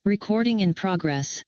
Recording in progress.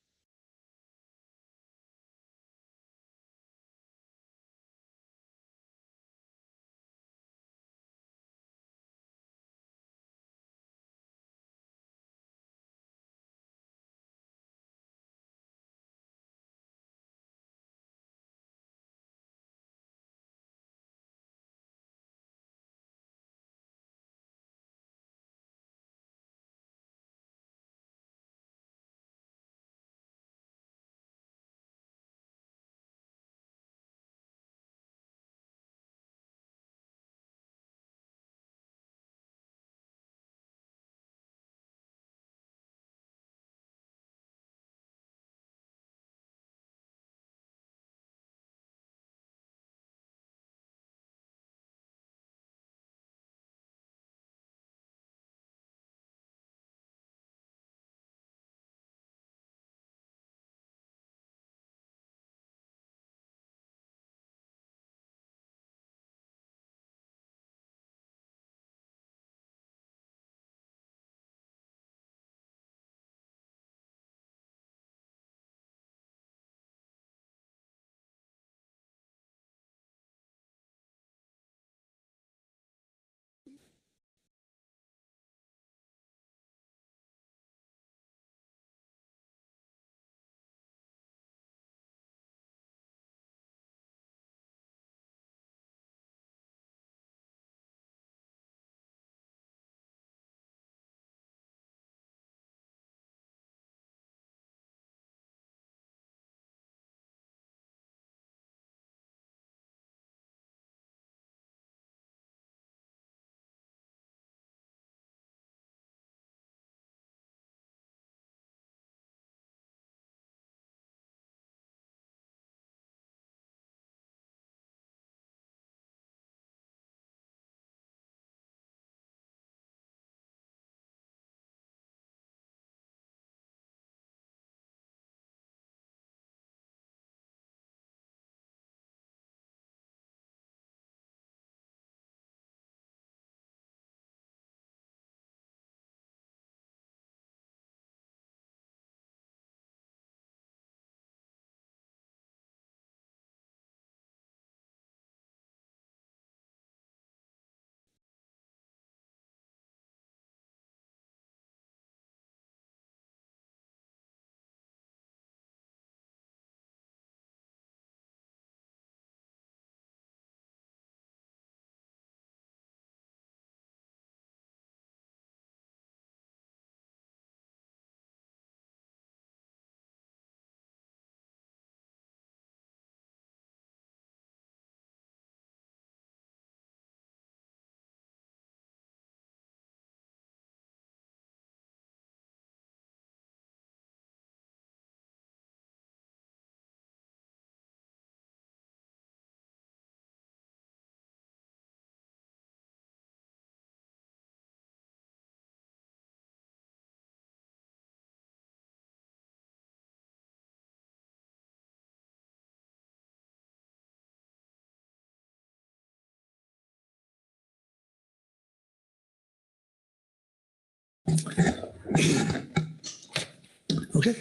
Okay,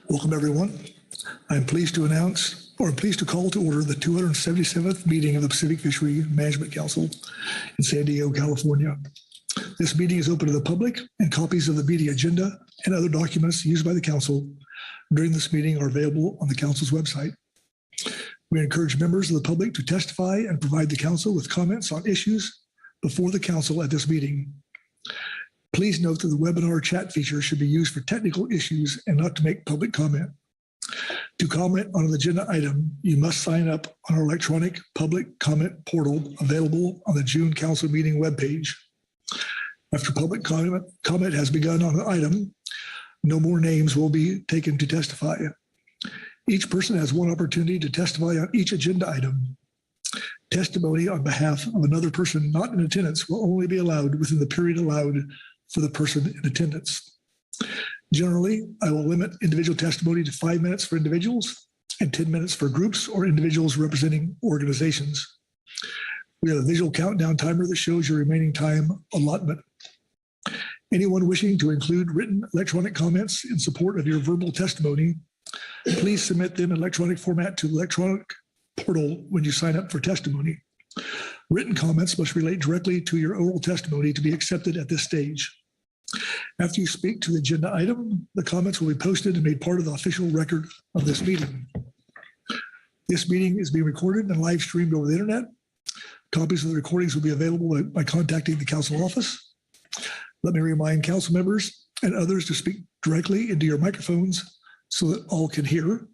welcome everyone. I'm pleased to announce, or I'm pleased to call to order the 277th meeting of the Pacific Fishery Management Council in San Diego, California. This meeting is open to the public, and copies of the meeting agenda and other documents used by the council during this meeting are available on the council's website. We encourage members of the public to testify and provide the council with comments on issues before the council at this meeting. Please note that the webinar chat feature should be used for technical issues and not to make public comment. To comment on an agenda item, you must sign up on our electronic public comment portal available on the June council meeting webpage. After public comment has begun on an item, no more names will be taken to testify. Each person has one opportunity to testify on each agenda item. Testimony on behalf of another person not in attendance will only be allowed within the period allowed for the person in attendance. Generally, I will limit individual testimony to 5 minutes for individuals and 10 minutes for groups or individuals representing organizations. We have a visual countdown timer that shows your remaining time allotment. Anyone wishing to include written electronic comments in support of your verbal testimony, please submit them in electronic format to the electronic portal when you sign up for testimony. Written comments must relate directly to your oral testimony to be accepted at this stage. After you speak to the agenda item, the comments will be posted and made part of the official record of this meeting. This meeting is being recorded and live streamed over the internet. Copies of the recordings will be available by contacting the council office. Let me remind council members and others to speak directly into your microphones so that all can hear.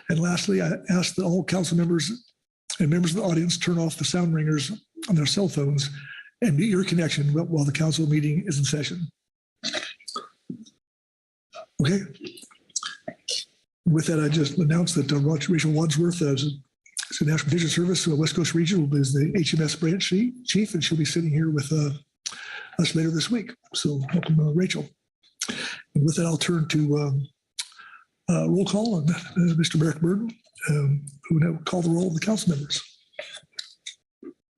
And lastly, I ask that all council members and members of the audience turn off the sound ringers on their cell phones and mute your connection while the council meeting is in session. Okay. With that, I just announced that Rachel Wadsworth, is the National Petition Service West Coast Region, is the HMS branch chief, and she'll be sitting here with us later this week. So welcome, Rachel. And with that, I'll turn to roll call on Mr. Merrick Burden, who will call the roll of the council members.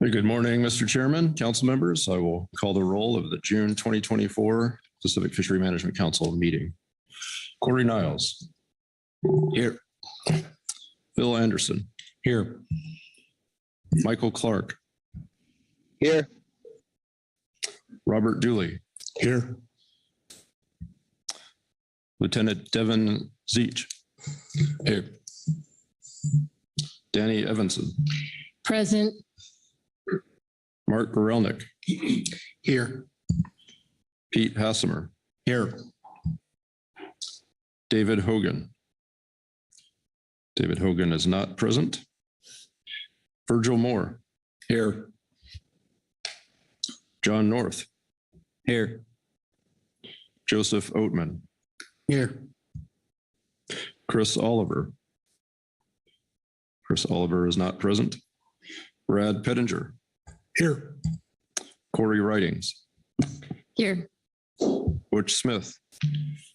Hey, good morning, Mr. Chairman, council members. I will call the roll of the June 2024 Pacific Fishery Management Council meeting. Corey Niles. Here. Phil Anderson. Here. Michael Clark. Here. Robert Dooley. Here. Lieutenant Devin Zeech. Here. Danny Evanson. Present. Mark Gorelnik. Here. Pete Hassemer. Here. David Hogan. David Hogan is not present. Virgil Moore. Here. John North. Here. Joseph Oatman. Here. Chris Oliver. Chris Oliver is not present. Brad Pettinger. Here. Corey Writings. Here. Butch Smith.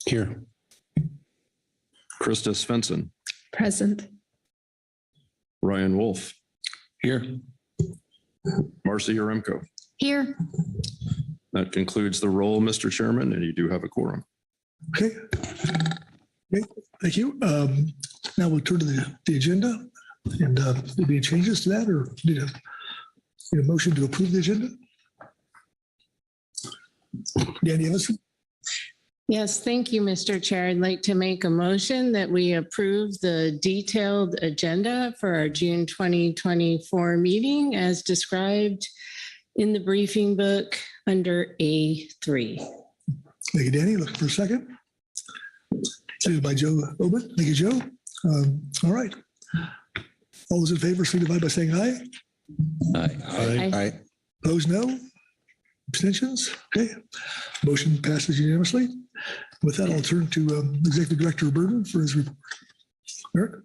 Here. Krista Svensson. Present. Ryan Wolf. Here. Marcy Yaremko. Here. That concludes the roll, Mr. Chairman, and you do have a quorum. Okay. Okay. Thank you. Now we'll turn to the agenda, and there be any changes to that, or need a motion to approve the agenda? Danny Evanson. Yes, thank you, Mr. Chair. I'd like to make a motion that we approve the detailed agenda for our June 2024 meeting as described in the briefing book under A3. Thank you, Danny. Looking for a second. Seconded by Joe Obit. Thank you, Joe. All right. All those in favor signify by saying aye. Aye. Aye. Opposed, no. Abstentions? Okay. Motion passes unanimously. With that, I'll turn to Executive Director Burden for his report. Eric?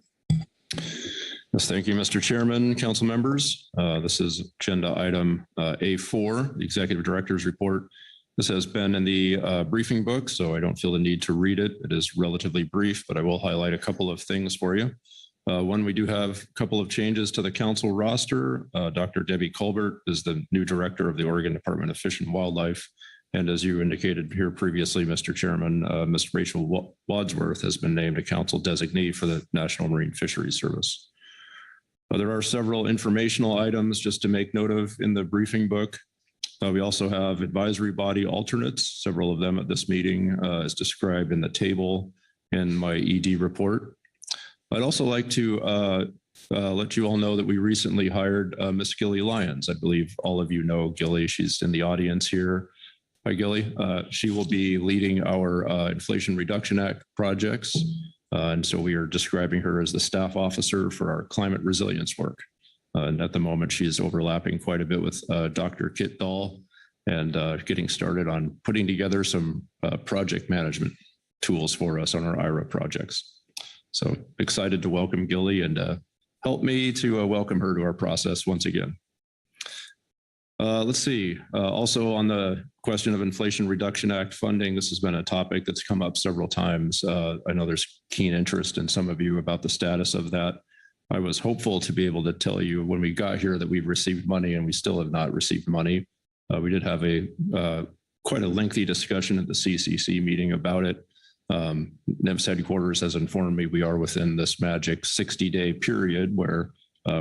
Yes, thank you, Mr. Chairman, council members. This is agenda item A4, the Executive Director's report. This has been in the briefing book, so I don't feel the need to read it. It is relatively brief, but I will highlight a couple of things for you. One, we do have a couple of changes to the council roster. Dr. Debbie Colbert is the new director of the Oregon Department of Fish and Wildlife. And as you indicated here previously, Mr. Chairman, Ms. Rachel Wadsworth has been named a council designee for the National Marine Fisheries Service. There are several informational items just to make note of in the briefing book. We also have advisory body alternates, several of them at this meeting, as described in the table in my ED report. I'd also like to let you all know that we recently hired Miss Gilly Lyons. I believe all of you know Gilly. She's in the audience here. Hi, Gilly. She will be leading our Inflation Reduction Act projects. And so we are describing her as the staff officer for our climate resilience work. And at the moment, she's overlapping quite a bit with Dr. Kit Dahl and getting started on putting together some project management tools for us on our IRA projects. So excited to welcome Gilly and help me to welcome her to our process once again. Let's see. Also on the question of Inflation Reduction Act funding, this has been a topic that's come up several times. I know there's keen interest in some of you about the status of that. I was hopeful to be able to tell you when we got here that we've received money, and we still have not received money. We did have a quite a lengthy discussion at the CCC meeting about it. NEMS headquarters has informed me we are within this magic 60-day period where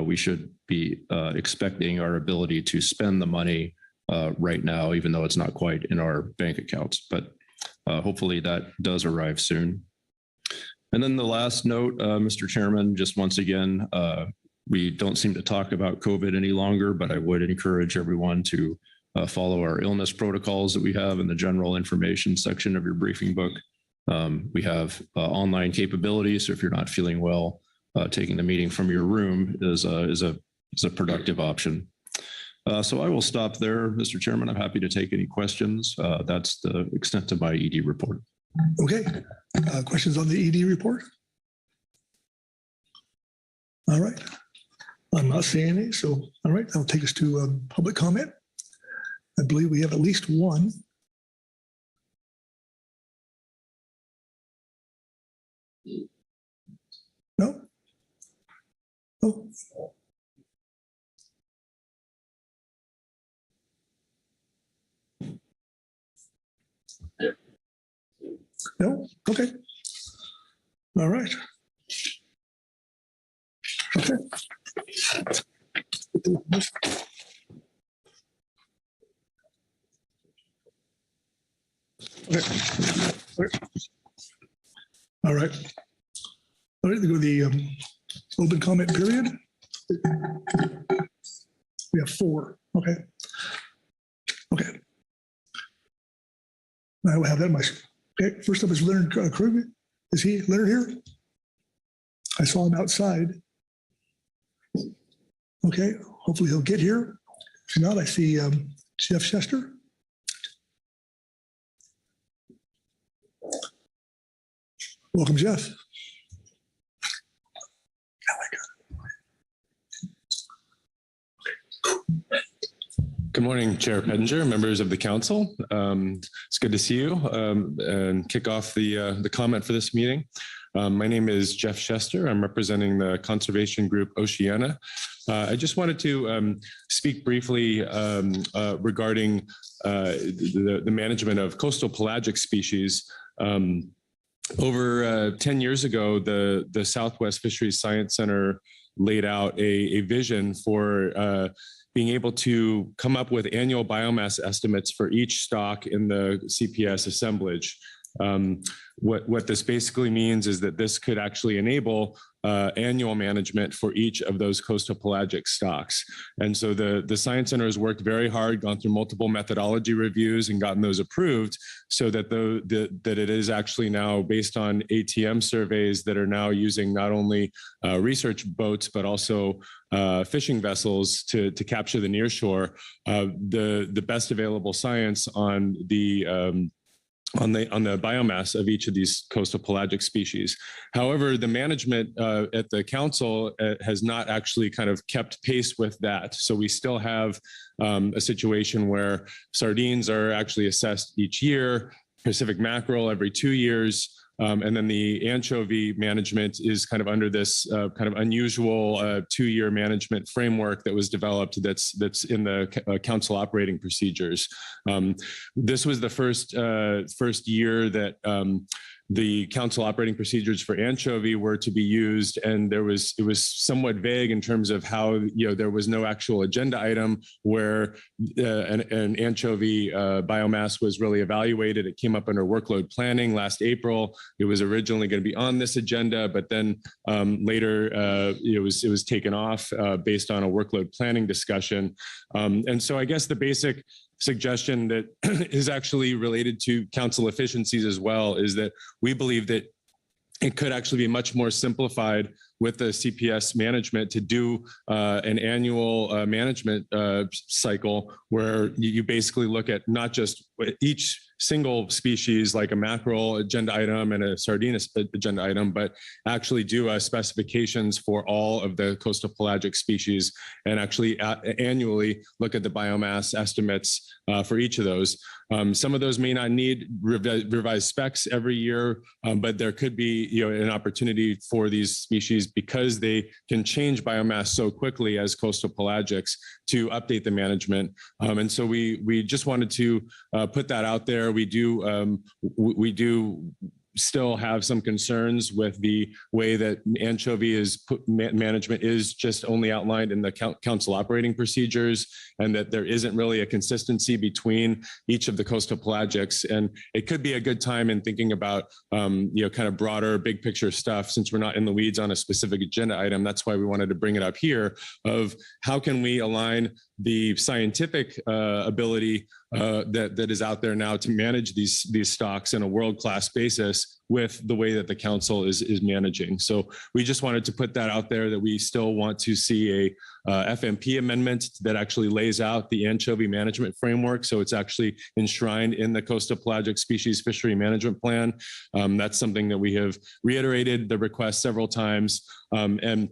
we should be expecting our ability to spend the money right now, even though it's not quite in our bank accounts. But hopefully that does arrive soon. And then the last note, Mr. Chairman, just once again, we don't seem to talk about COVID any longer, but I would encourage everyone to follow our illness protocols that we have in the general information section of your briefing book. We have online capabilities, so if you're not feeling well, taking the meeting from your room is a productive option. So I will stop there, Mr. Chairman. I'm happy to take any questions. That's the extent of my ED report. Okay. Questions on the ED report? All right. I'm not seeing any. So, all right, that'll take us to public comment. I believe we have at least one. No? Oh. No? Okay. All right. Okay. All right. All right, we go to the open comment period. We have 4. Okay. Okay. I will have that in my. Okay, first up is Leonard Krug. Is he Leonard here? I saw him outside. Okay, hopefully he'll get here. If not, I see Jeff Chester. Welcome, Jeff. Good morning, Chair Pettinger, members of the council. It's good to see you and kick off the comment for this meeting. My name is Jeff Chester. I'm representing the conservation group Oceana. I just wanted to speak briefly regarding the management of coastal pelagic species. Over 10 years ago, the Southwest Fisheries Science Center laid out a vision for being able to come up with annual biomass estimates for each stock in the CPS assemblage. What this basically means is that this could actually enable annual management for each of those coastal pelagic stocks. And so the Science Center has worked very hard, gone through multiple methodology reviews and gotten those approved so that that it is actually now based on ATM surveys that are now using not only research boats, but also fishing vessels to capture the nearshore, the best available science on the biomass of each of these coastal pelagic species. However, the management at the council has not actually kind of kept pace with that. So we still have a situation where sardines are actually assessed each year, Pacific mackerel every 2 years, and then the anchovy management is kind of under this kind of unusual 2-year management framework that was developed that's in the council operating procedures. This was the first year that the council operating procedures for anchovy were to be used, and it was somewhat vague in terms of how, there was no actual agenda item where an anchovy biomass was really evaluated. It came up under workload planning last April. It was originally going to be on this agenda, but then later it was taken off based on a workload planning discussion. And so I guess the basic suggestion that is actually related to council efficiencies as well is that we believe that it could actually be much more simplified with the CPS management to do an annual management cycle where you basically look at not just each single species like a mackerel agenda item and a sardine agenda item, but actually do specifications for all of the coastal pelagic species and actually annually look at the biomass estimates for each of those. Some of those may not need revised specs every year, but there could be an opportunity for these species, because they can change biomass so quickly as coastal pelagics, to update the management. And so we just wanted to put that out there. We do still have some concerns with the way that anchovy management is just only outlined in the council operating procedures, and that there isn't really a consistency between each of the coastal pelagics. And it could be a good time in thinking about kind of broader, big picture stuff, since we're not in the weeds on a specific agenda item. That's why we wanted to bring it up here, of how can we align the scientific ability that is out there now to manage these stocks in a world-class basis with the way that the council is managing. So we just wanted to put that out there, that we still want to see a FMP amendment that actually lays out the anchovy management framework. So it's actually enshrined in the coastal pelagic species fishery management plan. That's something that we have reiterated the request several times, and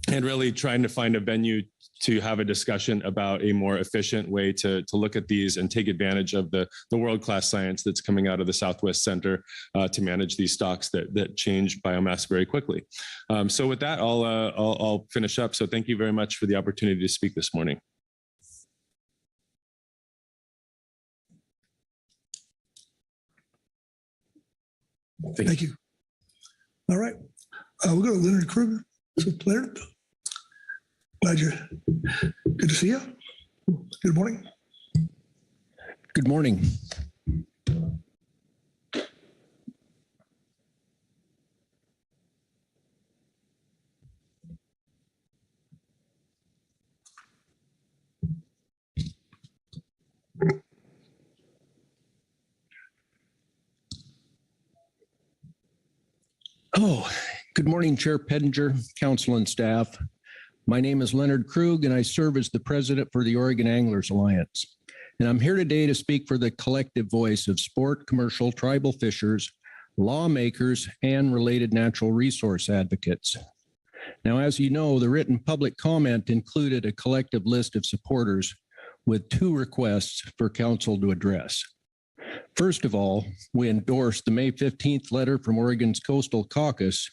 really trying to find a venue to have a discussion about a more efficient way to look at these and take advantage of the world-class science that's coming out of the Southwest Center to manage these stocks that change biomass very quickly. So with that, I'll finish up. So thank you very much for the opportunity to speak this morning. Thank you. All right. We'll go to Leonard Kruger. So Leonard, good to see you. Good morning. Good morning. Good morning, Chair Pettinger, Council, and staff. My name is Leonard Krug, and I serve as the president for the Oregon Anglers Alliance. And I'm here today to speak for the collective voice of sport, commercial, tribal fishers, lawmakers, and related natural resource advocates. Now, as you know, the written public comment included a collective list of supporters with 2 requests for council to address. First of all, we endorsed the May 15th letter from Oregon's Coastal Caucus,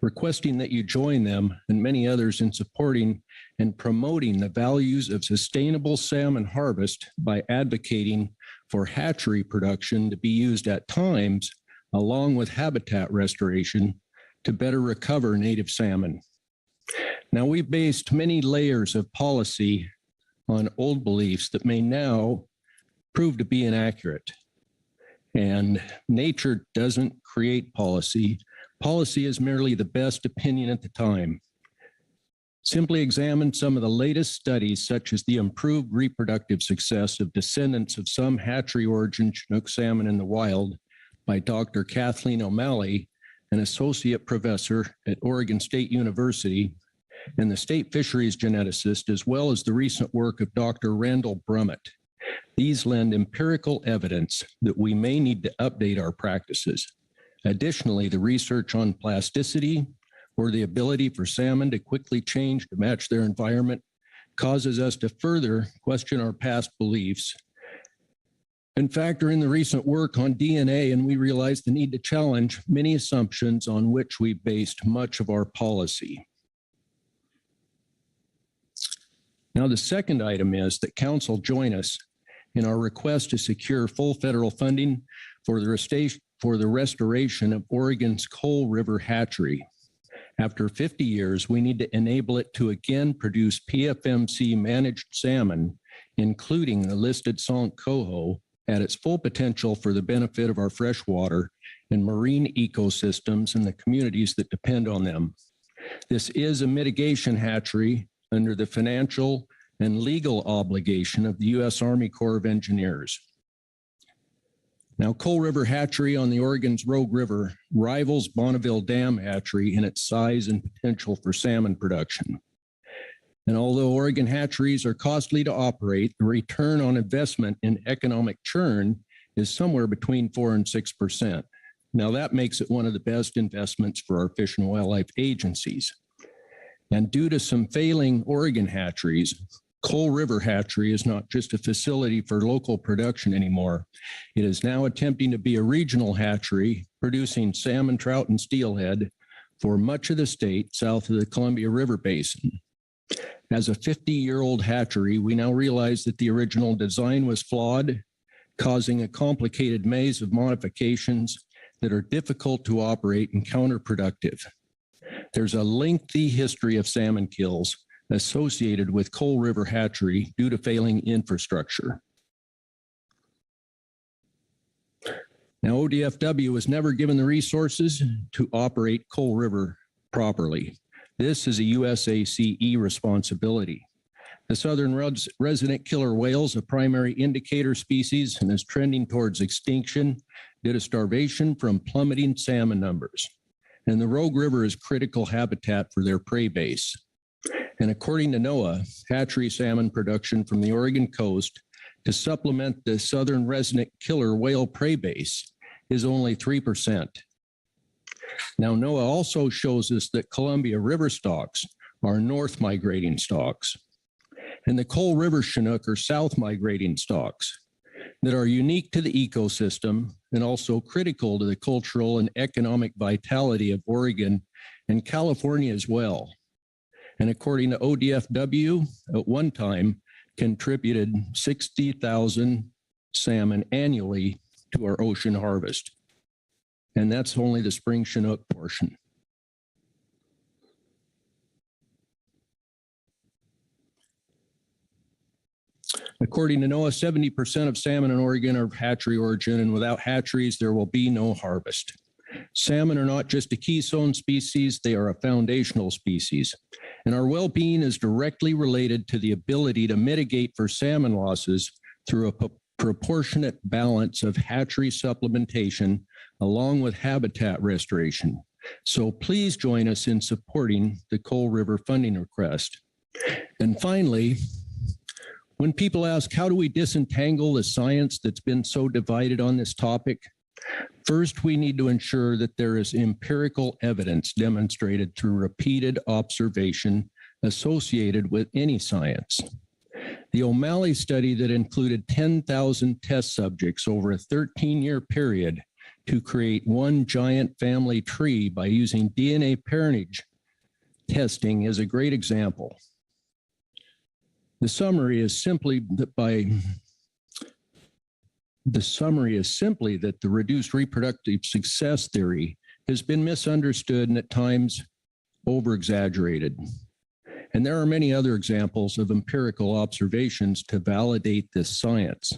requesting that you join them and many others in supporting and promoting the values of sustainable salmon harvest by advocating for hatchery production to be used at times, along with habitat restoration, to better recover native salmon. Now, we've based many layers of policy on old beliefs that may now prove to be inaccurate. And nature doesn't create policy. Policy is merely the best opinion at the time. Simply examine some of the latest studies, such as the improved reproductive success of descendants of some hatchery origin Chinook salmon in the wild by Dr. Kathleen O'Malley, an associate professor at Oregon State University, and the state fisheries geneticist, as well as the recent work of Dr. Randall Brummett. These lend empirical evidence that we may need to update our practices. Additionally, the research on plasticity, or the ability for salmon to quickly change to match their environment, causes us to further question our past beliefs and factor in the recent work on DNA, and we realize the need to challenge many assumptions on which we based much of our policy. Now, the second item is that council join us in our request to secure full federal funding for the restoration of Oregon's Coal River Hatchery. After 50 years, we need to enable it to again produce PFMC managed salmon, including the listed Sonk coho, at its full potential for the benefit of our freshwater and marine ecosystems and the communities that depend on them. This is a mitigation hatchery under the financial and legal obligation of the U.S. Army Corps of Engineers. Now, Coal River Hatchery on the Oregon's Rogue River rivals Bonneville Dam Hatchery in its size and potential for salmon production. And although Oregon hatcheries are costly to operate, the return on investment in economic churn is somewhere between 4% and 6%. Now, that makes it one of the best investments for our Fish and Wildlife agencies. And due to some failing Oregon hatcheries, Coal River Hatchery is not just a facility for local production anymore. It is now attempting to be a regional hatchery, producing salmon, trout, and steelhead for much of the state south of the Columbia River Basin. As a 50-year-old hatchery, we now realize that the original design was flawed, causing a complicated maze of modifications that are difficult to operate and counterproductive. There's a lengthy history of salmon kills associated with Coal River Hatchery due to failing infrastructure. Now, ODFW was never given the resources to operate Coal River properly. This is a USACE responsibility. The southern resident killer whale is a primary indicator species and is trending towards extinction due to starvation from plummeting salmon numbers. And the Rogue River is critical habitat for their prey base. And according to NOAA, hatchery salmon production from the Oregon coast to supplement the southern resident killer whale prey base is only 3%. Now, NOAA also shows us that Columbia River stocks are north migrating stocks, and the Coal River Chinook are south migrating stocks that are unique to the ecosystem and also critical to the cultural and economic vitality of Oregon and California as well. And according to ODFW, at one time contributed 60,000 salmon annually to our ocean harvest. And that's only the spring Chinook portion. According to NOAA, 70% of salmon in Oregon are hatchery origin, and without hatcheries, there will be no harvest. Salmon are not just a keystone species, they are a foundational species. And our well-being is directly related to the ability to mitigate for salmon losses through a proportionate balance of hatchery supplementation along with habitat restoration. So please join us in supporting the Coal River funding request. And finally, when people ask, how do we disentangle the science that's been so divided on this topic? First, we need to ensure that there is empirical evidence demonstrated through repeated observation associated with any science. The O'Malley study that included 10,000 test subjects over a 13-year period to create one giant family tree by using DNA parentage testing is a great example. The summary is simply that the reduced reproductive success theory has been misunderstood and at times over-exaggerated. And there are many other examples of empirical observations to validate this science.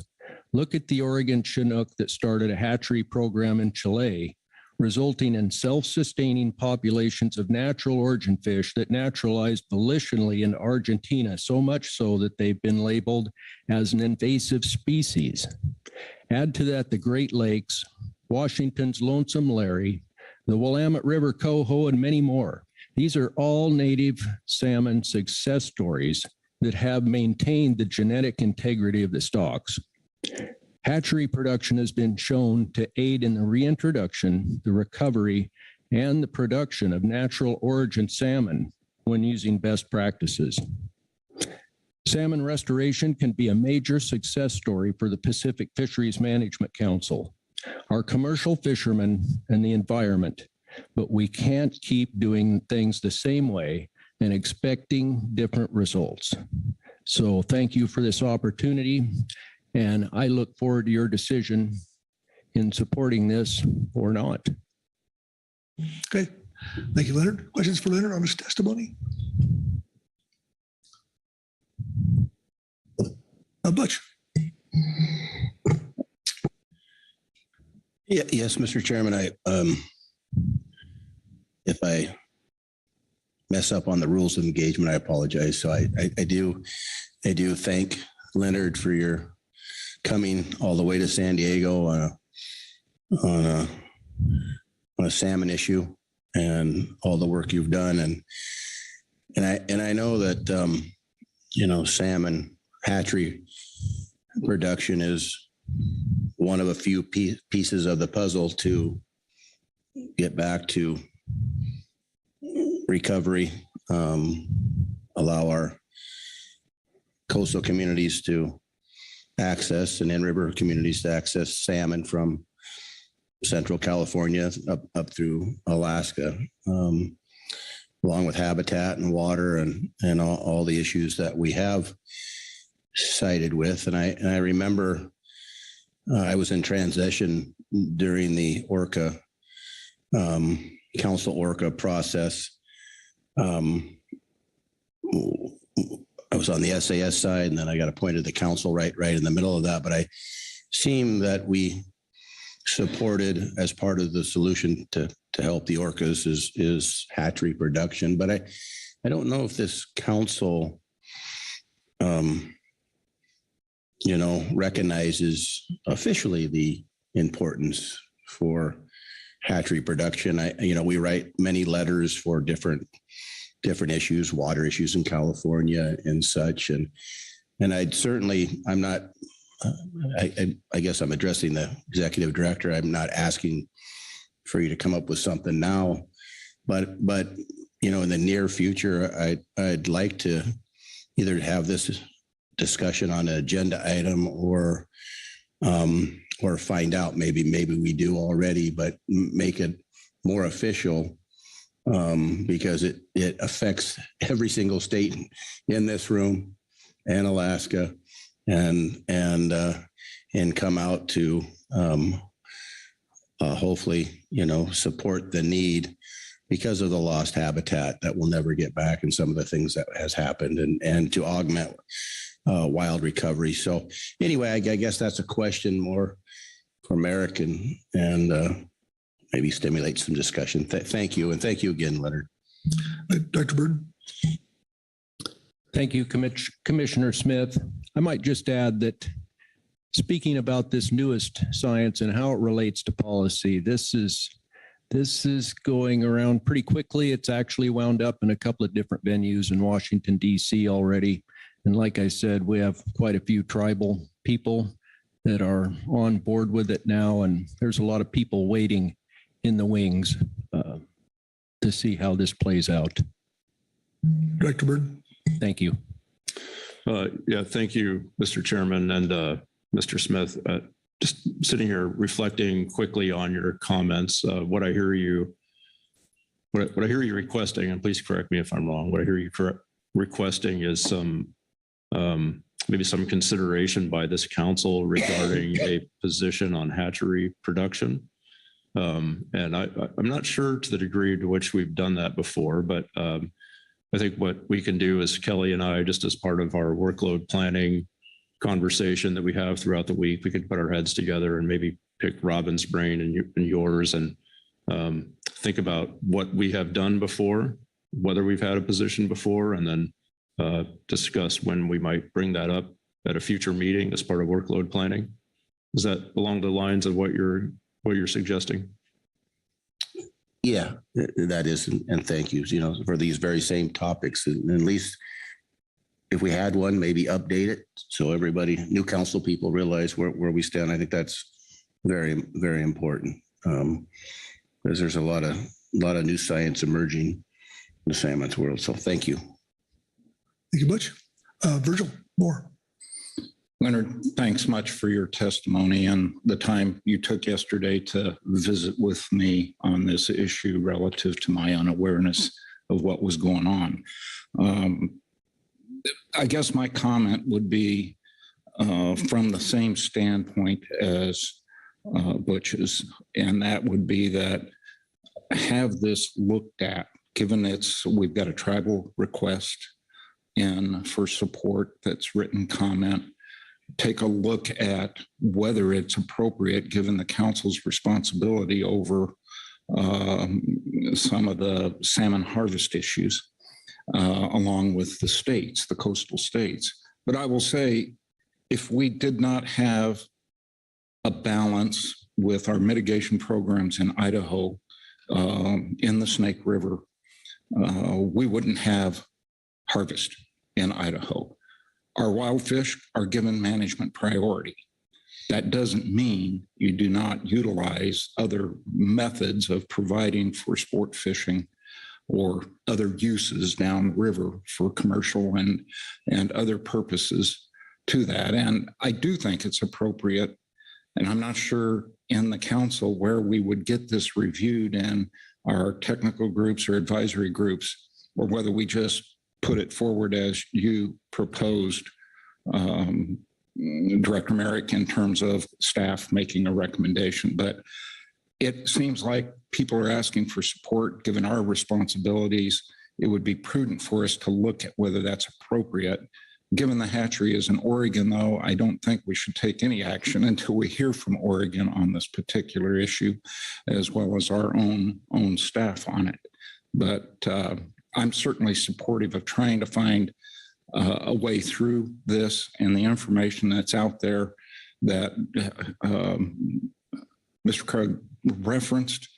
Look at the Oregon Chinook that started a hatchery program in Chile, resulting in self-sustaining populations of natural origin fish that naturalized volitionally in Argentina, so much so that they've been labeled as an invasive species. Add to that the Great Lakes, Washington's Lonesome Larry, the Willamette River coho, and many more. These are all native salmon success stories that have maintained the genetic integrity of the stocks. Hatchery production has been shown to aid in the reintroduction, the recovery, and the production of natural origin salmon when using best practices. Salmon restoration can be a major success story for the Pacific Fisheries Management Council, our commercial fishermen, and the environment. But we can't keep doing things the same way and expecting different results. So thank you for this opportunity, and I look forward to your decision in supporting this or not. Okay. Thank you, Leonard. Questions for Leonard on his testimony? Butch. Yeah, yes, Mr. Chairman, if I mess up on the rules of engagement, I apologize. So I do thank Leonard for your coming all the way to San Diego on a salmon issue and all the work you've done. And I know that, salmon hatchery production is one of a few pieces of the puzzle to get back to recovery, allow coastal communities to access and in-river communities to access salmon from Central California up through Alaska, along with habitat and water and all the issues that we have cited with. And I remember I was in transition during the Orca Council Orca process. I was on the SAS side, and then I got appointed to council right in the middle of that. But I seem that we supported as part of the solution to help the orcas is hatchery production. But I don't know if this council, recognizes officially the importance for hatchery production. We write many letters for different issues, water issues in California and such. And I'm not, I guess I'm addressing the executive director. I'm not asking for you to come up with something now, but in the near future, I'd like to either have this discussion on an agenda item or find out, maybe we do already, but make it more official, because it affects every single state in this room and Alaska, and come out to hopefully support the need because of the lost habitat that we'll never get back, and some of the things that has happened, and to augment wild recovery. So anyway, I guess that's a question more for Merrick and maybe stimulate some discussion. Thank you. And thank you again, Leonard. Dr. Bird. Thank you, Commissioner Smith. I might just add that speaking about this newest science and how it relates to policy, this is going around pretty quickly. It's actually wound up in a couple of different venues in Washington, D.C. already. And like I said, we have quite a few tribal people that are on board with it now. And there's a lot of people waiting in the wings to see how this plays out. Dr. Bird. Thank you. Yeah, thank you, Mr. Chairman and Mr. Smith. Just sitting here reflecting quickly on your comments. What I hear you requesting, and please correct me if I'm wrong, what I hear you requesting is some maybe some consideration by this council regarding a position on hatchery production. And I'm not sure to the degree to which we've done that before, but I think what we can do is Kelly and I, just as part of our workload planning conversation that we have throughout the week, we could put our heads together and maybe pick Robin's brain and yours and think about what we have done before, whether we've had a position before, and then discuss when we might bring that up at a future meeting as part of workload planning. Is that along the lines of what you're suggesting? Yeah, that is, and thank you. For these very same topics, and at least if we had one, maybe update it so everybody, new council people, realize where we stand. I think that's very, very important, because there's a lot of new science emerging in the salmon world. So thank you. Thank you much. Virgil Moore. Leonard, thanks much for your testimony and the time you took yesterday to visit with me on this issue relative to my unawareness of what was going on. I guess my comment would be from the same standpoint as Butch's, and that would be that have this looked at, given we've got a tribal request in for support that's written comment. Take a look at whether it's appropriate, given the council's responsibility over some of the salmon harvest issues, along with the states, the coastal states. But I will say, if we did not have a balance with our mitigation programs in Idaho, in the Snake River, we wouldn't have harvest in Idaho. Our wild fish are given management priority. That doesn't mean you do not utilize other methods of providing for sport fishing or other uses downriver for commercial and other purposes to that. And I do think it's appropriate, and I'm not sure in the council where we would get this reviewed in our technical groups or advisory groups, or whether we just put it forward as you proposed, Director Merrick, in terms of staff making a recommendation. But it seems like people are asking for support. Given our responsibilities, it would be prudent for us to look at whether that's appropriate. Given the hatchery is in Oregon, though, I don't think we should take any action until we hear from Oregon on this particular issue, as well as our own staff on it. But I'm certainly supportive of trying to find a way through this, and the information that's out there that Mr. Krug referenced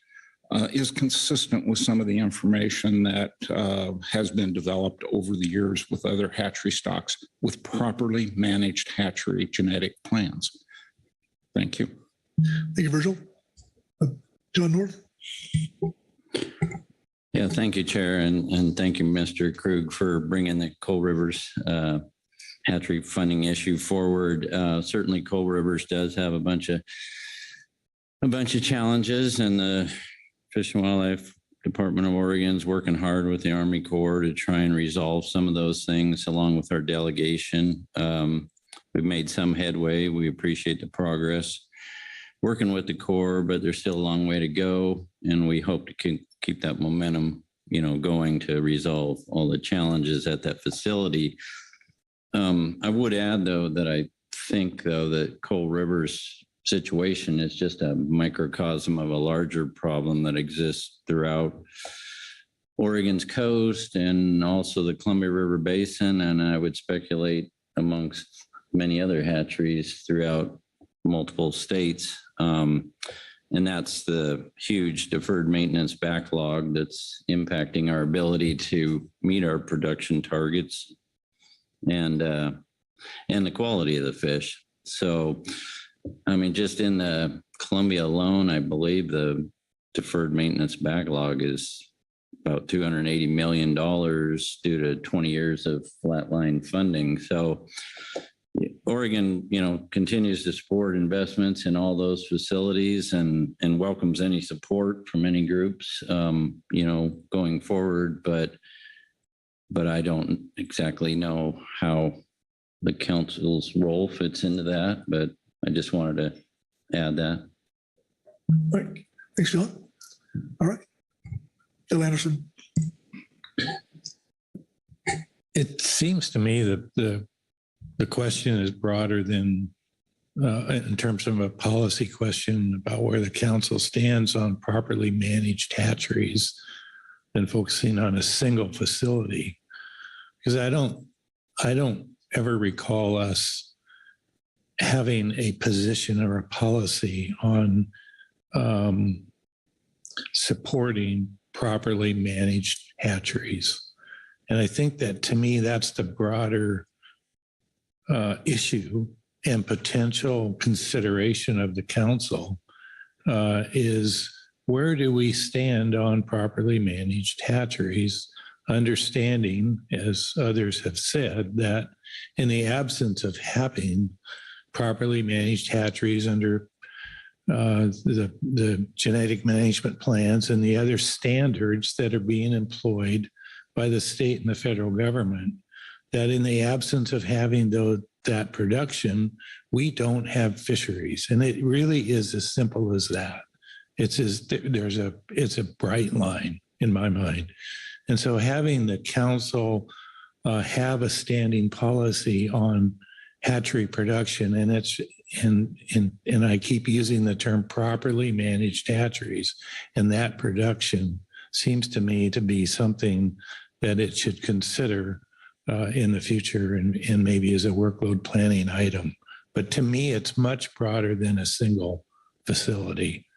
is consistent with some of the information that has been developed over the years with other hatchery stocks with properly managed hatchery genetic plans. Thank you. Thank you, Virgil. John North. Yeah, thank you, Chair, and thank you, Mr. Krug, for bringing the Coal Rivers hatchery funding issue forward. Certainly, Coal Rivers does have a bunch of challenges, and the Fish and Wildlife Department of Oregon is working hard with the Army Corps to try and resolve some of those things, along with our delegation. We've made some headway. We appreciate the progress working with the Corps, but there's still a long way to go, and we hope to keep that momentum, going to resolve all the challenges at that facility. I would add, though, that I think, that Coal Rivers situation is just a microcosm of a larger problem that exists throughout Oregon's coast and also the Columbia River Basin, and I would speculate amongst many other hatcheries throughout multiple states. And that's the huge deferred maintenance backlog that's impacting our ability to meet our production targets and the quality of the fish. So, I mean, just in the Columbia alone, I believe the deferred maintenance backlog is about $280 million due to 20 years of flatline funding. So Oregon, continues to support investments in all those facilities and welcomes any support from any groups, going forward. But I don't exactly know how the council's role fits into that, but I just wanted to add that. All right. Thanks, John. All right. Bill Anderson. It seems to me that the question is broader than in terms of a policy question about where the council stands on properly managed hatcheries than focusing on a single facility. Because I don't ever recall us having a position or a policy on supporting properly managed hatcheries. And I think that, to me, that's the broader issue and potential consideration of the council is, where do we stand on properly managed hatcheries, understanding, as others have said, that in the absence of having properly managed hatcheries under the genetic management plans and the other standards that are being employed by the state and the federal government, that in the absence of having that production, we don't have fisheries. And it really is as simple as that. It's a bright line in my mind. And so having the council have a standing policy on hatchery production, and I keep using the term properly managed hatcheries, and that production seems to me to be something that it should consider in the future and maybe as a workload planning item. But to me, it's much broader than a single facility.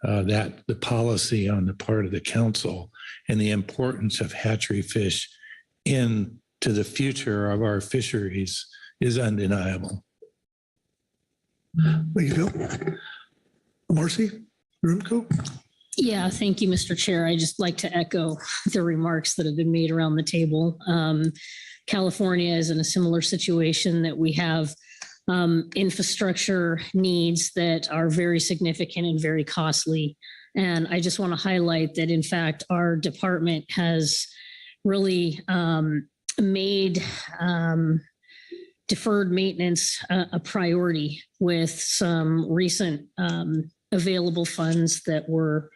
That the policy on the part of the council and the importance of hatchery fish into the future of our fisheries is undeniable. Thank you, Phil. Marcy Rumco. Yeah, thank you, Mr. Chair. I just like to echo the remarks that have been made around the table. California is in a similar situation that we have infrastructure needs that are very significant and very costly. And I just want to highlight that, in fact, our department has really made deferred maintenance a priority with some recent available funds that were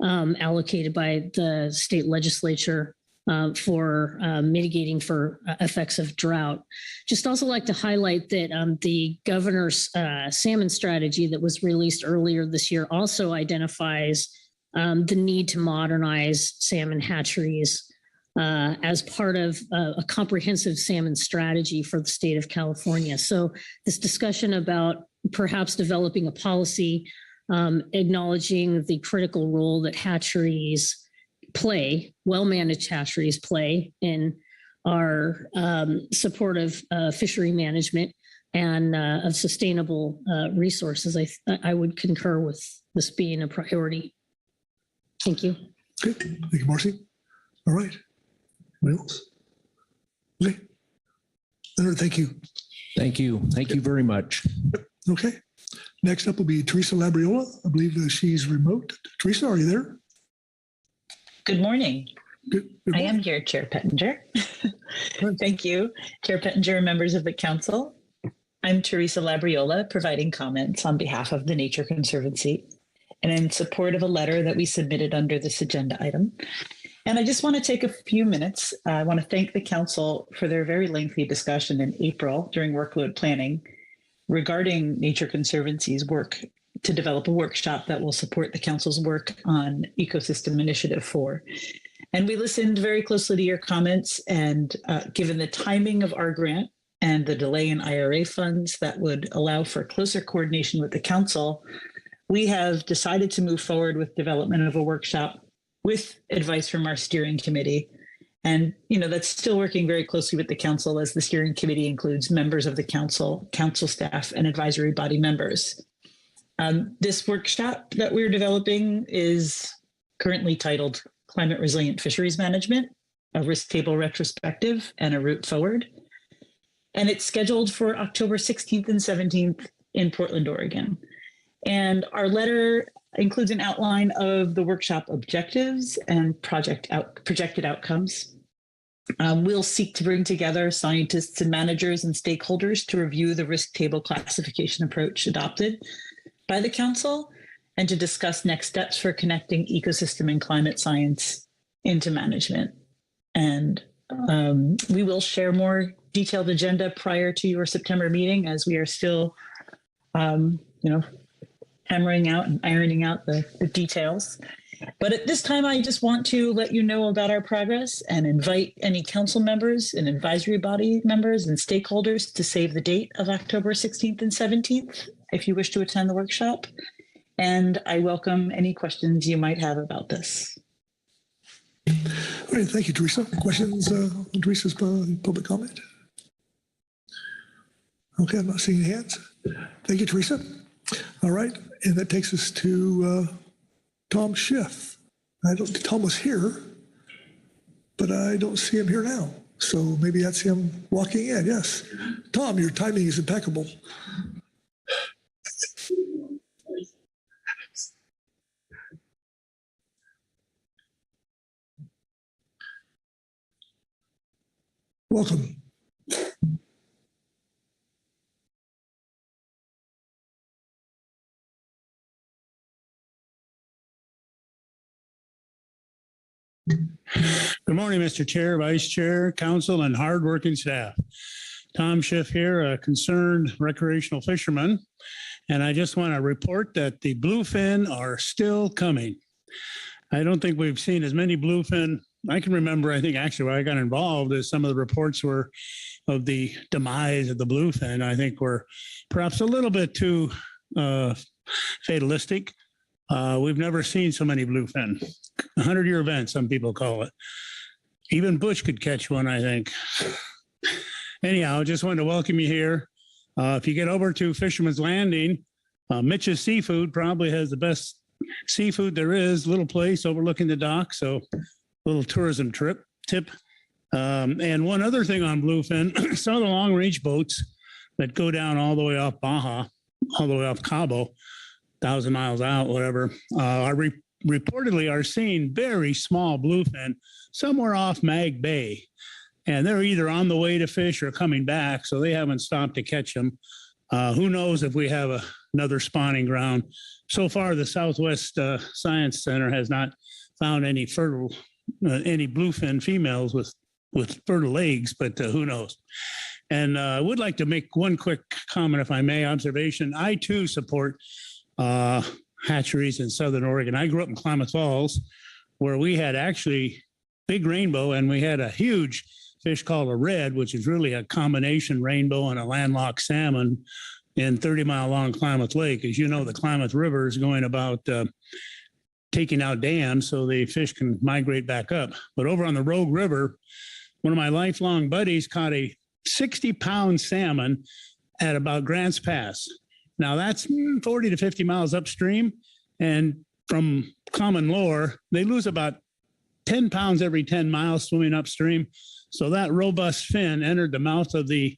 allocated by the state legislature for mitigating for effects of drought. Just also like to highlight that the governor's salmon strategy that was released earlier this year also identifies the need to modernize salmon hatcheries as part of a comprehensive salmon strategy for the state of California. So this discussion about perhaps developing a policy acknowledging the critical role that hatcheries play, well-managed hatcheries play in our support of fishery management and of sustainable resources. I would concur with this being a priority. Thank you. Okay, thank you, Marcy. All right. Anybody else? Okay. Leonard, thank you. Thank you. Thank you very much. Okay. Next up will be Teresa Labriola. I believe she's remote. Teresa, are you there? Good morning. Good I morning. am here, Chair Pettinger. Thank you, Chair Pettinger and members of the council. I'm Teresa Labriola, providing comments on behalf of the Nature Conservancy and in support of a letter that we submitted under this agenda item. And I just want to take a few minutes. I want to thank the council for their very lengthy discussion in April during workload planning regarding Nature Conservancy's work to develop a workshop that will support the council's work on Ecosystem Initiative 4. And we listened very closely to your comments, and given the timing of our grant and the delay in IRA funds that would allow for closer coordination with the council, we have decided to move forward with development of a workshop with advice from our steering committee. And, that's still working very closely with the council, as the steering committee includes members of the council, council staff, and advisory body members. This workshop that we're developing is currently titled Climate Resilient Fisheries Management, a Risk Table Retrospective and a Route Forward. And it's scheduled for October 16th and 17th in Portland, Oregon. And our letter includes an outline of the workshop objectives and projected outcomes. We'll seek to bring together scientists and managers and stakeholders to review the risk table classification approach adopted by the council and to discuss next steps for connecting ecosystem and climate science into management. And we will share more detailed agenda prior to your September meeting, as we are still, hammering out and ironing out the details. But at this time, I just want to let you know about our progress and invite any council members and advisory body members and stakeholders to save the date of October 16th and 17th if you wish to attend the workshop. And I welcome any questions you might have about this. All right, thank you, Teresa. Questions on Teresa's public comment? Okay, I'm not seeing any hands. Thank you, Teresa. All right, and that takes us to Tom Schiff. Tom was here, but I don't see him here now. So maybe that's him walking in. Yes. Tom, your timing is impeccable. Welcome. Good morning, Mr. Chair, Vice Chair, Council, and hardworking staff. Tom Schiff here, a concerned recreational fisherman. And I just want to report that the bluefin are still coming. I don't think we've seen as many bluefin. I can remember, I think actually where I got involved is some of the reports were of the demise of the bluefin. I think were perhaps a little bit too fatalistic. We've never seen so many bluefin. 100-year event, some people call it. Even Bush could catch one, I think. Anyhow, just wanted to welcome you here. If you get over to Fisherman's Landing, Mitch's Seafood probably has the best seafood there is, little place overlooking the dock. So little tourism tip. And one other thing on Bluefin, some of the long range boats that go down all the way off Baja, all the way off Cabo, 1,000 miles out, whatever, reportedly are seeing very small bluefin somewhere off Mag Bay. And they're either on the way to fish or coming back, so they haven't stopped to catch them. Who knows if we have another spawning ground. So far, the Southwest Science Center has not found any bluefin females with fertile eggs, but who knows? And I would like to make one quick comment, if I may, observation. I too support hatcheries in Southern Oregon. I grew up in Klamath Falls, where we had actually big rainbow, and we had a huge fish called a red, which is really a combination rainbow and a landlocked salmon in 30-mile-long Klamath Lake. As you know, the Klamath River is going about taking out dams so the fish can migrate back up. But over on the Rogue River, one of my lifelong buddies caught a 60-pound salmon at about Grants Pass. Now that's 40 to 50 miles upstream. And from common lore, they lose about 10 pounds every 10 miles swimming upstream. So that robust fin entered the mouth of the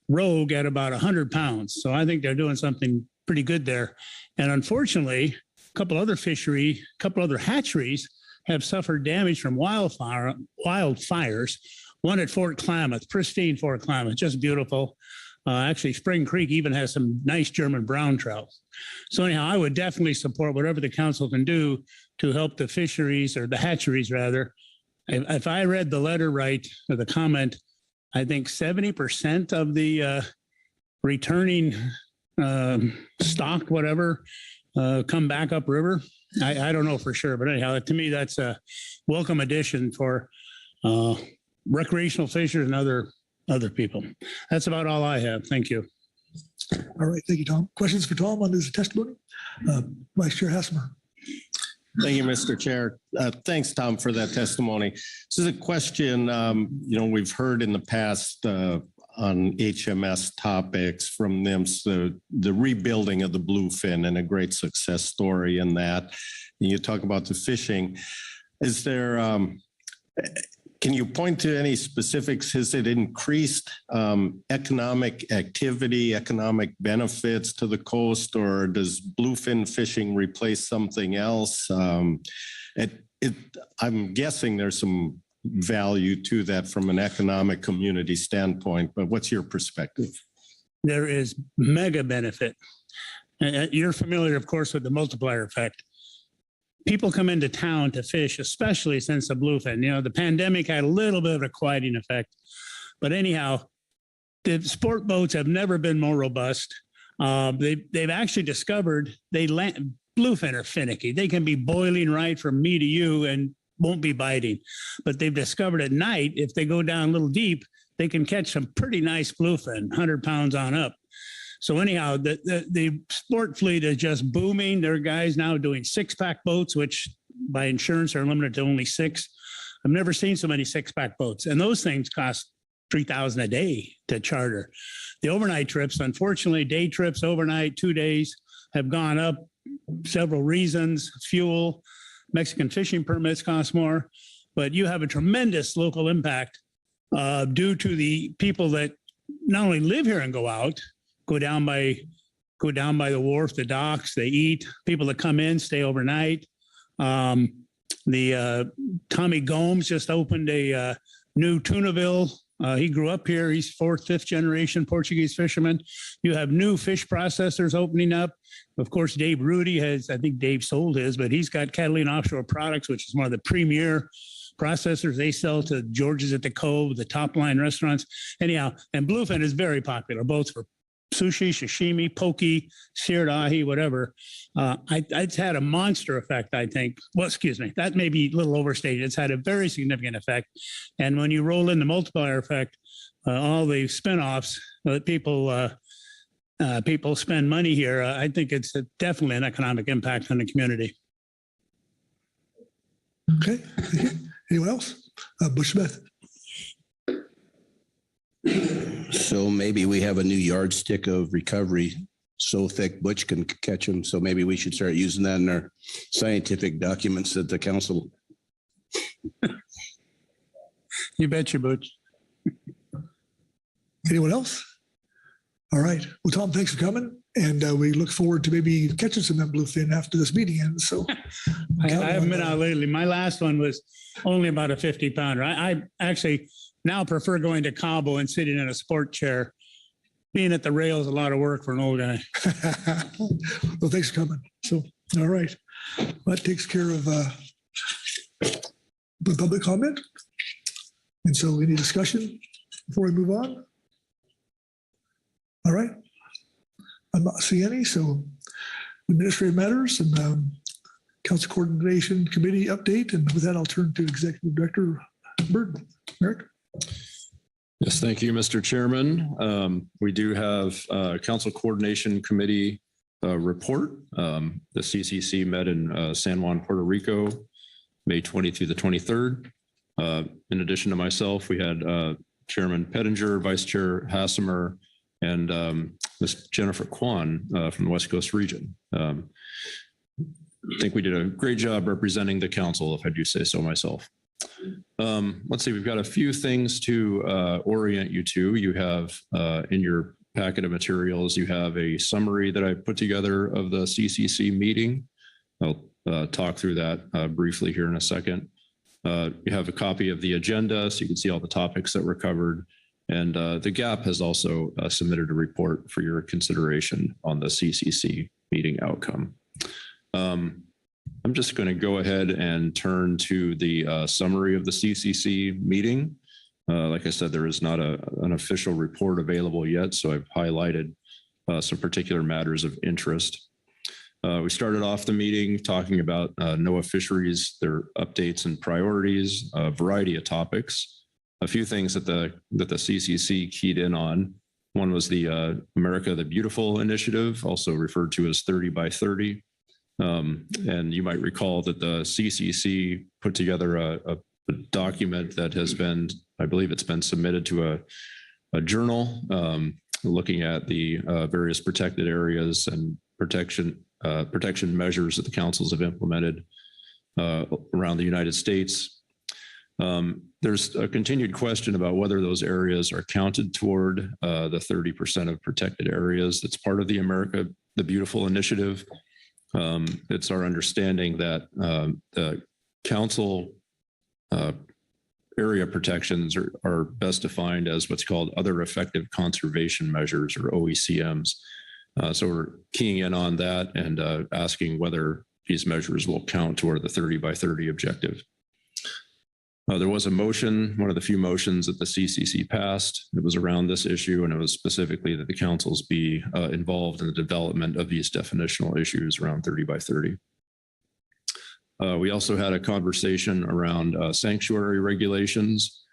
Rogue at about 100 pounds. So I think they're doing something pretty good there. And unfortunately, a couple other hatcheries have suffered damage from wildfires. One at Fort Klamath, pristine Fort Klamath, just beautiful. Actually, Spring Creek even has some nice German brown trout. So anyhow, I would definitely support whatever the council can do to help the fisheries, or the hatcheries rather. If I read the letter right, or the comment, I think 70% of the returning stock, whatever, come back upriver. I don't know for sure, but anyhow, to me, that's a welcome addition for recreational fishers and other people. That's about all I have. Thank you. All right. Thank you, Tom. Questions for Tom on his testimony? Vice Chair Hassemer. Thank you, Mr. Chair. Thanks, Tom, for that testimony. This is a question, we've heard in the past on HMS topics from NIMS, the rebuilding of the bluefin, and a great success story in that. And you talk about the fishing. Is there, can you point to any specifics? Has it increased economic activity, economic benefits to the coast, or does bluefin fishing replace something else? I'm guessing there's some value to that from an economic community standpoint, but what's your perspective? There is mega benefit. You're familiar, of course, with the multiplier effect. People come into town to fish, especially since the bluefin. The pandemic had a little bit of a quieting effect. But anyhow, the sport boats have never been more robust. They've actually discovered bluefin are finicky. They can be boiling right from me to you and won't be biting. But they've discovered at night, if they go down a little deep, they can catch some pretty nice bluefin, 100 pounds on up. So anyhow, the sport fleet is just booming. There are guys now doing 6-pack boats, which by insurance are limited to only 6. I've never seen so many 6-pack boats, and those things cost $3,000 a day to charter. The overnight trips, unfortunately, day trips overnight, 2 days, have gone up. Several reasons: fuel, Mexican fishing permits cost more, but you have a tremendous local impact due to the people that not only live here and go out. Go down by the wharf, the docks, they eat. People that come in stay overnight. Tommy Gomes just opened a new Tunaville. He grew up here. He's 4th, 5th generation Portuguese fisherman. You have new fish processors opening up. Of course, Dave Rudy I think Dave sold his, but he's got Catalina Offshore Products, which is one of the premier processors. They sell to George's at the Cove, the top line restaurants. Anyhow, and bluefin is very popular, both for sushi, sashimi, poke, seared ahi, whatever. It's had a monster effect, I think. Well, excuse me, that may be a little overstated. It's had a very significant effect. And when you roll in the multiplier effect, all the spinoffs that people spend money here, I think it's definitely an economic impact on the community. Okay. Anyone else? Bush Smith. So maybe we have a new yardstick of recovery so thick Butch can catch them. So maybe we should start using that in our scientific documents at the council. You betcha, Butch. Anyone else? All right. Well, Tom, thanks for coming. And we look forward to maybe catching some of that bluefin after this meeting ends. So I haven't been out lately. My last one was only about a 50 pounder. I actually now prefer going to Cabo and sitting in a sport chair. Being at the rail is a lot of work for an old guy. Well, thanks for coming. So, all right. That takes care of the public comment. And so any discussion before we move on? All right. I'm not seeing any. So administrative matters and council coordination committee update. And with that, I'll turn to Executive Director Burton. Merrick. Yes, thank you, Mr. Chairman. We do have Council Coordination Committee report. The CCC met in San Juan, Puerto Rico, May 20 through the 23rd. In addition to myself, we had Chairman Pettinger, Vice Chair Hassemer, and Ms. Jennifer Kwan from the West Coast region. I think we did a great job representing the council, if I do say so myself. Let's see, we've got a few things to orient you to. You have in your packet of materials, you have a summary that I put together of the CCC meeting. I'll talk through that briefly here in a second. You have a copy of the agenda so you can see all the topics that were covered. And the GAP has also submitted a report for your consideration on the CCC meeting outcome. I'm just going to go ahead and turn to the summary of the CCC meeting. Like I said, there is not an official report available yet, so I've highlighted some particular matters of interest. We started off the meeting talking about NOAA fisheries, their updates and priorities, a variety of topics. A few things that the CCC keyed in on. One was the America the Beautiful initiative, also referred to as 30 by 30. And you might recall that the CCC put together a document that has been, I believe it's been submitted to a journal looking at the various protected areas and protection measures that the councils have implemented around the United States. There's a continued question about whether those areas are counted toward the 30% of protected areas that's part of the America the Beautiful initiative. It's our understanding that the council area protections are best defined as what's called other effective conservation measures, or OECMs. So we're keying in on that and asking whether these measures will count toward the 30 by 30 objective. There was a motion, one of the few motions that the CCC passed. It was around this issue, and it was specifically that the councils be involved in the development of these definitional issues around 30 by 30. We also had a conversation around sanctuary regulations.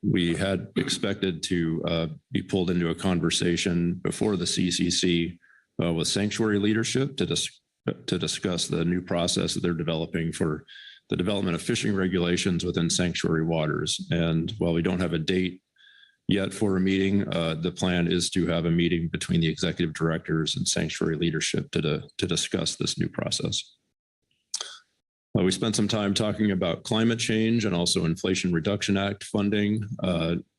We had expected to be pulled into a conversation before the CCC with sanctuary leadership to discuss the new process that they're developing for the development of fishing regulations within sanctuary waters. And while we don't have a date yet for a meeting, the plan is to have a meeting between the executive directors and sanctuary leadership to discuss this new process. We spent some time talking about climate change and also Inflation Reduction Act funding.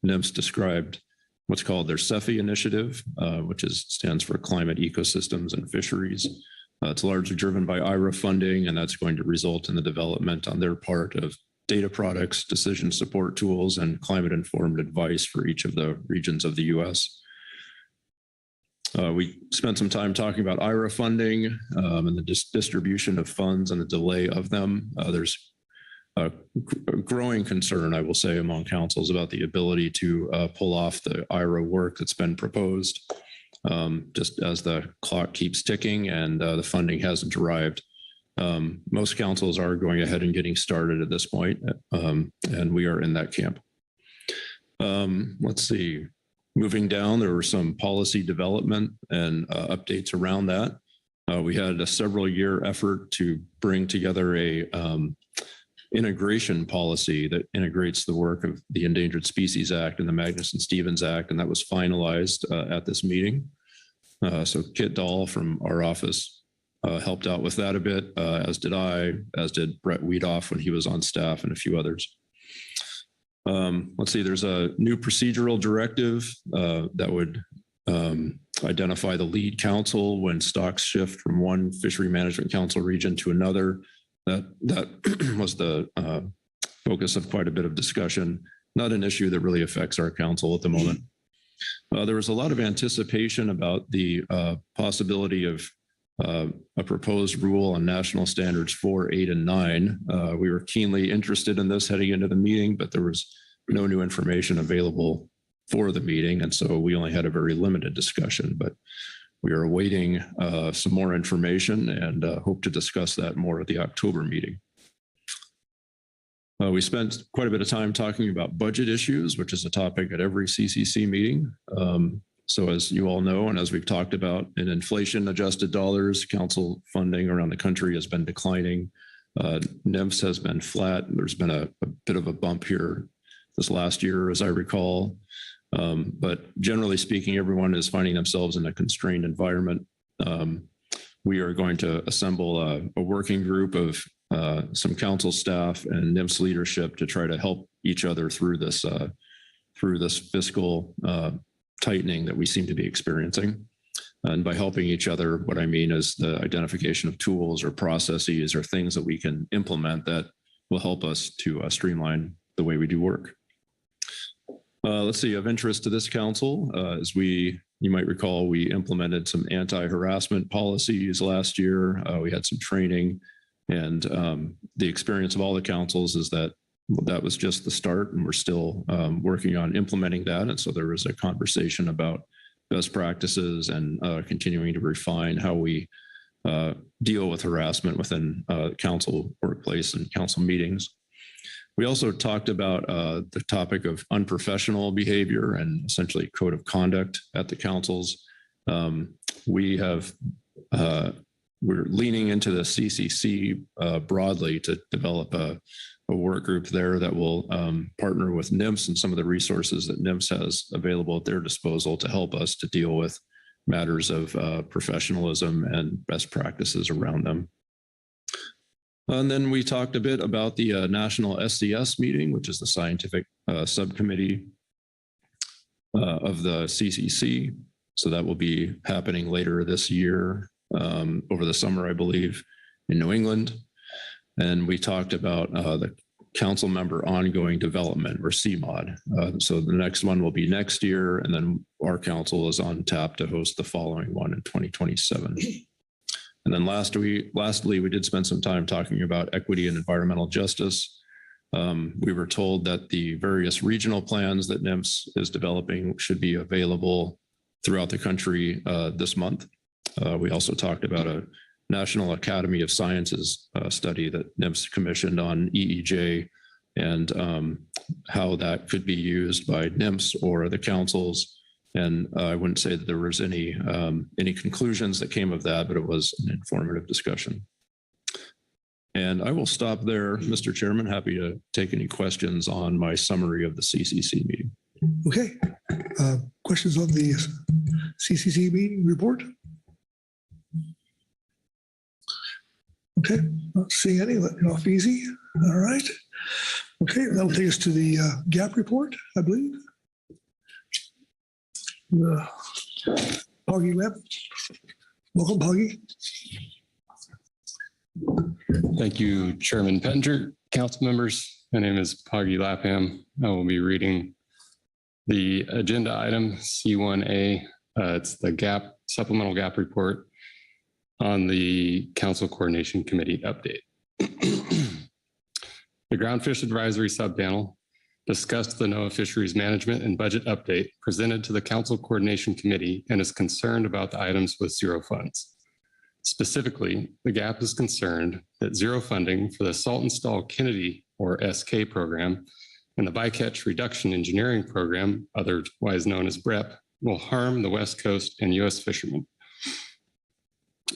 NIMS described what's called their CEFI initiative, which stands for Climate Ecosystems and Fisheries. It's largely driven by IRA funding, and that's going to result in the development on their part of data products, decision support tools, and climate-informed advice for each of the regions of the U.S. We spent some time talking about IRA funding and the distribution of funds and the delay of them. There's a growing concern, I will say, among councils about the ability to pull off the IRA work that's been proposed. Just as the clock keeps ticking and the funding hasn't arrived. Most councils are going ahead and getting started at this point, and we are in that camp. Let's see, moving down, there were some policy development and updates around that. We had a several-year effort to bring together a integration policy that integrates the work of the Endangered Species Act and the Magnuson-Stevens Act, and that was finalized at this meeting. So Kit Dahl from our office helped out with that a bit, as did I, as did Brett Weedoff when he was on staff, and a few others. Let's see, there's a new procedural directive that would identify the lead counsel when stocks shift from one fishery management council region to another. That was the focus of quite a bit of discussion, not an issue that really affects our council at the moment. There was a lot of anticipation about the possibility of a proposed rule on national standards 4, 8, and 9. We were keenly interested in this heading into the meeting, but there was no new information available for the meeting. And so we only had a very limited discussion, but we are awaiting some more information and hope to discuss that more at the October meeting. We spent quite a bit of time talking about budget issues, which is a topic at every CCC meeting. So as you all know, and as we've talked about, in inflation adjusted dollars, council funding around the country has been declining. NIMS has been flat. There's been a bit of a bump here this last year, as I recall. But generally speaking, everyone is finding themselves in a constrained environment. We are going to assemble a working group of some council staff and NIMS leadership to try to help each other through this fiscal tightening that we seem to be experiencing. And by helping each other, what I mean is the identification of tools or processes or things that we can implement that will help us to streamline the way we do work. Let's see, of interest to this council, as you might recall, we implemented some anti-harassment policies last year. We had some training, and the experience of all the councils is that that was just the start, and we're still working on implementing that. And so there was a conversation about best practices and continuing to refine how we deal with harassment within council workplace and council meetings. We also talked about the topic of unprofessional behavior and essentially code of conduct at the councils. We're leaning into the CCC broadly to develop a work group there that will partner with NIMS and some of the resources that NIMS has available at their disposal to help us to deal with matters of professionalism and best practices around them. And then we talked a bit about the National SCS meeting, which is the scientific subcommittee of the CCC. So that will be happening later this year, over the summer, I believe, in New England. And we talked about the council member ongoing development, or CMOD. So the next one will be next year, and then our council is on tap to host the following one in 2027. And then lastly, we did spend some time talking about equity and environmental justice. We were told that the various regional plans that NIMS is developing should be available throughout the country this month. We also talked about a National Academy of Sciences study that NIMS commissioned on EEJ and how that could be used by NIMS or the councils. And I wouldn't say that there was any conclusions that came of that, but it was an informative discussion. And I will stop there, Mr. Chairman. Happy to take any questions on my summary of the CCC meeting. Okay. Questions on the CCC meeting report? Okay, not seeing any. Let me off easy. All right. Okay, that'll take us to the GAP report, I believe. Poggy Webb. Welcome, Poggy. Thank you, Chairman Pettinger. Council members, my name is Poggy Lapham. I will be reading the agenda item C1A. It's the GAP supplemental GAP report on the Council Coordination Committee update. The Groundfish Advisory Subpanel discussed the NOAA Fisheries Management and Budget update presented to the Council Coordination Committee and is concerned about the items with zero funds. Specifically, the GAP is concerned that zero funding for the Salt and Stall Kennedy, or SK program, and the Bycatch Reduction Engineering Program, otherwise known as BREP, will harm the West Coast and U.S. fishermen.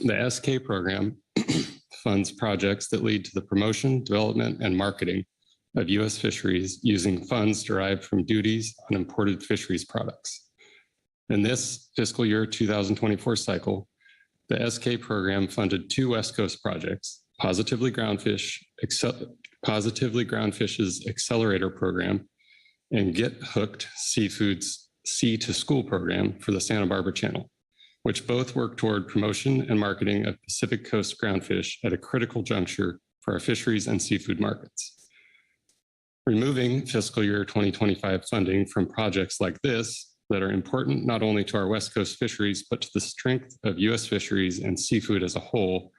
The SK program funds projects that lead to the promotion, development, and marketing of U.S. fisheries using funds derived from duties on imported fisheries products. In this fiscal year 2024 cycle, the SK program funded 2 West Coast projects, Positively Groundfish's Accelerator Program and Get Hooked Seafood's Sea to School program for the Santa Barbara Channel, which both work toward promotion and marketing of Pacific Coast groundfish at a critical juncture for our fisheries and seafood markets. Removing fiscal year 2025 funding from projects like this that are important not only to our West Coast fisheries, but to the strength of U.S. fisheries and seafood as a whole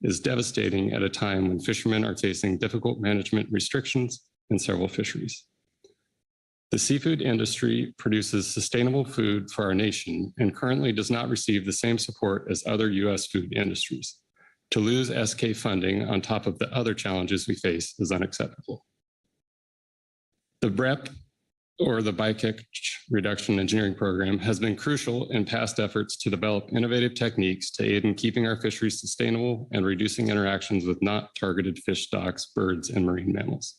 is devastating at a time when fishermen are facing difficult management restrictions in several fisheries. The seafood industry produces sustainable food for our nation and currently does not receive the same support as other U.S. food industries. To lose SK funding on top of the other challenges we face is unacceptable. The BREP, or the Bycatch Reduction Engineering Program, has been crucial in past efforts to develop innovative techniques to aid in keeping our fisheries sustainable and reducing interactions with not targeted fish stocks, birds, and marine mammals.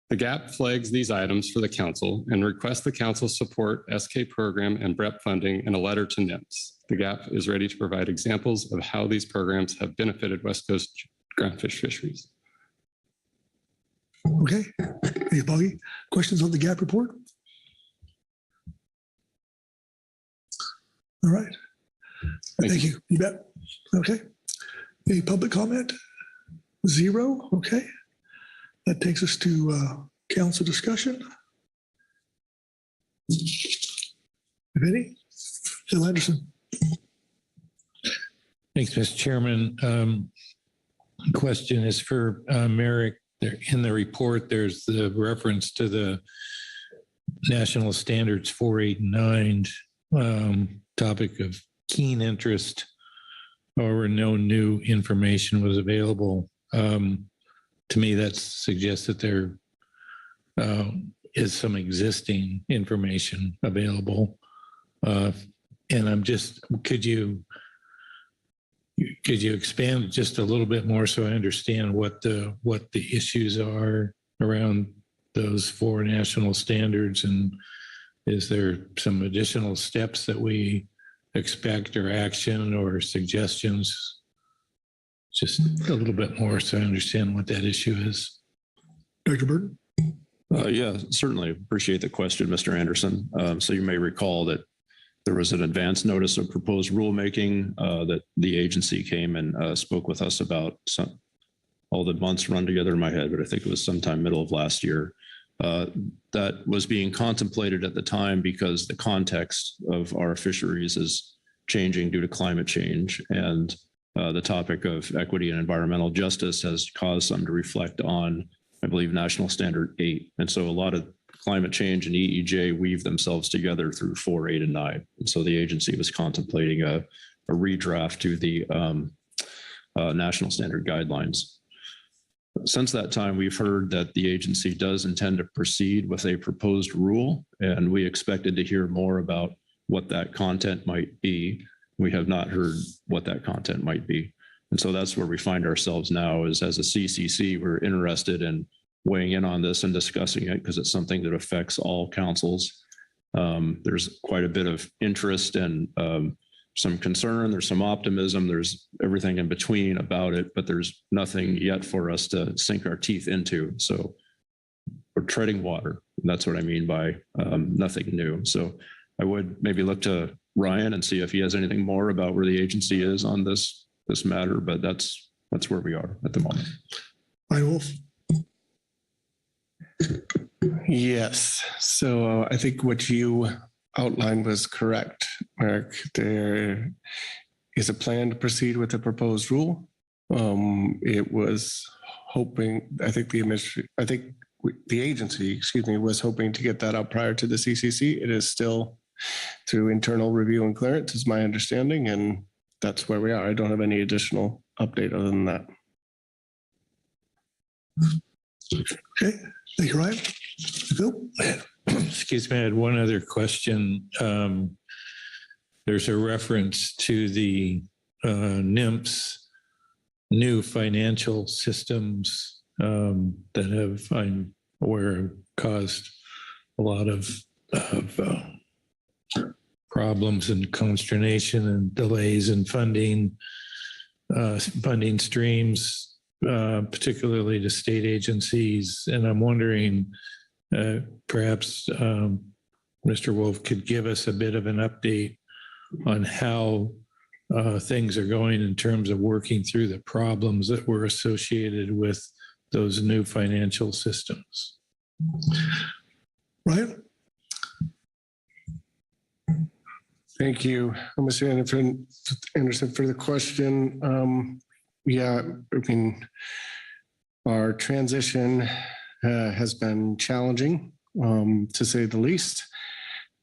The GAP flags these items for the Council and requests the Council support SK program and BREP funding in a letter to NIMS. The GAP is ready to provide examples of how these programs have benefited West Coast groundfish fisheries. Okay. Hey, Boggy, questions on the GAP report? All right. Thank you. You bet. Okay. Any public comment? 0. Okay. That takes us to council discussion. If any, Phil Anderson. Thanks, Mr. Chairman. Question is for Merrick. In the report, there's the reference to the National Standards 4, 8, and 9 topic of keen interest. However, no new information was available. To me, that suggests that there is some existing information available. And I'm just, could you expand just a little bit more so I understand what the issues are around those 4 national standards? And is there some additional steps that we expect or action or suggestions? Just a little bit more so I understand what that issue is. Dr. Burton? Yeah, certainly appreciate the question, Mr. Anderson. So you may recall that there was an advance notice of proposed rulemaking that the agency came and spoke with us about. All the months run together in my head, but I think it was sometime middle of last year. That was being contemplated at the time because the context of our fisheries is changing due to climate change, and the topic of equity and environmental justice has caused some to reflect on, I believe, National Standard 8. And so a lot of climate change and EEJ weave themselves together through 4, 8, and 9. And so the agency was contemplating a redraft to the National Standard guidelines. Since that time, we've heard that the agency does intend to proceed with a proposed rule, and we expected to hear more about what that content might be. We have not heard what that content might be. And so that's where we find ourselves now, is as a CCC, we're interested in weighing in on this and discussing it because it's something that affects all councils. There's quite a bit of interest and some concern, there's some optimism, there's everything in between about it, but there's nothing yet for us to sink our teeth into. So we're treading water. That's what I mean by nothing new. So I would maybe look to Ryan and see if he has anything more about where the agency is on this matter, but that's where we are at the moment. Ryan Wolf. Yes. So I think what you outlined was correct, Mark. There is a plan to proceed with the proposed rule. It was hoping, I think the agency, was hoping to get that out prior to the CCC. It is still through internal review and clearance, is my understanding, and that's where we are. I don't have any additional update other than that. Okay, thank you, Ryan. Phil? Excuse me, I had one other question. There's a reference to the NIMS new financial systems that have, I'm aware, caused a lot of problems and consternation and delays in funding streams, particularly to state agencies. And I'm wondering, perhaps Mr. Wolf could give us a bit of an update on how things are going in terms of working through the problems that were associated with those new financial systems. Ryan? Thank you, Mr. Anderson, for the question. Yeah, I mean, our transition has been challenging, to say the least.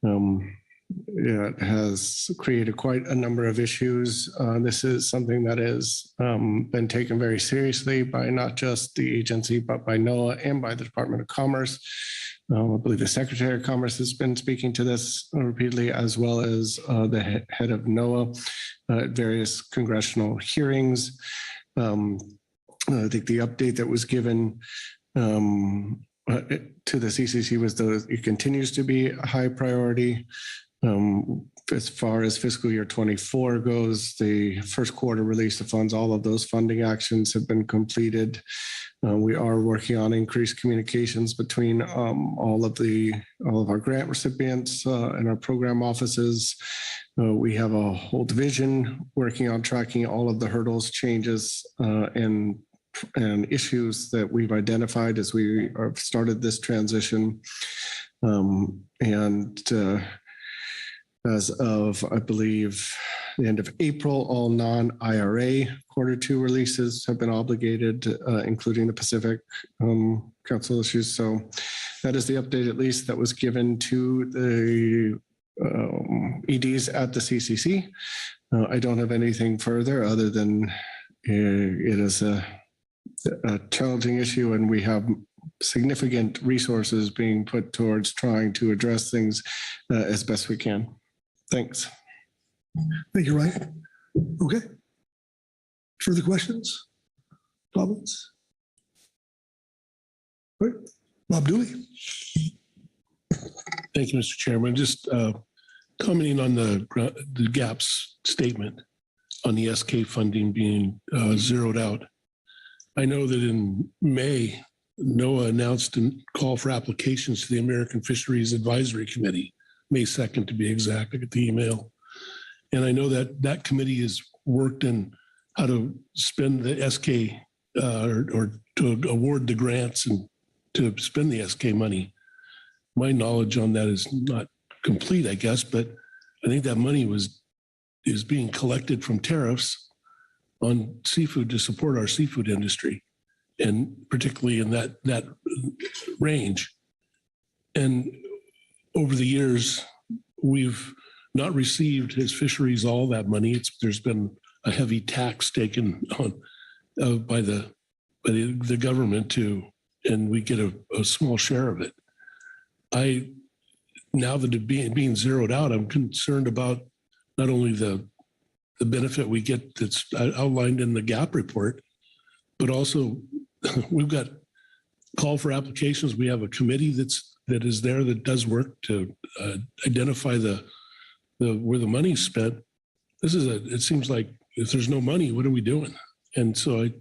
It has created quite a number of issues. This is something that has been taken very seriously by not just the agency, but by NOAA and by the Department of Commerce. I believe the Secretary of Commerce has been speaking to this repeatedly, as well as the head of NOAA at various congressional hearings. I think the update that was given to the CCC was that it continues to be a high priority. As far as fiscal year 24 goes, the first quarter release of funds, all of those funding actions have been completed. We are working on increased communications between all of our grant recipients and our program offices. We have a whole division working on tracking all of the hurdles, changes, and issues that we've identified as we have started this transition. As of, I believe, the end of April, all non-IRA quarter two releases have been obligated, including the Pacific Council issues. So that is the update, at least, that was given to the EDs at the CCC. I don't have anything further other than it is a challenging issue, and we have significant resources being put towards trying to address things as best we can. Thanks. Thank you, Ryan. Okay. Further questions? Comments? All right. Bob Dooley. Thank you, Mr. Chairman. Just commenting on the GAPS statement on the SK funding being zeroed out. I know that in May, NOAA announced a call for applications to the American Fisheries Advisory Committee, May 2nd to be exact. I get the email. And I know that that committee has worked in how to spend the SK or to award the grants and to spend the SK money. My knowledge on that is not complete, I guess, but I think that money is being collected from tariffs on seafood to support our seafood industry, and particularly in that range. And over the years, we've not received as fisheries all that money. There's been a heavy tax taken on by the government too, and we get a small share of it. Now that it being zeroed out, I'm concerned about not only the benefit we get that's outlined in the GAP report, but also we've got call for applications. We have a committee that is there that does work to identify where the money's spent. It seems like if there's no money, what are we doing? And so I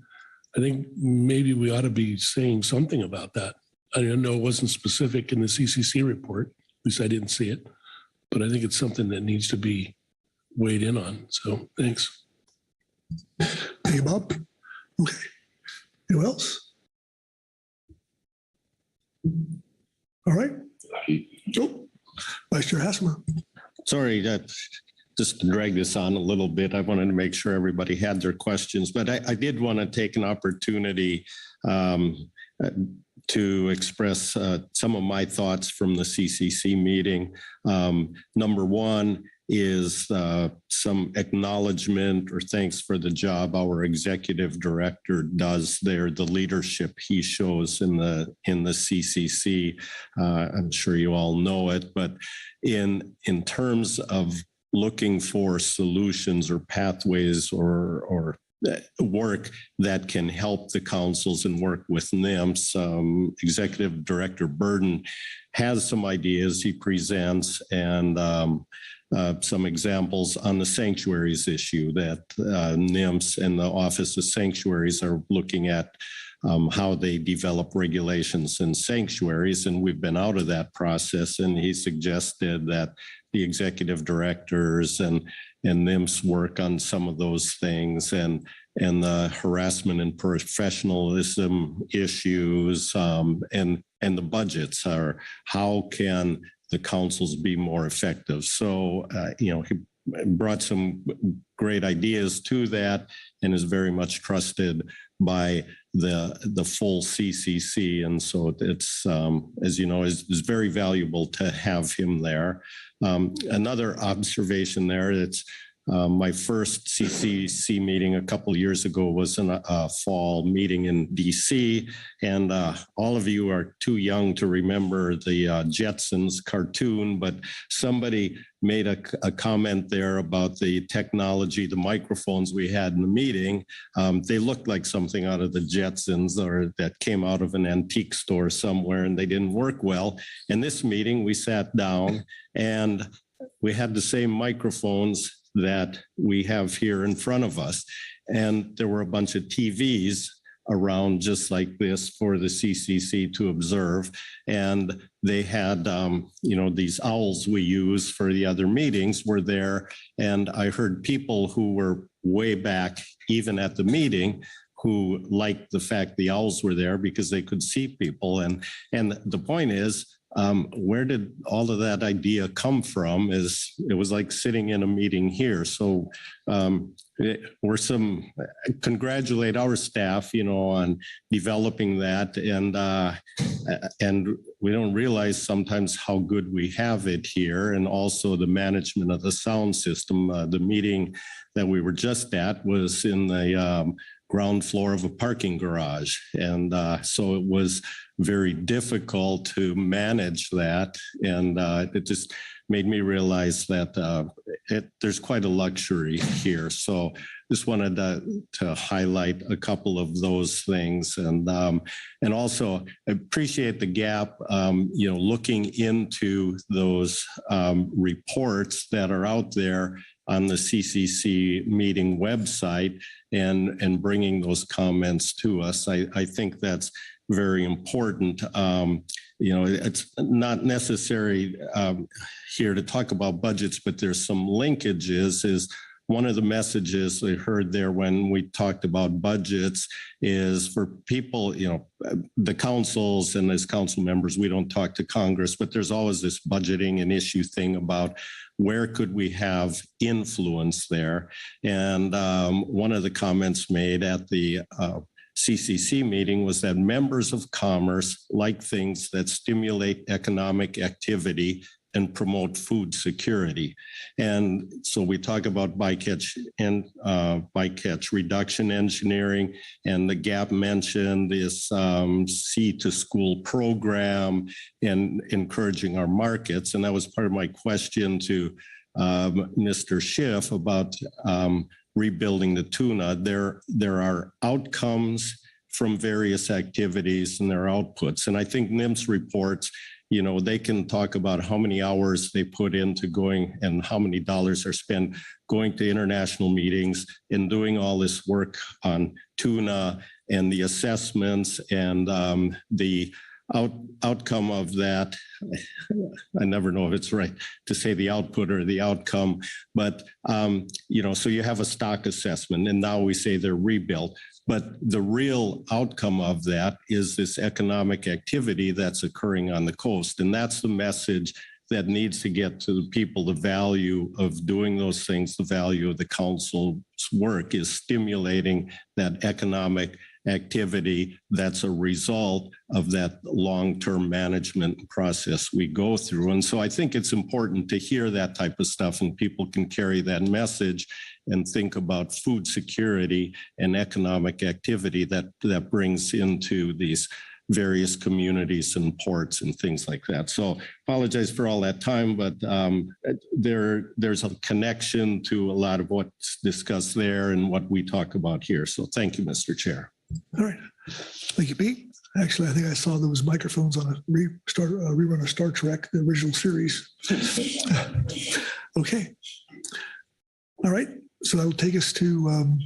think maybe we ought to be saying something about that. I know it wasn't specific in the CCC report, at least I didn't see it, but I think it's something that needs to be weighed in on. So thanks. Hey, Bob. Okay. Who else? All right. Oh, Vice Chair Hassemer. Sorry, just to drag this on a little bit. I wanted to make sure everybody had their questions, but I did want to take an opportunity to express some of my thoughts from the CCC meeting. Number one is some acknowledgement or thanks for the job our executive director does there, the leadership he shows in the CCC. I'm sure you all know it, but in terms of looking for solutions or pathways or work that can help the councils and work with NIMS. Executive Director Burden has some ideas he presents, and some examples on the sanctuaries issue that NIMS and the Office of Sanctuaries are looking at, how they develop regulations in sanctuaries. And we've been out of that process. And he suggested that the executive directors and NIMS work on some of those things, and the harassment and professionalism issues, and the budgets are, how can the councils be more effective? So, he brought some great ideas to that and is very much trusted by the full CCC. And so it's, as you know, is very valuable to have him there. Another observation there, it's my first CCC meeting a couple of years ago was in a fall meeting in DC, and all of you are too young to remember the Jetsons cartoon, but somebody made a comment there about the technology, the microphones we had in the meeting. They looked like something out of the Jetsons or that came out of an antique store somewhere, and they didn't work well. In this meeting, we sat down and we had the same microphones that we have here in front of us. And there were a bunch of TVs around just like this for the CCC to observe. And they had, these owls we use for the other meetings were there. And I heard people who were way back, even at the meeting, who liked the fact the owls were there because they could see people. And the point is, where did all of that idea come from? Is it was like sitting in a meeting here. So congratulate our staff, on developing that. And we don't realize sometimes how good we have it here, and also the management of the sound system. The meeting that we were just at was in the ground floor of a parking garage. And so it was very difficult to manage that. And it just made me realize that there's quite a luxury here. So just wanted to highlight a couple of those things. And also appreciate the gap, looking into those reports that are out there on the CCC meeting website and bringing those comments to us. I think that's very important. It's not necessary here to talk about budgets, but there's some linkages. Is one of the messages I heard there when we talked about budgets is for people, the councils and as council members, we don't talk to Congress, but there's always this budgeting and issue thing about where could we have influence there. And one of the comments made at the CCC meeting was that members of commerce like things that stimulate economic activity and promote food security. And so we talk about bycatch and bycatch reduction engineering, and the GAP mentioned this Sea to School program and encouraging our markets. And that was part of my question to Mr. Schiff about rebuilding the tuna. There are outcomes from various activities and their outputs. And I think NIMS reports, they can talk about how many hours they put into going and how many dollars are spent going to international meetings and doing all this work on tuna and the assessments and the outcome of that. I never know if it's right to say the output or the outcome, but so you have a stock assessment and now we say they're rebuilt, but the real outcome of that is this economic activity that's occurring on the coast. And that's the message that needs to get to the people. The value of doing those things, the value of the council's work is stimulating that economic activity that's a result of that long-term management process we go through. And so I think it's important to hear that type of stuff, and people can carry that message and think about food security and economic activity that brings into these various communities and ports and things like that. So apologize for all that time, but there's a connection to a lot of what's discussed there and what we talk about here. So thank you, Mr. Chair. All right. Thank you, Pete. Actually, I think I saw those microphones on a rerun of Star Trek, the original series. Okay. All right. So that will take us to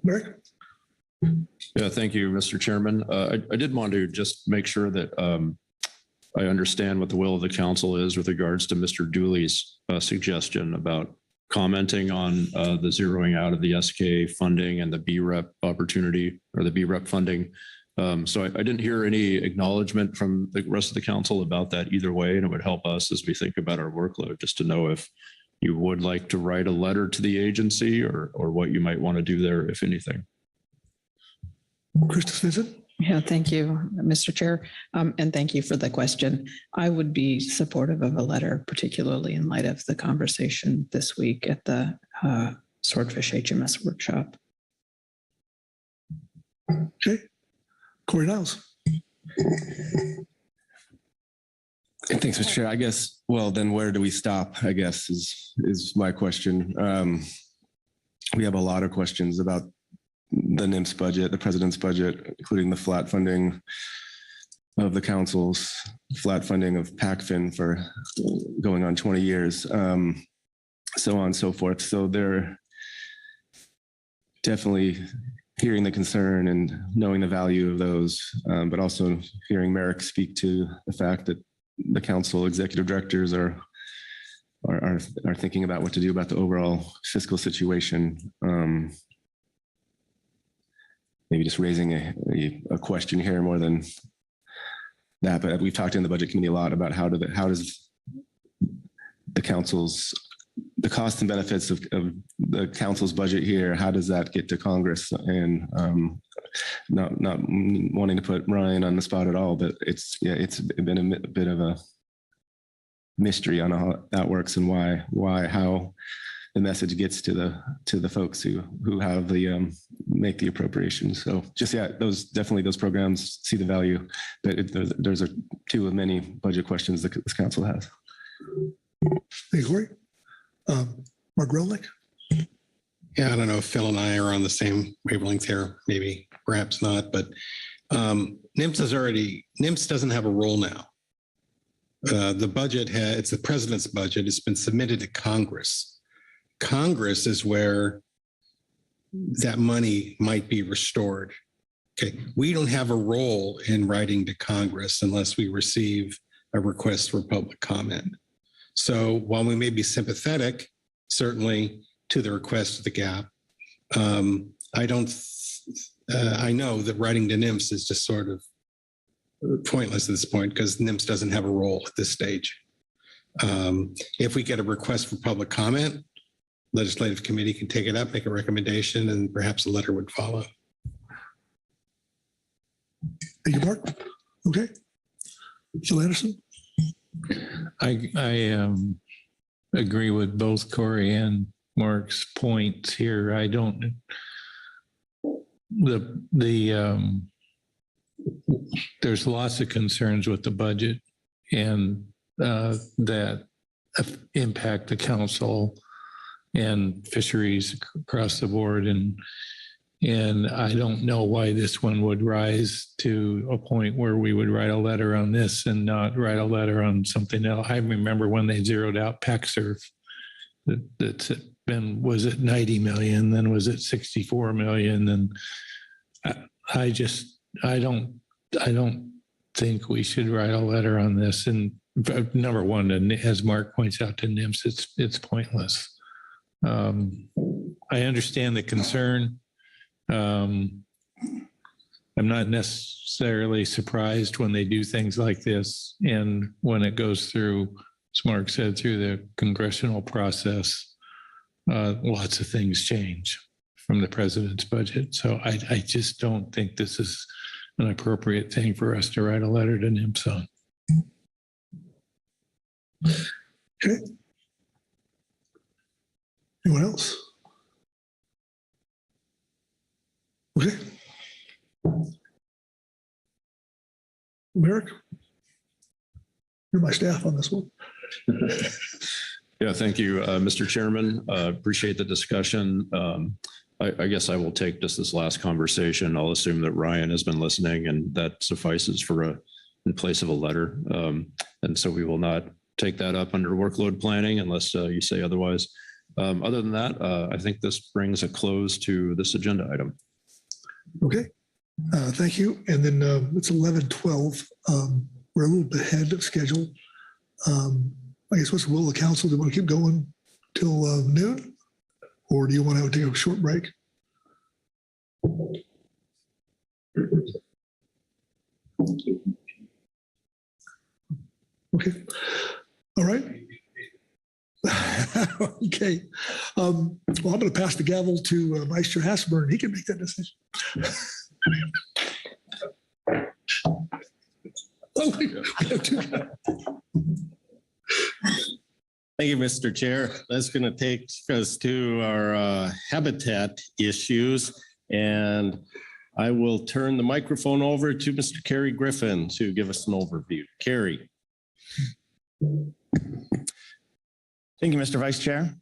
Mark. Yeah, thank you, Mr. Chairman. I did want to just make sure that I understand what the will of the council is with regards to Mr. Dooley's suggestion about commenting on the zeroing out of the SK funding and the BREP opportunity or the BREP funding. So I didn't hear any acknowledgement from the rest of the council about that either way, and it would help us as we think about our workload, just to know if you would like to write a letter to the agency or what you might want to do there, if anything. Krista Vincent. Yeah, thank you, Mr. Chair. And thank you for the question. I would be supportive of a letter, particularly in light of the conversation this week at the Swordfish HMS workshop. Okay. Corey Niles. Thanks, Mr. Chair. I guess, well, then where do we stop, I guess, is my question. We have a lot of questions about the NIMS budget, the president's budget, including the flat funding of the council's flat funding of PACFIN for going on 20 years, so on and so forth. So they're definitely hearing the concern and knowing the value of those, but also hearing Merrick speak to the fact that the council executive directors are thinking about what to do about the overall fiscal situation. Maybe just raising a question here more than that, but we've talked in the budget committee a lot about how does the costs and benefits of the council's budget here, how does that get to Congress? And not wanting to put Ryan on the spot at all, but it's been a bit of a mystery on how that works and how the message gets to the folks who have the make the appropriations. So just those programs see the value, but there's two of many budget questions that this council has. Hey, Corey. Mark Rolnick. Yeah, I don't know if Phil and I are on the same wavelength here. Maybe, perhaps not. But NIMS doesn't have a role now. The budget it's the president's budget. It's been submitted to Congress. Congress is where that money might be restored. Okay, we don't have a role in writing to Congress unless we receive a request for public comment. So while we may be sympathetic, certainly to the request of the gap, I know that writing to NIMS is just sort of pointless at this point because NIMS doesn't have a role at this stage. If we get a request for public comment, legislative committee can take it up, make a recommendation, and perhaps a letter would follow. Thank you, Mark. Okay. Phil Anderson. I agree with both Corey and Mark's points here. I don't, there's lots of concerns with the budget and that impact the council and fisheries across the board. And I don't know why this one would rise to a point where we would write a letter on this and not write a letter on something else. I remember when they zeroed out PACSURF, that's been, was it 90 million, then was it 64 million? And I don't think we should write a letter on this. And number one, and as Mark points out to NIMS, it's pointless. I understand the concern. I'm not necessarily surprised when they do things like this. And when it goes through, as Mark said, through the congressional process, lots of things change from the president's budget. So I just don't think this is an appropriate thing for us to write a letter to NIMS on. Okay. Anyone else? Okay. Merrick, you're my staff on this one. Yeah, thank you, Mr. Chairman. Appreciate the discussion. I guess I will take just this last conversation. I'll assume that Ryan has been listening and that suffices for in place of a letter. And so we will not take that up under workload planning unless you say otherwise. Other than that, I think this brings a close to this agenda item. Okay, thank you. And then it's 11:12. We're a little bit ahead of schedule. I guess what's the will of the council? Do you want to keep going till noon? Or do you want to take a short break? Okay. All right. Okay. Well, I'm going to pass the gavel to Vice Chair Hasselburn. He can make that decision. Thank you, Mr. Chair. That's going to take us to our habitat issues. And I will turn the microphone over to Mr. Kerry Griffin to give us an overview. Kerry. Thank you, Mr. Vice Chair.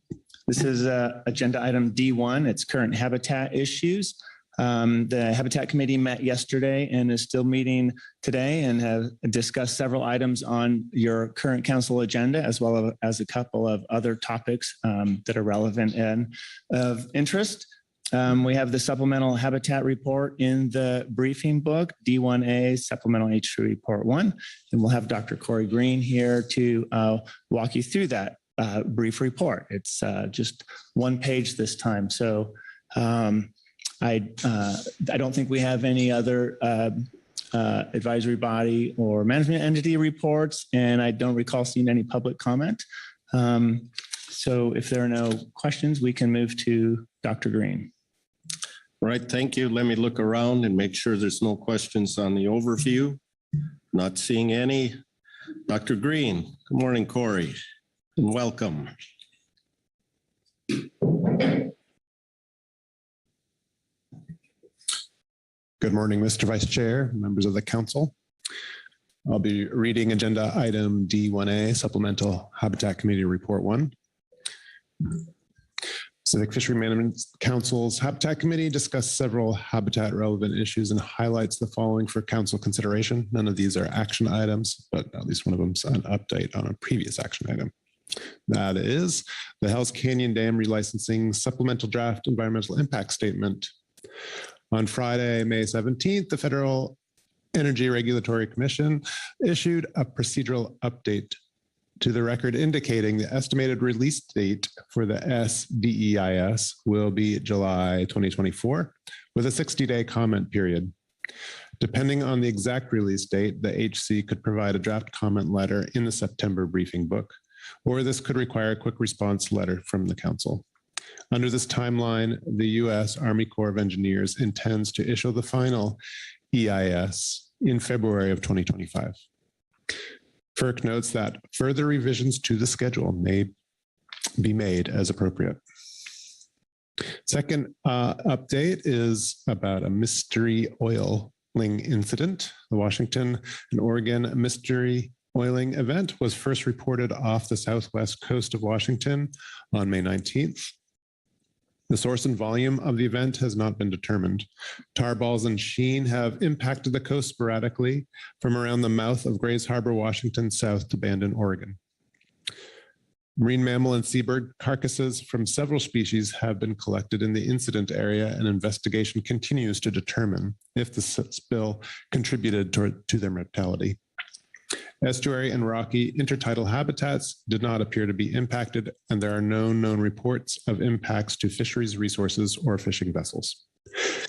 This is agenda item D1. It's current habitat issues. The Habitat Committee met yesterday and is still meeting today and have discussed several items on your current council agenda, as well as a couple of other topics that are relevant and of interest. We have the supplemental habitat report in the briefing book, D1A Supplemental H2 Report 1, and we'll have Dr. Corey Green here to walk you through that brief report. It's just one page this time. So I don't think we have any other advisory body or management entity reports, and I don't recall seeing any public comment. So if there are no questions, we can move to Dr. Green. All right, thank you. Let me look around and make sure there's no questions on the overview. Not seeing any. Dr. Green, good morning, Corey, and welcome. Good morning, Mr. Vice Chair, members of the council. I'll be reading agenda item D1A, Supplemental Habitat Committee Report 1. Pacific Fishery Management Council's Habitat Committee discussed several habitat relevant issues and highlights the following for council consideration. None of these are action items, but at least one of them is an update on a previous action item. That is the Hells Canyon Dam relicensing supplemental draft environmental impact statement. On Friday, May 17th, the Federal Energy Regulatory Commission issued a procedural update to the record indicating the estimated release date for the SDEIS will be July 2024 with a 60-day comment period. Depending on the exact release date, the HC could provide a draft comment letter in the September briefing book, or this could require a quick response letter from the council. Under this timeline, the U.S. Army Corps of Engineers intends to issue the final EIS in February of 2025. FERC notes that further revisions to the schedule may be made as appropriate. Second update is about a mystery oiling incident. The Washington and Oregon mystery oiling event was first reported off the southwest coast of Washington on May 19th. The source and volume of the event has not been determined. Tar balls and sheen have impacted the coast sporadically from around the mouth of Grays Harbor, Washington, south to Bandon, Oregon. Marine mammal and seabird carcasses from several species have been collected in the incident area, and investigation continues to determine if the spill contributed to their mortality. Estuary and rocky intertidal habitats did not appear to be impacted, and there are no known reports of impacts to fisheries resources or fishing vessels.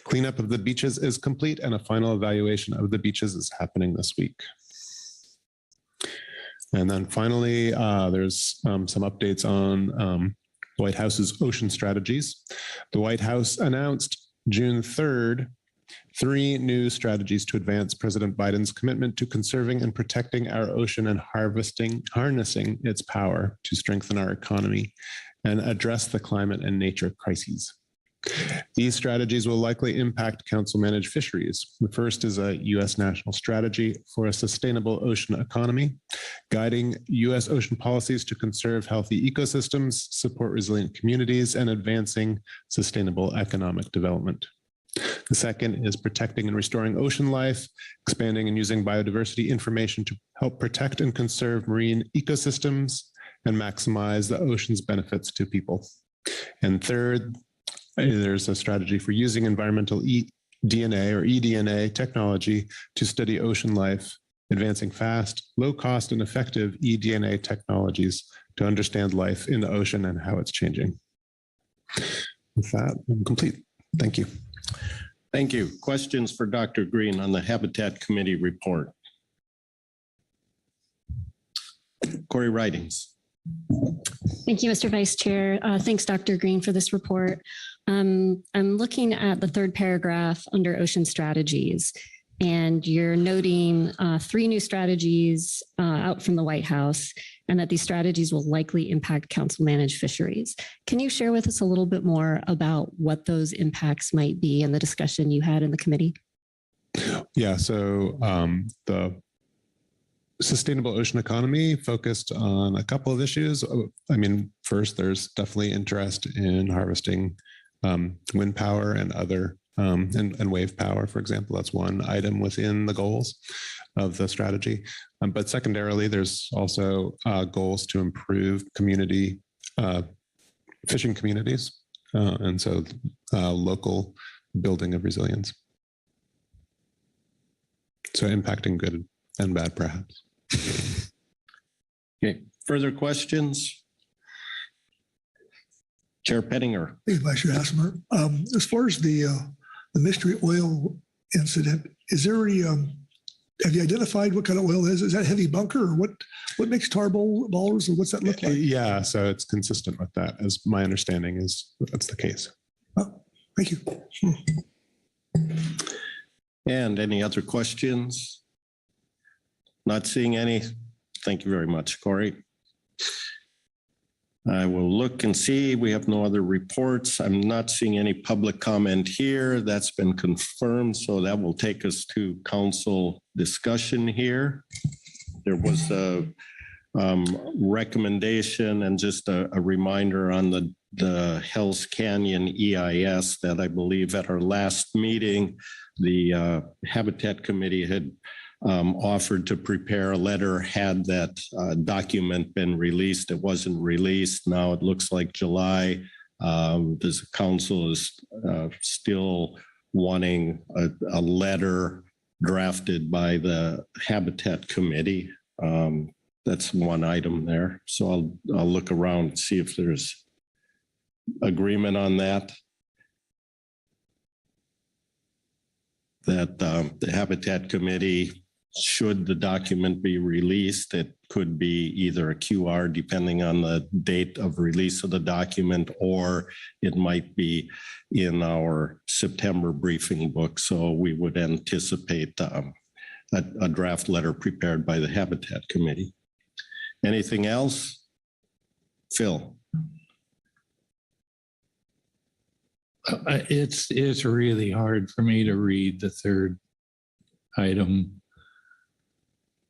Cleanup of the beaches is complete, and a final evaluation of the beaches is happening this week. And then finally, there's some updates on the White House's ocean strategies. The White House announced June 3rd 3 new strategies to advance President Biden's commitment to conserving and protecting our ocean and harnessing its power to strengthen our economy and address the climate and nature crises. These strategies will likely impact council-managed fisheries. The first is a U.S. national strategy for a sustainable ocean economy, guiding U.S. ocean policies to conserve healthy ecosystems, support resilient communities, and advancing sustainable economic development. The second is protecting and restoring ocean life, expanding and using biodiversity information to help protect and conserve marine ecosystems and maximize the ocean's benefits to people. And third, there's a strategy for using environmental DNA or eDNA technology to study ocean life, advancing fast, low cost, and effective eDNA technologies to understand life in the ocean and how it's changing. With that, I'm complete. Thank you. Thank you. Questions for Dr. Green on the Habitat Committee report? Corey Ridings. Thank you, Mr. Vice Chair. Thanks, Dr. Green, for this report. I'm looking at the third paragraph under ocean strategies, and you're noting 3 new strategies out from the White House, and that these strategies will likely impact council-managed fisheries. Can you share with us a little bit more about what those impacts might be and the discussion you had in the committee? Yeah, so the sustainable ocean economy focused on a couple of issues. I mean, first, there's definitely interest in harvesting wind power and other and wave power, for example. That's one item within the goals of the strategy. But secondarily, there's also goals to improve community fishing communities, and so local building of resilience. So impacting good and bad, perhaps. Okay, further questions? Chair Pettinger. Thank you, Vice Chair Hassemer. As far as the mystery oil incident, is there any, have you identified what kind of oil it is? Is that heavy bunker, or what makes tar ballers, or what's that look like? Yeah, so it's consistent with that, as my understanding is that's the case. Oh, thank you. And any other questions? Not seeing any. Thank you very much, Corey. I will look and see. We have no other reports. I'm not seeing any public comment here. That's been confirmed. So that will take us to council discussion here. There was a recommendation and just a reminder on the Hells Canyon EIS that I believe at our last meeting, the Habitat Committee had offered to prepare a letter had that document been released. It wasn't released. Now it looks like July. This council is still wanting a letter drafted by the Habitat Committee. That's one item there. So I'll look around and see if there's agreement on that. That the Habitat Committee, should the document be released, it could be either a QR depending on the date of release of the document, or it might be in our September briefing book. So we would anticipate a draft letter prepared by the Habitat Committee. Anything else? Phil? It's really hard for me to read the third item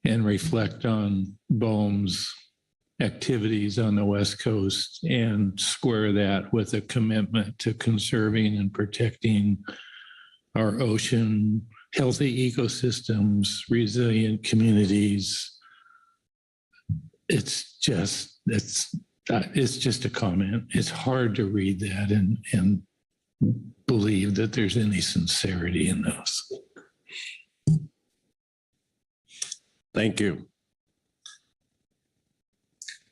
and reflect on BOEM's activities on the West Coast and square that with a commitment to conserving and protecting our ocean, healthy ecosystems, resilient communities. It's just a comment. It's hard to read that and believe that there's any sincerity in those. Thank you.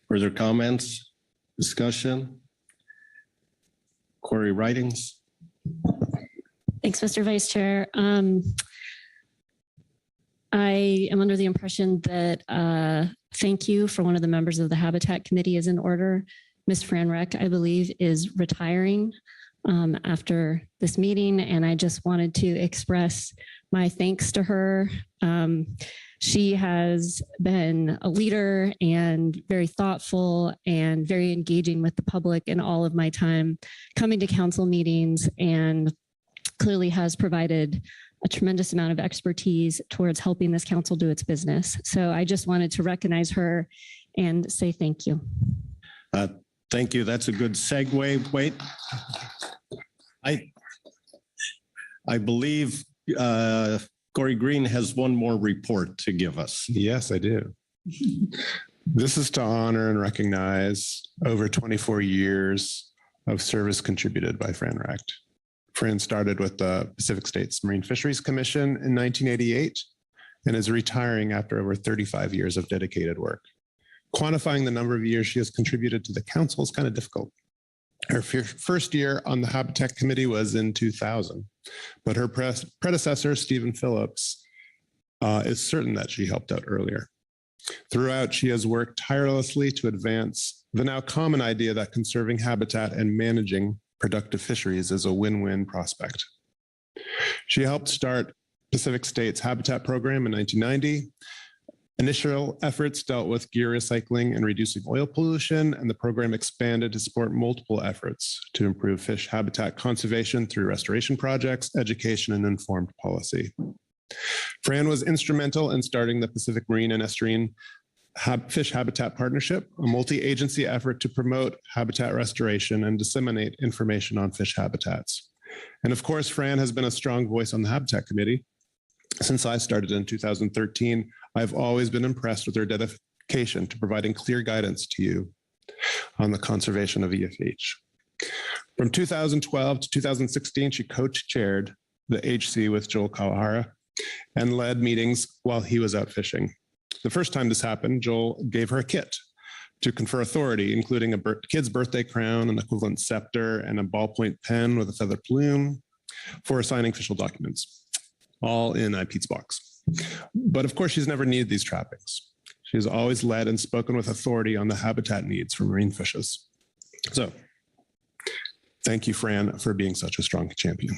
Further comments, discussion? Corey Ridings. Thanks, Mr. Vice Chair. I am under the impression that thank you for one of the members of the Habitat Committee is in order. Ms. Fran Reck, I believe, is retiring after this meeting, and I just wanted to express my thanks to her. She has been a leader and very thoughtful and very engaging with the public in all of my time coming to council meetings, and clearly has provided a tremendous amount of expertise towards helping this council do its business. So I just wanted to recognize her and say thank you. Thank you. That's a good segue. Wait, I believe Corey Green has one more report to give us. Yes, I do. This is to honor and recognize over 24 years of service contributed by Fran Recht. Fran started with the Pacific States Marine Fisheries Commission in 1988 and is retiring after over 35 years of dedicated work. Quantifying the number of years she has contributed to the council is kind of difficult. Her first year on the Habitat Committee was in 2000, but her predecessor, Stephen Phillips, is certain that she helped out earlier. Throughout, she has worked tirelessly to advance the now common idea that conserving habitat and managing productive fisheries is a win-win prospect. She helped start Pacific States Habitat Program in 1990. Initial efforts dealt with gear recycling and reducing oil pollution, and the program expanded to support multiple efforts to improve fish habitat conservation through restoration projects, education, and informed policy. Fran was instrumental in starting the Pacific Marine and Estuarine Fish Habitat Partnership, a multi-agency effort to promote habitat restoration and disseminate information on fish habitats. And of course, Fran has been a strong voice on the Habitat Committee. Since I started in 2013, I've always been impressed with her dedication to providing clear guidance to you on the conservation of EFH. From 2012 to 2016, she co-chaired the HC with Joel Kawahara and led meetings while he was out fishing. The first time this happened, Joel gave her a kit to confer authority, including a kid's birthday crown, an equivalent scepter, and a ballpoint pen with a feather plume for assigning official documents, all in Pete's box. But of course, she's never needed these trappings. She's always led and spoken with authority on the habitat needs for marine fishes. So thank you, Fran, for being such a strong champion.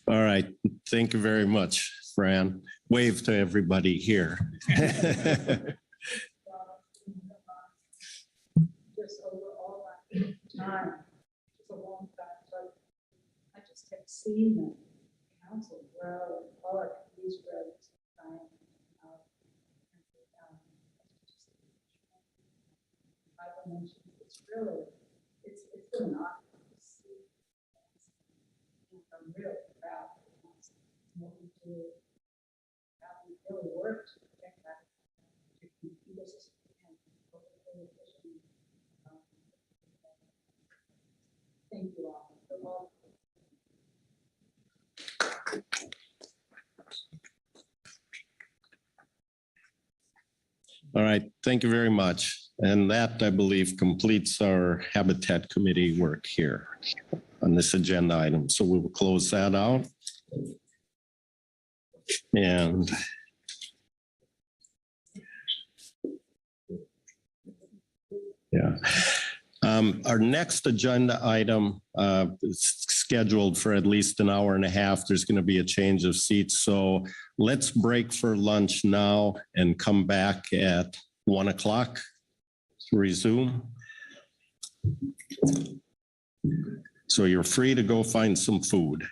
All right. Thank you very much, Fran. Wave to everybody here. Just over all that time, it's a long time, but I just kept seeing the council grow, all our committees grow. It's really, it's been an honor to see. I'm really proud of what we do, how we really work to protect that ecosystem and hopefully fishing. Thank you all. All right. Thank you very much. And that, I believe, completes our Habitat Committee work here on this agenda item. So we will close that out. And yeah. Our next agenda item is scheduled for at least an hour and a half. There's going to be a change of seats. So let's break for lunch now and come back at 1 o'clock to resume. So you're free to go find some food.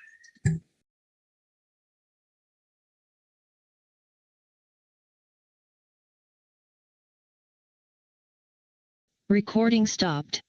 Recording stopped.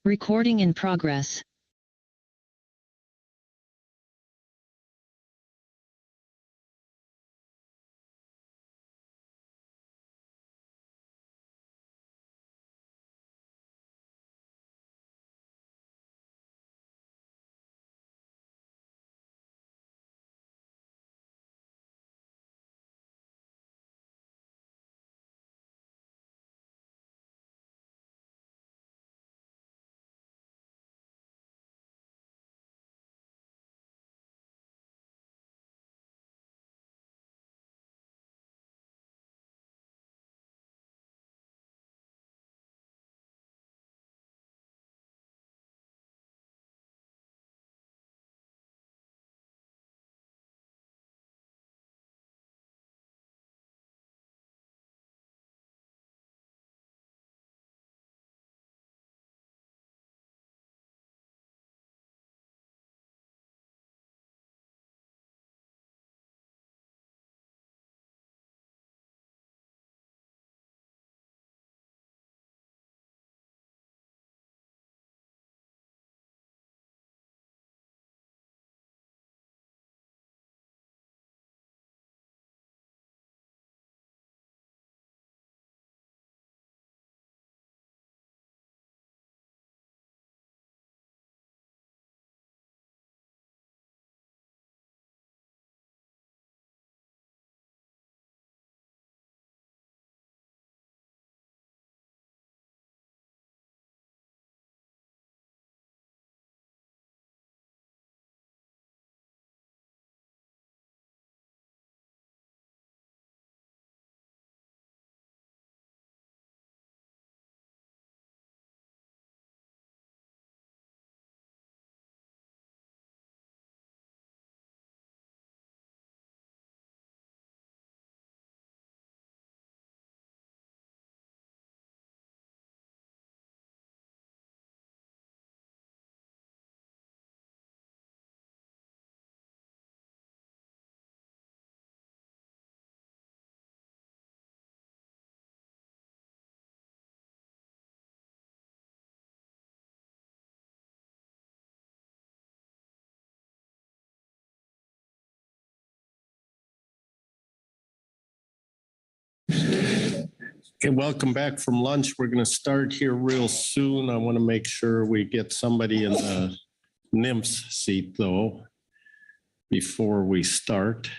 Recording in progress. Okay, welcome back from lunch. We're going to start here real soon. I want to make sure we get somebody in the NIMS seat though before we start.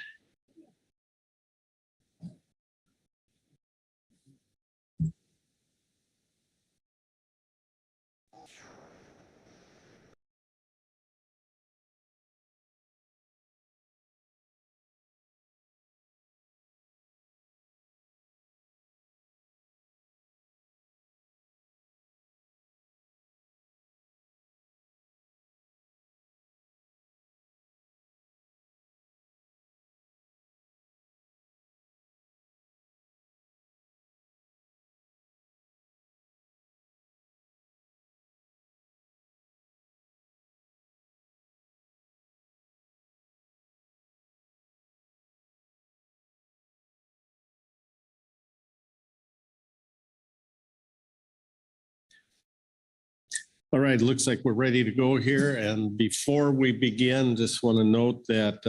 All right, looks like we're ready to go here. And before we begin, just want to note that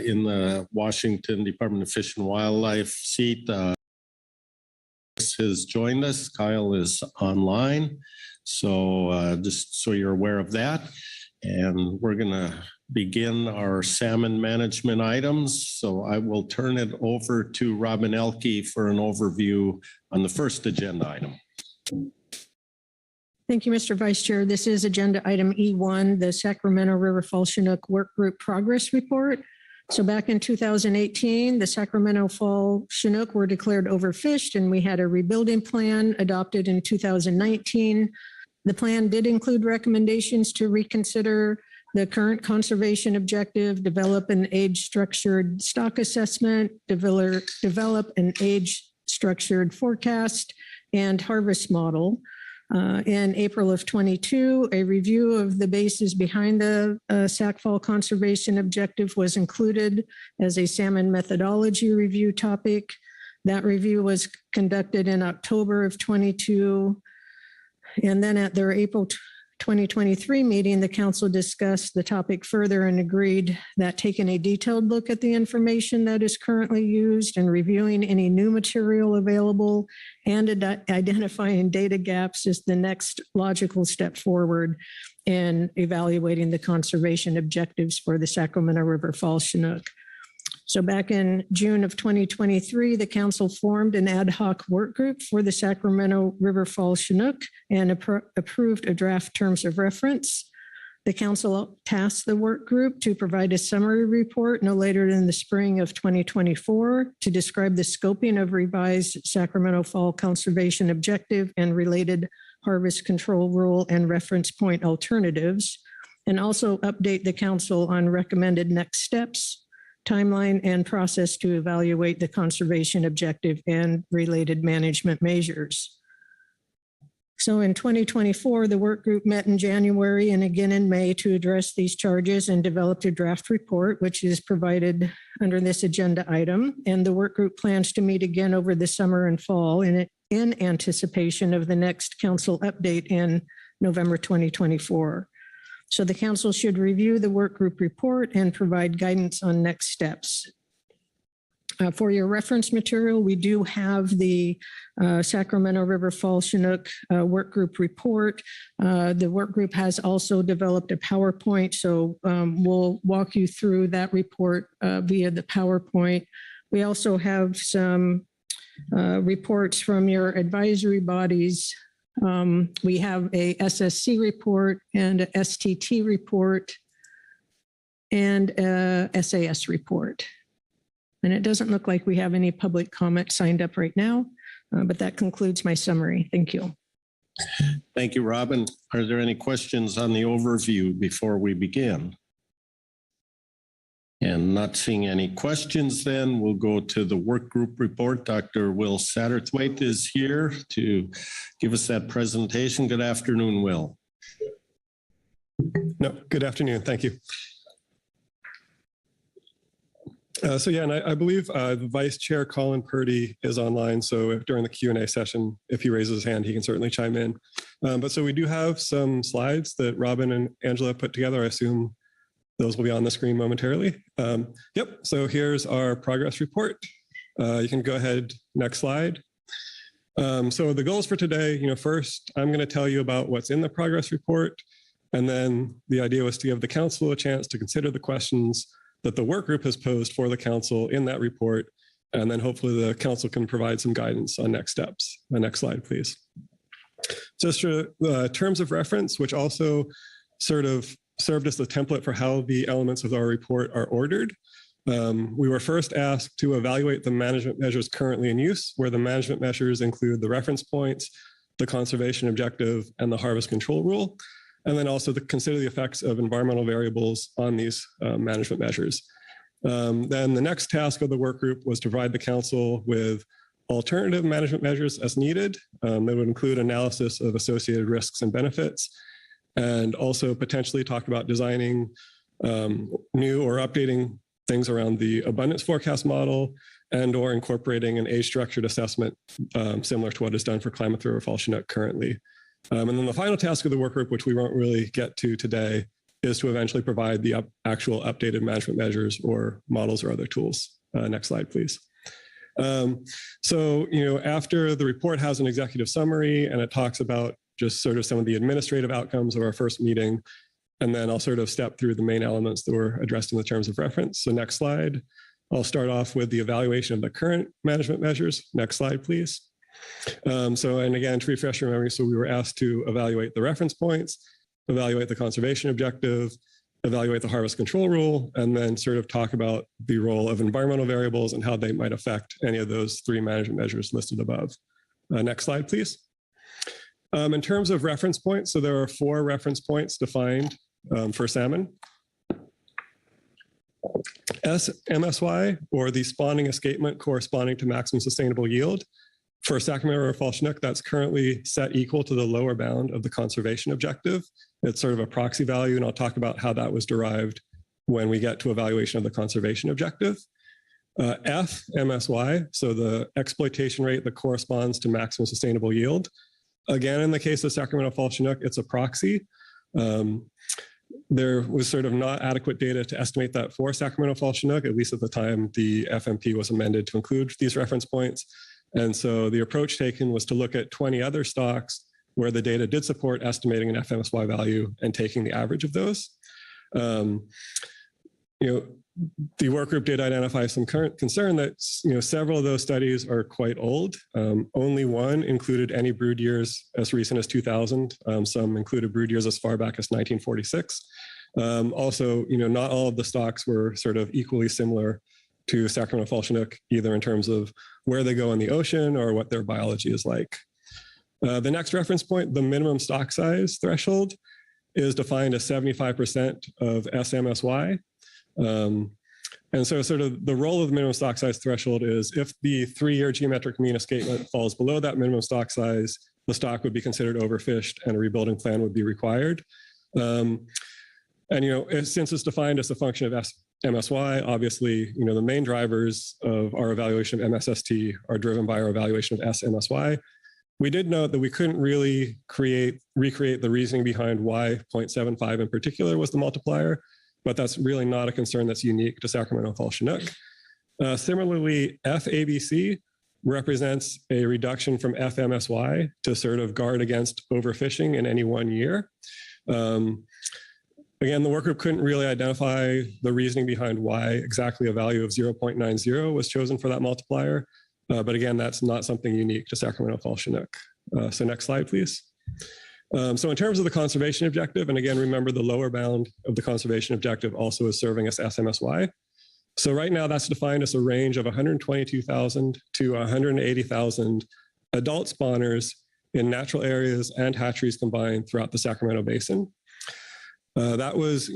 in the Washington Department of Fish and Wildlife seat, has joined us. Kyle is online. So just so you're aware of that. And we're going to begin our salmon management items. So I will turn it over to Robin Elke for an overview on the first agenda item. Thank you, Mr. Vice Chair. This is agenda item E1, the Sacramento River Falls Chinook Work Group Progress Report. So back in 2018, the Sacramento Fall Chinook were declared overfished and we had a rebuilding plan adopted in 2019. The plan did include recommendations to reconsider the current conservation objective, develop an age-structured stock assessment, develop an age-structured forecast and harvest model. In April of 22, a review of the bases behind the Sac Fall conservation objective was included as a salmon methodology review topic. That review was conducted in October of 22. And then at their April 2023 meeting, the council discussed the topic further and agreed that taking a detailed look at the information that is currently used and reviewing any new material available and identifying data gaps is the next logical step forward in evaluating the conservation objectives for the Sacramento River Falls Chinook. So back in June of 2023, the council formed an ad hoc work group for the Sacramento River Falls Chinook and approved a draft terms of reference. The council tasked the work group to provide a summary report no later than the spring of 2024 to describe the scoping of revised Sacramento Fall conservation objective and related harvest control rule and reference point alternatives, and also update the council on recommended next steps, timeline, and process to evaluate the conservation objective and related management measures. So in 2024, the work group met in January and again in May to address these charges and developed a draft report, which is provided under this agenda item. And the work group plans to meet again over the summer and fall in anticipation of the next council update in November 2024. So the council should review the work group report and provide guidance on next steps. For your reference material, we do have the Sacramento River Falls Chinook work group report. The work group has also developed a PowerPoint, so we'll walk you through that report via the PowerPoint. We also have some reports from your advisory bodies. We have a SSC report and a STT report and a SAS report. And it doesn't look like we have any public comment signed up right now, but that concludes my summary. Thank you. Thank you, Robin. Are there any questions on the overview before we begin? And not seeing any questions, then we'll go to the work group report. Dr. Will Satterthwaite is here to give us that presentation. Good afternoon, Will. No, good afternoon. Thank you. And I believe the Vice Chair Colin Purdy is online. So if during the Q&A session, if he raises his hand, he can certainly chime in. So we do have some slides that Robin and Angela put together. I assume those will be on the screen momentarily. So here's our progress report. You can go ahead, next slide. So the goals for today, first, I'm going to tell you about what's in the progress report. And then the idea was to give the council a chance to consider the questions that the work group has posed for the council in that report. And then hopefully the council can provide some guidance on next steps. The next slide, please. Just terms of reference, which also sort of served as the template for how the elements of our report are ordered. We were first asked to evaluate the management measures currently in use, where the management measures include the reference points, the conservation objective, and the harvest control rule, and then also to consider the effects of environmental variables on these management measures. Then the next task of the work group was to provide the council with alternative management measures as needed. That would include analysis of associated risks and benefits, and also potentially talk about designing new or updating things around the abundance forecast model and or incorporating an age-structured assessment similar to what is done for Klamath River Falls Chinook currently. And then the final task of the work group, which we won't really get to today, is to eventually provide the actual updated management measures or models or other tools. Next slide, please. After the report has an executive summary and it talks about just sort of some of the administrative outcomes of our first meeting, and then I'll sort of step through the main elements that were addressed in the terms of reference. So next slide, I'll start off with the evaluation of the current management measures. Next slide, please. And again, to refresh your memory, so we were asked to evaluate the reference points, evaluate the conservation objective, evaluate the harvest control rule, and then sort of talk about the role of environmental variables and how they might affect any of those three management measures listed above. Next slide, please. In terms of reference points, so there are 4 reference points defined for salmon. MSY, or the spawning escapement corresponding to maximum sustainable yield. For Sacramento River Falls Chinook, that's currently set equal to the lower bound of the conservation objective. It's sort of a proxy value, and I'll talk about how that was derived when we get to evaluation of the conservation objective. F, MSY, so the exploitation rate that corresponds to maximum sustainable yield. Again, in the case of Sacramento Falls Chinook, it's a proxy. There was sort of not adequate data to estimate that for Sacramento Fall Chinook, at least at the time the FMP was amended to include these reference points. And so the approach taken was to look at 20 other stocks where the data did support estimating an FMSY value and taking the average of those. The work group did identify some current concern that several of those studies are quite old. Only one included any brood years as recent as 2000. Some included brood years as far back as 1946. Also, not all of the stocks were sort of equally similar to Sacramento Fall Chinook, either in terms of where they go in the ocean or what their biology is like. The next reference point, the minimum stock size threshold, is defined as 75% of SMSY. And so sort of the role of the minimum stock size threshold is if the 3-year geometric mean escapement falls below that minimum stock size, the stock would be considered overfished and a rebuilding plan would be required. And since it's defined as a function of MSY, obviously, the main drivers of our evaluation of MSST are driven by our evaluation of SMSY. We did note that we couldn't really recreate the reasoning behind why 0.75 in particular was the multiplier, but that's really not a concern that's unique to Sacramento Fall Chinook. Similarly, FABC represents a reduction from FMSY to sort of guard against overfishing in any one year. Again, the work group couldn't really identify the reasoning behind why exactly a value of 0.90 was chosen for that multiplier. But again, that's not something unique to Sacramento Fall Chinook. So next slide, please. So in terms of the conservation objective, and again, remember the lower bound of the conservation objective also is serving as SMSY. So right now that's defined as a range of 122,000 to 180,000 adult spawners in natural areas and hatcheries combined throughout the Sacramento Basin. That was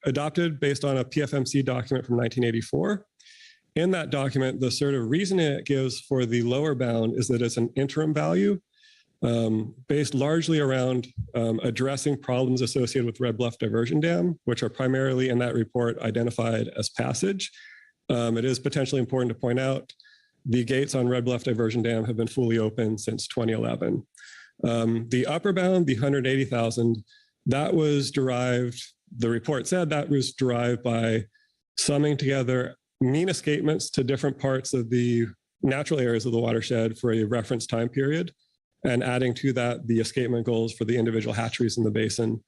adopted based on a PFMC document from 1984. In that document, the sort of reason it gives for the lower bound is that it's an interim value based largely around addressing problems associated with Red Bluff Diversion Dam, which are primarily in that report identified as passage. It is potentially important to point out the gates on Red Bluff Diversion Dam have been fully open since 2011. The upper bound, the 180,000, that was derived, the report said that was derived by summing together mean escapements to different parts of the natural areas of the watershed for a reference time period, and adding to that the escapement goals for the individual hatcheries in the basin.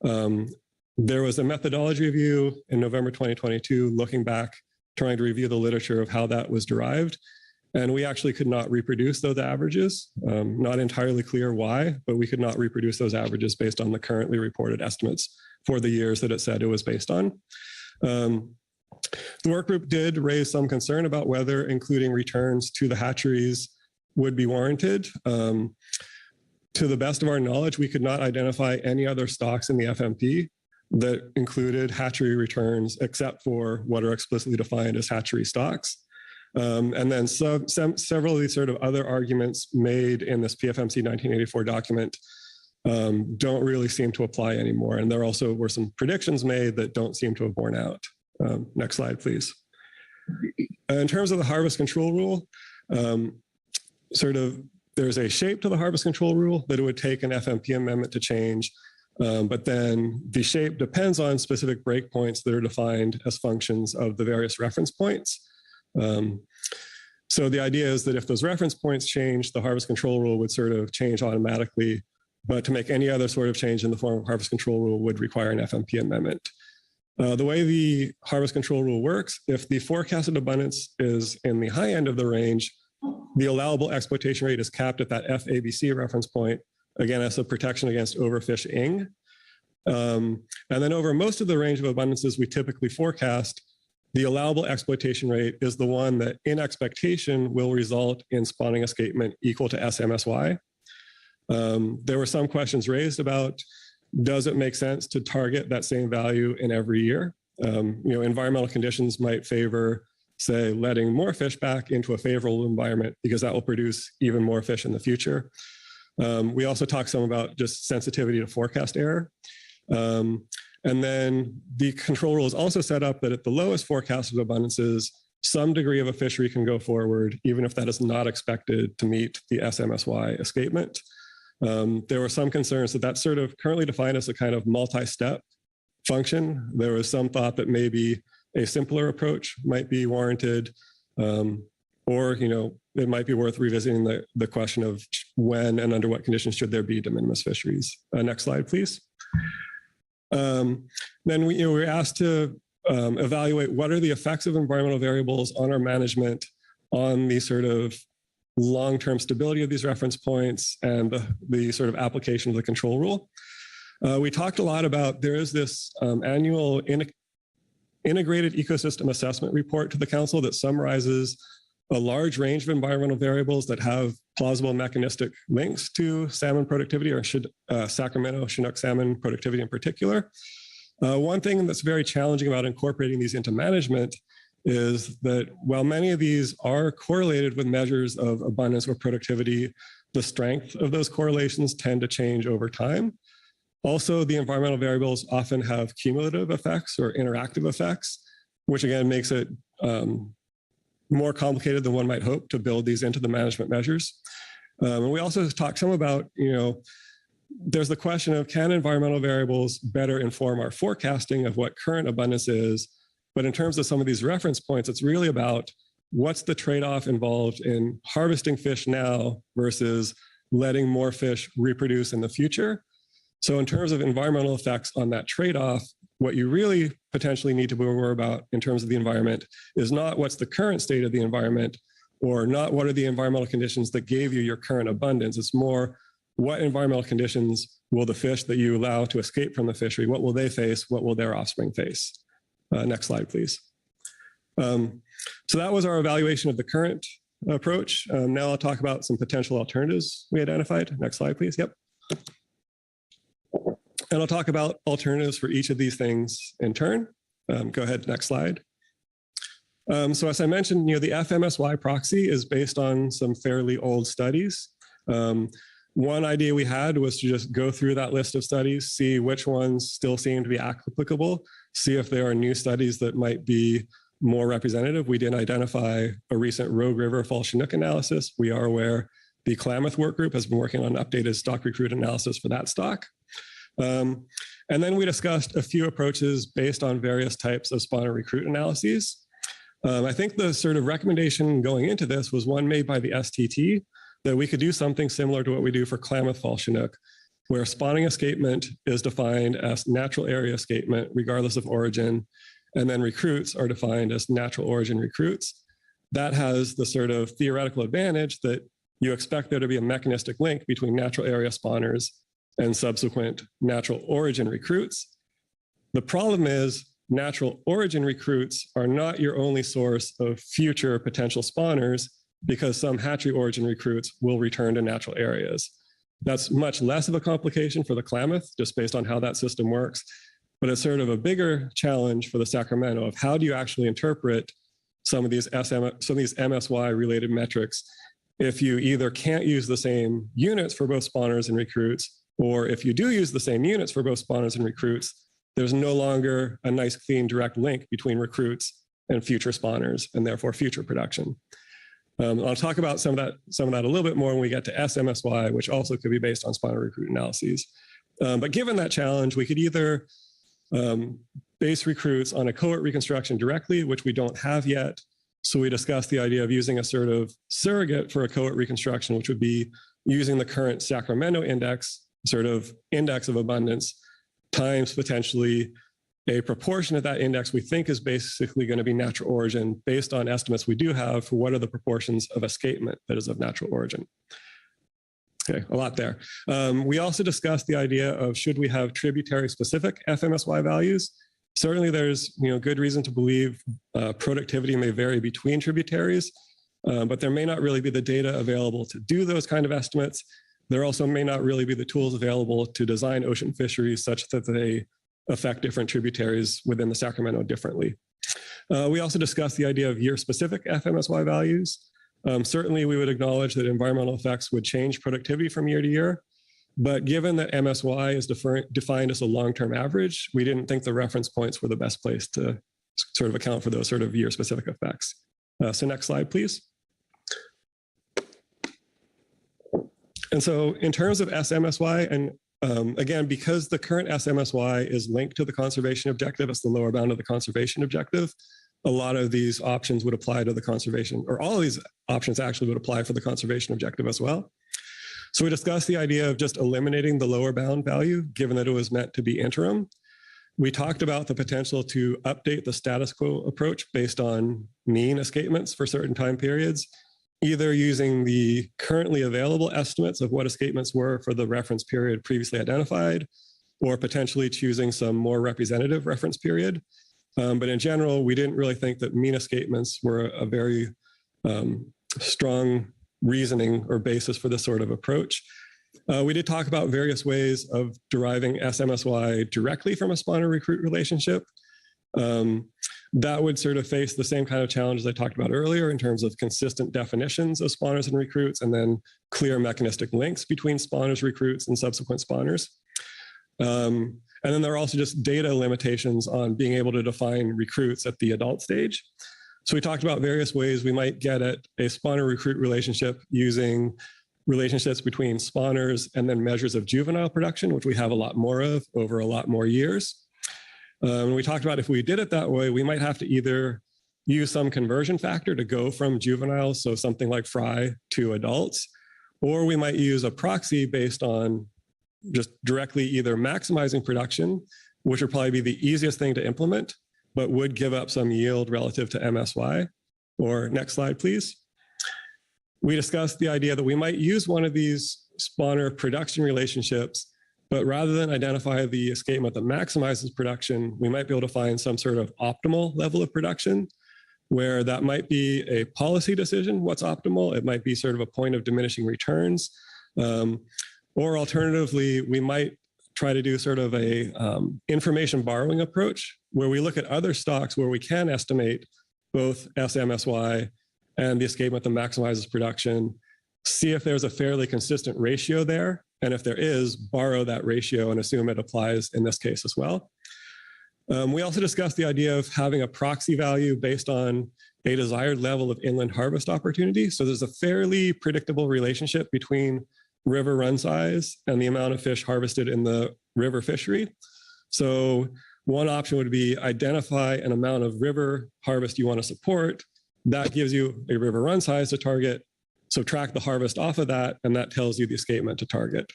There was a methodology review in November 2022, looking back, trying to review the literature of how that was derived. And we actually could not reproduce those averages. Not entirely clear why, but we could not reproduce those averages based on the currently reported estimates for the years that it said it was based on. The work group did raise some concern about whether including returns to the hatcheries would be warranted. To the best of our knowledge, we could not identify any other stocks in the FMP that included hatchery returns except for what are explicitly defined as hatchery stocks. And then several of these sort of other arguments made in this PFMC 1984 document don't really seem to apply anymore. And there also were some predictions made that don't seem to have borne out. Next slide, please. In terms of the harvest control rule, there's a shape to the harvest control rule that it would take an FMP amendment to change. But then the shape depends on specific breakpoints that are defined as functions of the various reference points. So the idea is that if those reference points change, the harvest control rule would sort of change automatically, but to make any other sort of change in the form of harvest control rule would require an FMP amendment. The way the harvest control rule works, if the forecasted abundance is in the high end of the range, the allowable exploitation rate is capped at that FABC reference point, again, as a protection against overfishing. And then over most of the range of abundances we typically forecast, the allowable exploitation rate is the one that in expectation will result in spawning escapement equal to SMSY. There were some questions raised about, does it make sense to target that same value in every year? Environmental conditions might favor, say, letting more fish back into a favorable environment because that will produce even more fish in the future. We also talked some about just sensitivity to forecast error. And then the control rule is also set up that at the lowest forecasted abundances, some degree of a fishery can go forward, even if that is not expected to meet the SMSY escapement. There were some concerns that that's sort of currently defined as a kind of multi-step function. There was some thought that maybe a simpler approach might be warranted, or it might be worth revisiting the question of when and under what conditions should there be de minimis fisheries. Next slide, please. Then we were asked to evaluate what are the effects of environmental variables on our management, on the sort of long-term stability of these reference points, and the sort of application of the control rule. We talked a lot about, there is this annual integrated ecosystem assessment report to the council that summarizes a large range of environmental variables that have plausible mechanistic links to salmon productivity, or Sacramento Chinook salmon productivity in particular. One thing that's very challenging about incorporating these into management is that while many of these are correlated with measures of abundance or productivity, the strength of those correlations tend to change over time. Also, the environmental variables often have cumulative effects or interactive effects, which again makes it more complicated than one might hope to build these into the management measures. And we also talked some about, there's the question of, can environmental variables better inform our forecasting of what current abundance is? But in terms of some of these reference points, it's really about what's the trade-off involved in harvesting fish now versus letting more fish reproduce in the future. So in terms of environmental effects on that trade-off, what you really potentially need to be aware about in terms of the environment is not what's the current state of the environment, or not what are the environmental conditions that gave you your current abundance. It's more, what environmental conditions will the fish that you allow to escape from the fishery, what will they face? What will their offspring face? Next slide, please. So that was our evaluation of the current approach. Now I'll talk about some potential alternatives we identified. Next slide, please. Yep. And I'll talk about alternatives for each of these things in turn. Go ahead, next slide. So as I mentioned, the FMSY proxy is based on some fairly old studies. One idea we had was to just go through that list of studies, see which ones still seem to be applicable, see if there are new studies that might be more representative. We didn't identify a recent Rogue River Fall Chinook analysis. We are aware the Klamath work group has been working on updated stock recruit analysis for that stock. And then we discussed a few approaches based on various types of spawner recruit analyses. I think the sort of recommendation going into this was one made by the STT, that we could do something similar to what we do for Klamath Fall Chinook, where spawning escapement is defined as natural area escapement, regardless of origin, and then recruits are defined as natural origin recruits. That has the sort of theoretical advantage that you expect there to be a mechanistic link between natural area spawners and subsequent natural origin recruits. The problem is natural origin recruits are not your only source of future potential spawners, because some hatchery origin recruits will return to natural areas. That's much less of a complication for the Klamath, just based on how that system works. But it's sort of a bigger challenge for the Sacramento of how do you actually interpret some of these MSY related metrics if you either can't use the same units for both spawners and recruits, or if you do use the same units for both spawners and recruits, there's no longer a nice, clean, direct link between recruits and future spawners, and therefore future production. I'll talk about some of that a little bit more when we get to SMSY, which also could be based on spawner recruit analyses. But given that challenge, we could either base recruits on a cohort reconstruction directly, which we don't have yet. So we discussed the idea of using a sort of surrogate for a cohort reconstruction, which would be using the current Sacramento index, sort of index of abundance, times potentially a proportion of that index we think is basically going to be natural origin based on estimates we do have for what are the proportions of escapement that is of natural origin. Okay, a lot there. We also discussed the idea of should we have tributary specific FMSY values. Certainly there's good reason to believe productivity may vary between tributaries, but there may not really be the data available to do those kind of estimates. There also may not really be the tools available to design ocean fisheries such that they affect different tributaries within the Sacramento differently. We also discussed the idea of year-specific FMSY values. Certainly, we would acknowledge that environmental effects would change productivity from year to year, but given that MSY is defined as a long-term average, we didn't think the reference points were the best place to sort of account for those sort of year-specific effects. So next slide, please. And so in terms of SMSY, and again, because the current SMSY is linked to the conservation objective, it's the lower bound of the conservation objective, a lot of these options would apply to the conservation, or all of these options actually would apply for the conservation objective as well. So we discussed the idea of just eliminating the lower bound value, given that it was meant to be interim. We talked about the potential to update the status quo approach based on mean escapements for certain time periods, either using the currently available estimates of what escapements were for the reference period previously identified, or potentially choosing some more representative reference period. But in general, we didn't really think that mean escapements were a very strong reasoning or basis for this sort of approach. We did talk about various ways of deriving SMSY directly from a spawner-recruit relationship. That would sort of face the same kind of challenges I talked about earlier in terms of consistent definitions of spawners and recruits, and then clear mechanistic links between spawners, recruits, and subsequent spawners. And then there are also just data limitations on being able to define recruits at the adult stage. So we talked about various ways we might get at a spawner-recruit relationship using relationships between spawners and then measures of juvenile production, which we have a lot more of over a lot more years. And we talked about if we did it that way, we might have to either use some conversion factor to go from juveniles, so something like fry, to adults, or we might use a proxy based on just directly either maximizing production, which would probably be the easiest thing to implement, but would give up some yield relative to MSY. Or next slide, please. We discussed the idea that we might use one of these spawner production relationships, but rather than identify the escapement that maximizes production, we might be able to find some sort of optimal level of production, where that might be a policy decision, what's optimal. It might be sort of a point of diminishing returns. Or alternatively, we might try to do sort of a information borrowing approach, where we look at other stocks where we can estimate both SMSY and the escapement that maximizes production, see if there's a fairly consistent ratio there, and if there is, borrow that ratio and assume it applies in this case as well. We also discussed the idea of having a proxy value based on a desired level of inland harvest opportunity. So there's a fairly predictable relationship between river run size and the amount of fish harvested in the river fishery. So one option would be identify an amount of river harvest you want to support. That gives you a river run size to target. Subtract the harvest off of that, and that tells you the escapement to target.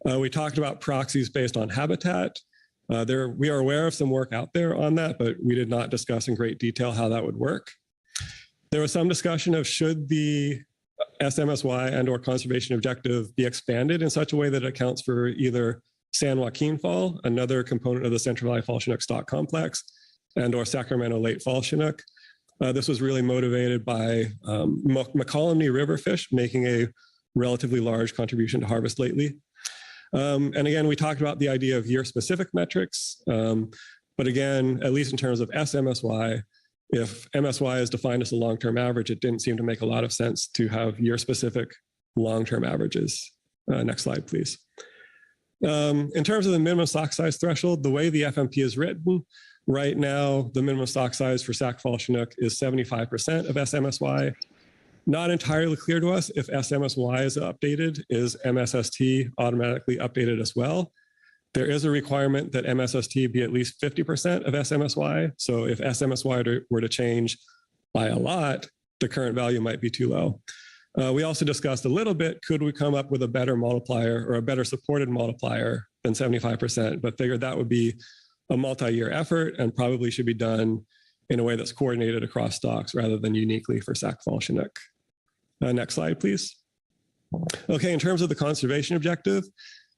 We talked about proxies based on habitat. We are aware of some work out there on that, but we did not discuss in great detail how that would work. There was some discussion of should the SMSY and or conservation objective be expanded in such a way that it accounts for either San Joaquin fall, another component of the Central Valley Fall Chinook stock complex, and or Sacramento late fall Chinook. This was really motivated by McCollumney river fish making a relatively large contribution to harvest lately. And again, we talked about the idea of year-specific metrics. But again, at least in terms of SMSY, if MSY is defined as a long-term average, it didn't seem to make a lot of sense to have year-specific long-term averages. Next slide, please. In terms of the minimum stock size threshold, the way the FMP is written, right now, the minimum stock size for Sac Fall Chinook is 75% of SMSY. Not entirely clear to us if SMSY is updated. Is MSST automatically updated as well? There is a requirement that MSST be at least 50% of SMSY. So if SMSY were to change by a lot, the current value might be too low. We also discussed a little bit, could we come up with a better multiplier or a better supported multiplier than 75%, but figured that would be a multi-year effort and probably should be done in a way that's coordinated across stocks rather than uniquely for Sac Fall Chinook. Next slide, please. Okay, in terms of the conservation objective,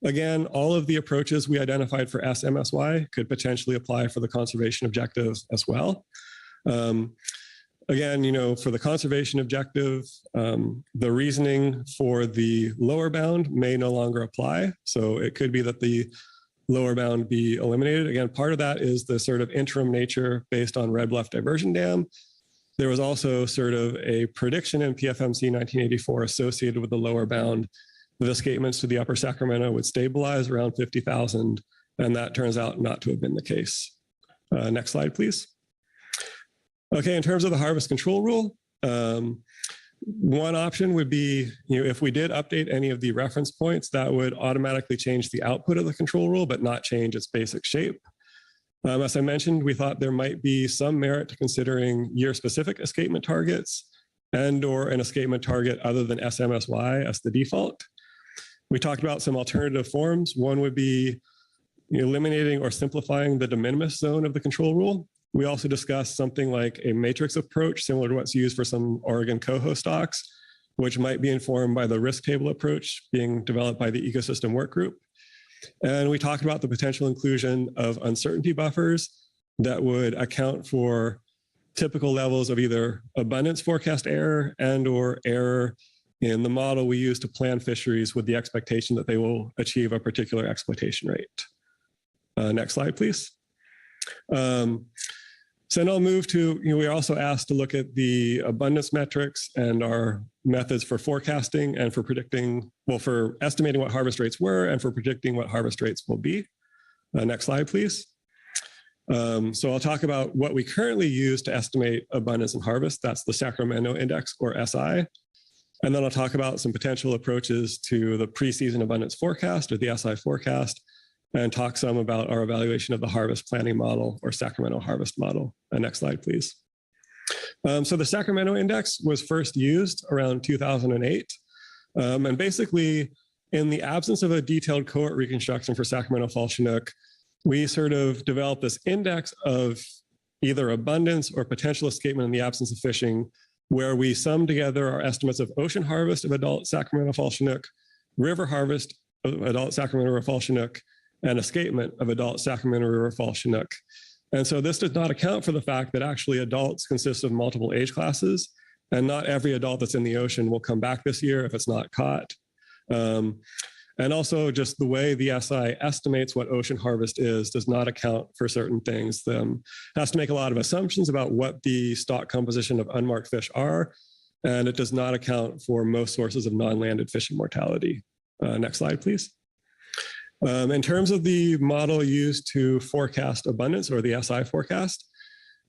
again, all of the approaches we identified for SMSY could potentially apply for the conservation objective as well. Again, for the conservation objective, the reasoning for the lower bound may no longer apply. So it could be that the lower bound be eliminated. Again, part of that is the sort of interim nature based on Red Bluff Diversion Dam. There was also sort of a prediction in PFMC 1984 associated with the lower bound that escapements to the upper Sacramento would stabilize around 50,000, and that turns out not to have been the case. Next slide, please. Okay, in terms of the harvest control rule, One option would be, if we did update any of the reference points, that would automatically change the output of the control rule, but not change its basic shape. As I mentioned, we thought there might be some merit to considering year-specific escapement targets and/or an escapement target other than SMSY as the default. We talked about some alternative forms. One would be eliminating or simplifying the de minimis zone of the control rule. We also discussed something like a matrix approach, similar to what's used for some Oregon coho stocks, which might be informed by the risk table approach being developed by the ecosystem work group. And we talked about the potential inclusion of uncertainty buffers that would account for typical levels of either abundance forecast error and/or error in the model we use to plan fisheries with the expectation that they will achieve a particular exploitation rate. Next slide, please. So then I'll move to, we are also asked to look at the abundance metrics and our methods for forecasting and for predicting, well, for estimating what harvest rates were and for predicting what harvest rates will be. Next slide, please. So I'll talk about what we currently use to estimate abundance and harvest. That's the Sacramento Index, or SI. And then I'll talk about some potential approaches to the preseason abundance forecast, or the SI forecast, and talk some about our evaluation of the harvest planning model, or Sacramento harvest model. Next slide, please. So the Sacramento Index was first used around 2008. And basically, in the absence of a detailed cohort reconstruction for Sacramento Fall Chinook, we sort of developed this index of either abundance or potential escapement in the absence of fishing, where we sum together our estimates of ocean harvest of adult Sacramento Fall Chinook, river harvest of adult Sacramento River Fall Chinook, and escapement of adult Sacramento River Fall Chinook. And so this does not account for the fact that actually adults consist of multiple age classes, and not every adult that's in the ocean will come back this year if it's not caught. And also just the way the SI estimates what ocean harvest is does not account for certain things. It has to make a lot of assumptions about what the stock composition of unmarked fish are, and it does not account for most sources of non-landed fishing mortality. Next slide, please. In terms of the model used to forecast abundance, or the SI forecast,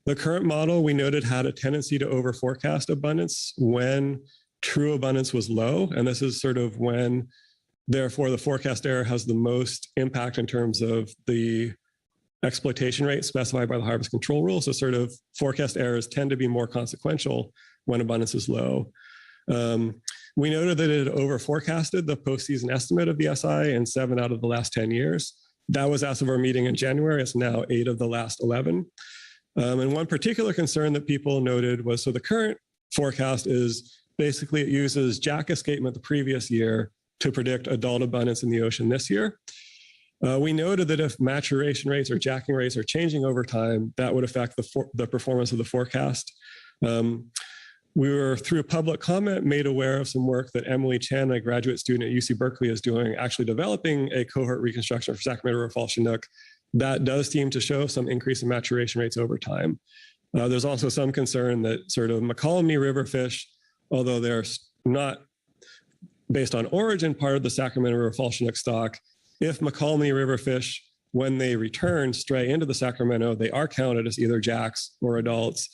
the current model we noted had a tendency to over forecast abundance when true abundance was low. And this is sort of when, therefore, the forecast error has the most impact in terms of the exploitation rate specified by the harvest control rule. So sort of forecast errors tend to be more consequential when abundance is low. We noted that it over forecasted the postseason estimate of the SI in 7 out of the last 10 years. That was as of our meeting in January. It's now 8 of the last 11. And one particular concern that people noted was, so the current forecast is basically it uses jack escapement the previous year to predict adult abundance in the ocean this year. We noted that if maturation rates or jacking rates are changing over time, that would affect the performance of the forecast. We were, through public comment, made aware of some work that Emily Chan, a graduate student at UC Berkeley, is doing, actually developing a cohort reconstruction for Sacramento River Fall Chinook that does seem to show some increase in maturation rates over time. There's also some concern that sort of McCallum River fish, although they're not based on origin part of the Sacramento River Fall Chinook stock, if McCallum River fish, when they return, stray into the Sacramento, they are counted as either jacks or adults.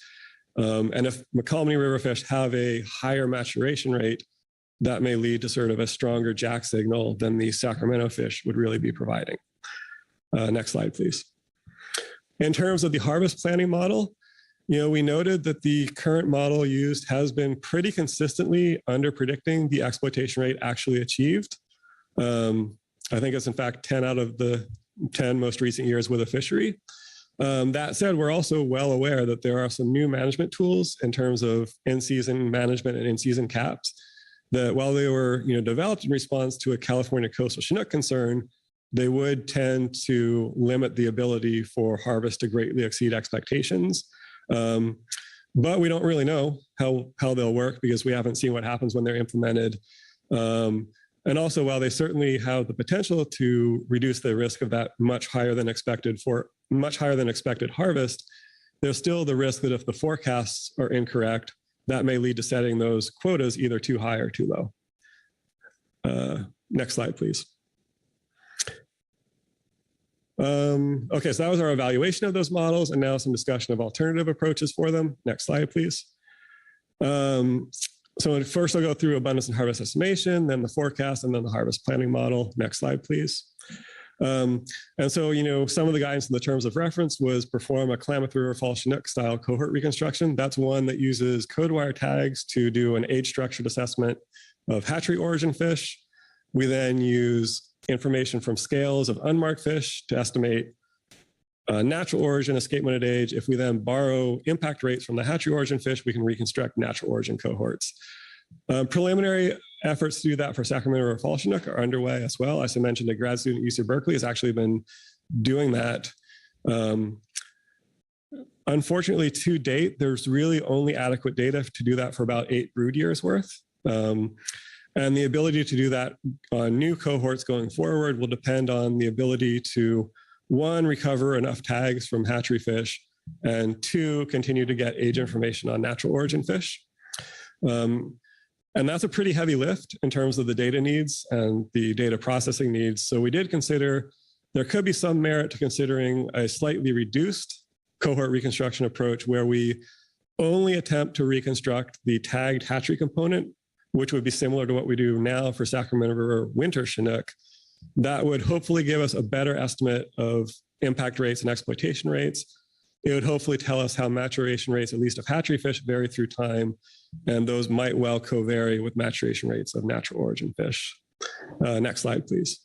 And if McCallum River fish have a higher maturation rate, that may lead to sort of a stronger jack signal than the Sacramento fish would really be providing. Next slide, please. In terms of the harvest planning model, we noted that the current model used has been pretty consistently under predicting the exploitation rate actually achieved. I think it's in fact 10 out of the 10 most recent years with a fishery. That said, we're also well aware that there are some new management tools in terms of in-season management and in-season caps that, while they were developed in response to a California coastal Chinook concern, they would tend to limit the ability for harvest to greatly exceed expectations. But we don't really know how they'll work because we haven't seen what happens when they're implemented. And also, while they certainly have the potential to reduce the risk of that much higher than expected harvest, there's still the risk that if the forecasts are incorrect, that may lead to setting those quotas either too high or too low. Next slide, please. Okay, so that was our evaluation of those models, and now some discussion of alternative approaches for them. Next slide, please. So first I'll go through abundance and harvest estimation, then the forecast, and then the harvest planning model. Next slide, please. And so, some of the guidance in the terms of reference was perform a Klamath River Fall Chinook style cohort reconstruction. That's one that uses code wire tags to do an age structured assessment of hatchery origin fish. We then use information from scales of unmarked fish to estimate natural origin, escapement at age. If we then borrow impact rates from the hatchery origin fish, we can reconstruct natural origin cohorts. Preliminary efforts to do that for Sacramento River Fall Chinook are underway as well. As I mentioned, a grad student at UC Berkeley has actually been doing that. Unfortunately, to date, there's really only adequate data to do that for about 8 brood years worth. And the ability to do that on new cohorts going forward will depend on the ability to, 1, recover enough tags from hatchery fish, and 2, continue to get age information on natural origin fish. And that's a pretty heavy lift in terms of the data needs and the data processing needs. So we did consider there could be some merit to considering a slightly reduced cohort reconstruction approach where we only attempt to reconstruct the tagged hatchery component, which would be similar to what we do now for Sacramento River winter Chinook. That would hopefully give us a better estimate of impact rates and exploitation rates. It would hopefully tell us how maturation rates, at least of hatchery fish, vary through time, and those might well co-vary with maturation rates of natural origin fish. Next slide, please.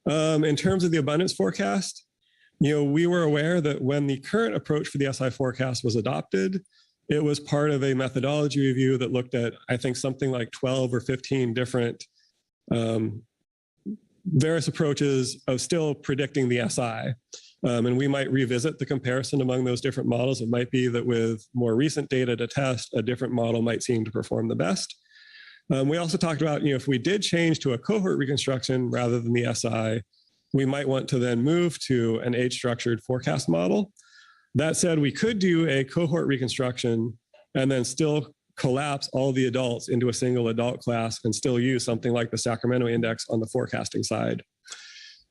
In terms of the abundance forecast, we were aware that when the current approach for the SI forecast was adopted, it was part of a methodology review that looked at, I think, something like 12 or 15 different various approaches of still predicting the SI. And we might revisit the comparison among those different models. It might be that with more recent data to test, a different model might seem to perform the best. We also talked about, if we did change to a cohort reconstruction rather than the SI, we might want to then move to an age-structured forecast model. That said, we could do a cohort reconstruction and then still collapse all the adults into a single adult class and still use something like the Sacramento index on the forecasting side.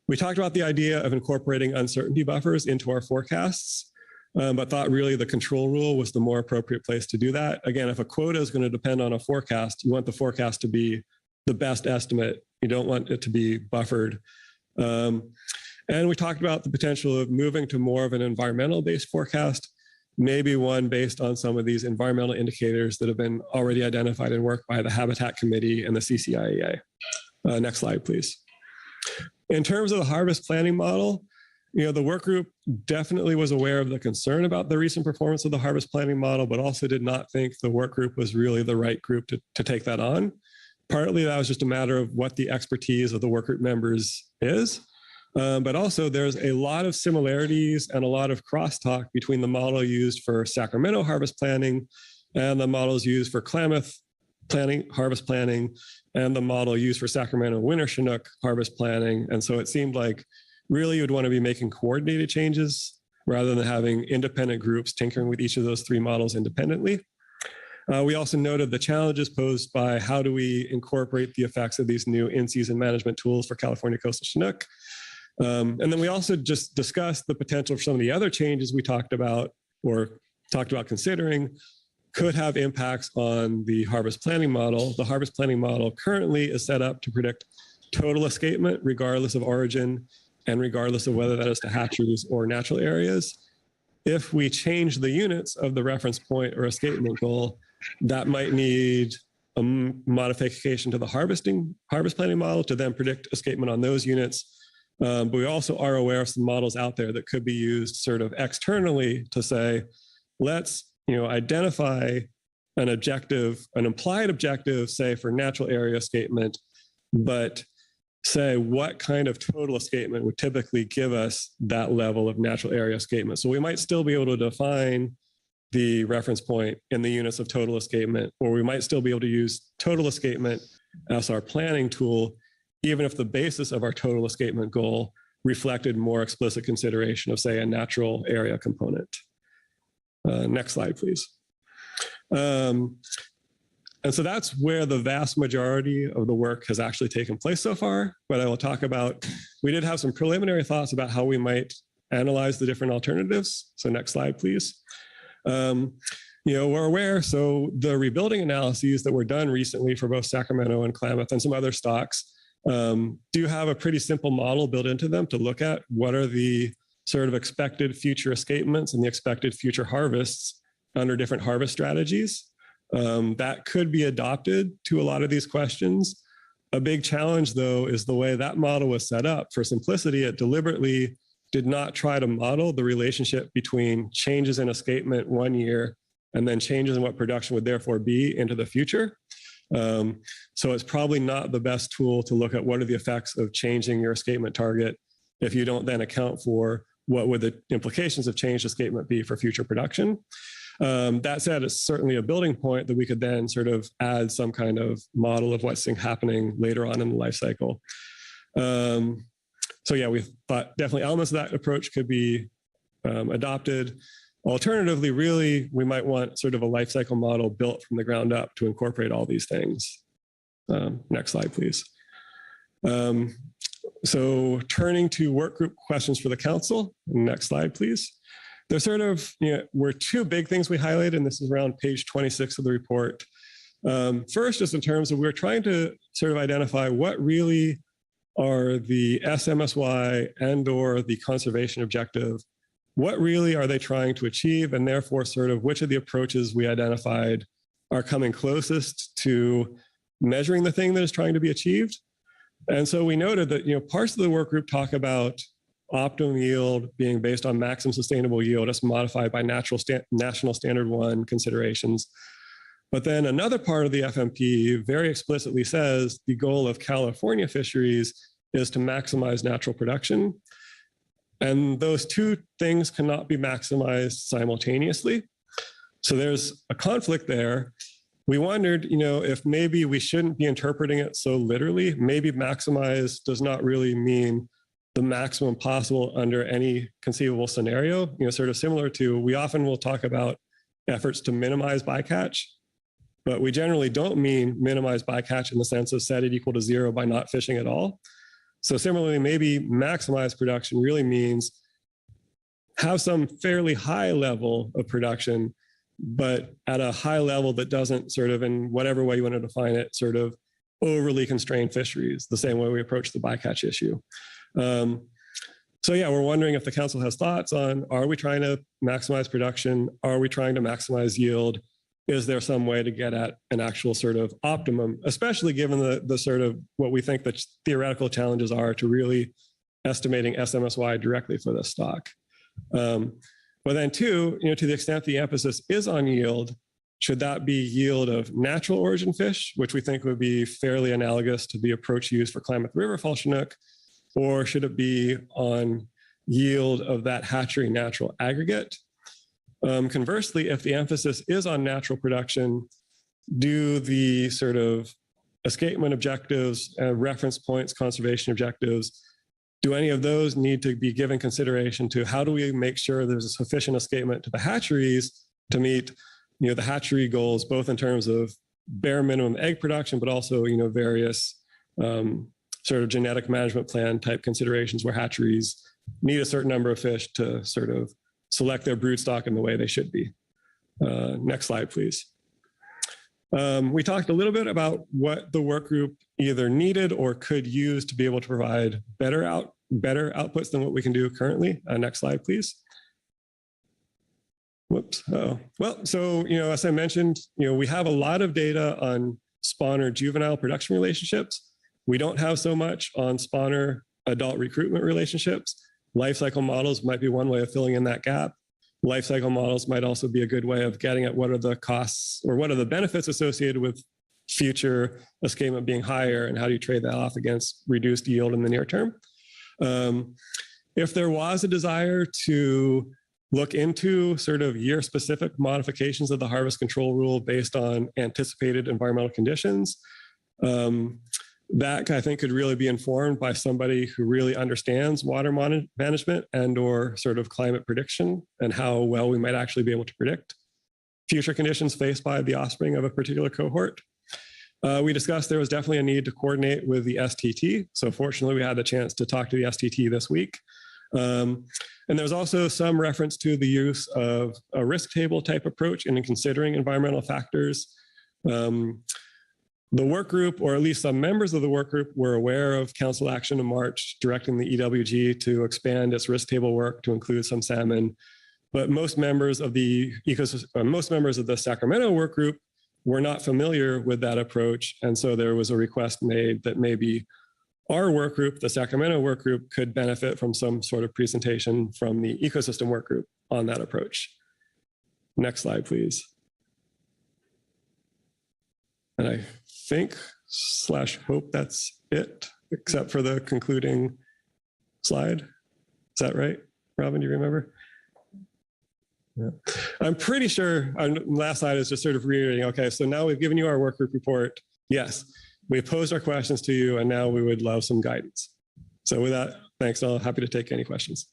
We talked about the idea of incorporating uncertainty buffers into our forecasts, but thought really the control rule was the more appropriate place to do that. Again, if a quota is going to depend on a forecast, you want the forecast to be the best estimate. You don't want it to be buffered. And we talked about the potential of moving to more of an environmental-based forecast, maybe one based on some of these environmental indicators that have been already identified and worked by the Habitat Committee and the CCIEA. Next slide, please. In terms of the harvest planning model, the work group definitely was aware of the concern about the recent performance of the harvest planning model, but also did not think the work group was really the right group to take that on. Partly that was just a matter of what the expertise of the work group members is. But also there's a lot of similarities and a lot of crosstalk between the model used for Sacramento harvest planning and the models used for Klamath planning, harvest planning, and the model used for Sacramento winter Chinook harvest planning. And so it seemed like really you would want to be making coordinated changes rather than having independent groups tinkering with each of those 3 models independently. We also noted the challenges posed by how do we incorporate the effects of these new in-season management tools for California coastal Chinook. And then we also just discussed the potential for some of the other changes we talked about considering could have impacts on the harvest planning model. The harvest planning model currently is set up to predict total escapement regardless of origin and regardless of whether that is to hatcheries or natural areas. If we change the units of the reference point or escapement goal, that might need a modification to the harvest planning model to then predict escapement on those units. But we also are aware of some models out there that could be used sort of externally to say, let's identify an objective, an implied objective, say for natural area escapement, but say what kind of total escapement would typically give us that level of natural area escapement. So we might still be able to define the reference point in the units of total escapement, or we might still be able to use total escapement as our planning tool, even if the basis of our total escapement goal reflected more explicit consideration of, say, a natural area component. Next slide, please. And so that's where the vast majority of the work has actually taken place so far. But I will talk about, we did have some preliminary thoughts about how we might analyze the different alternatives. So next slide, please. we're aware. So the rebuilding analyses that were done recently for both Sacramento and Klamath and some other stocks do have a pretty simple model built into them to look at what are the sort of expected future escapements and the expected future harvests under different harvest strategies. That could be adopted to a lot of these questions. A big challenge, though, is the way that model was set up. For simplicity, it deliberately did not try to model the relationship between changes in escapement one year and then changes in what production would therefore be into the future. So it's probably not the best tool to look at what are the effects of changing your escapement target if you don't then account for what would the implications of changed escapement be for future production. That said, it's certainly a building point that we could then sort of add some kind of model of what's happening later on in the life cycle. So yeah, we thought definitely elements of that approach could be adopted. Alternatively, really, we might want sort of a life cycle model built from the ground up to incorporate all these things. Next slide, please. So turning to work group questions for the council. Next slide, please. There's sort of, were two big things we highlighted, and this is around page 26 of the report. First, just in terms of we're trying to sort of identify what really are the SMSY and or the conservation objective. What really are they trying to achieve? And therefore, sort of which of the approaches we identified are coming closest to measuring the thing that is trying to be achieved. And so we noted that, parts of the work group talk about optimum yield being based on maximum sustainable yield as modified by National Standard 1 considerations. But then another part of the FMP very explicitly says the goal of California fisheries is to maximize natural production. And those two things cannot be maximized simultaneously. So there's a conflict there. We wondered, if maybe we shouldn't be interpreting it so literally. Maybe maximize does not really mean the maximum possible under any conceivable scenario, sort of similar to, we often will talk about efforts to minimize bycatch, but we generally don't mean minimize bycatch in the sense of set it equal to 0 by not fishing at all. So similarly, maybe maximize production really means have some fairly high level of production, but at a high level that doesn't sort of, in whatever way you want to define it, sort of overly constrained fisheries, the same way we approach the bycatch issue. So yeah, we're wondering if the council has thoughts on, are we trying to maximize production? Are we trying to maximize yield? Is there some way to get at an actual sort of optimum, especially given the sort of what we think the theoretical challenges are to really estimating SMSY directly for this stock. But then two, to the extent the emphasis is on yield, should that be yield of natural origin fish, which we think would be fairly analogous to the approach used for Klamath River fall Chinook, or should it be on yield of that hatchery natural aggregate? Conversely, if the emphasis is on natural production, do the sort of escapement objectives, reference points, conservation objectives, do any of those need to be given consideration to how do we make sure there's a sufficient escapement to the hatcheries to meet the hatchery goals, both in terms of bare minimum egg production, but also various sort of genetic management plan type considerations where hatcheries need a certain number of fish to sort of select their brood stock in the way they should be. Next slide, please. We talked a little bit about what the work group either needed or could use to be able to provide better outputs than what we can do currently. Next slide, please. Whoops. Well, so, as I mentioned, we have a lot of data on spawner juvenile production relationships. We don't have so much on spawner adult recruitment relationships. Life cycle models might be one way of filling in that gap. Life cycle models might also be a good way of getting at what are the costs or what are the benefits associated with future escapement being higher, and how do you trade that off against reduced yield in the near term. If there was a desire to look into sort of year-specific modifications of the harvest control rule based on anticipated environmental conditions, that I think could really be informed by somebody who really understands water management and or sort of climate prediction and how well we might actually be able to predict future conditions faced by the offspring of a particular cohort. We discussed there was definitely a need to coordinate with the STT. So fortunately, we had the chance to talk to the STT this week. And there's also some reference to the use of a risk table type approach in considering environmental factors. The work group, or at least some members of the work group, were aware of council action in March directing the EWG to expand its risk table work to include some salmon. But most members of the Sacramento work group were not familiar with that approach. And so there was a request made that maybe our work group, the Sacramento work group, could benefit from some sort of presentation from the ecosystem work group on that approach. Next slide, please. And I think / hope that's it, except for the concluding slide. Is that right? Robin, do you remember? Yeah. I'm pretty sure our last slide is just sort of reiterating, okay, so now we've given you our work group report. Yes, we've posed our questions to you, and now we would love some guidance. So with that, thanks. I'm happy to take any questions.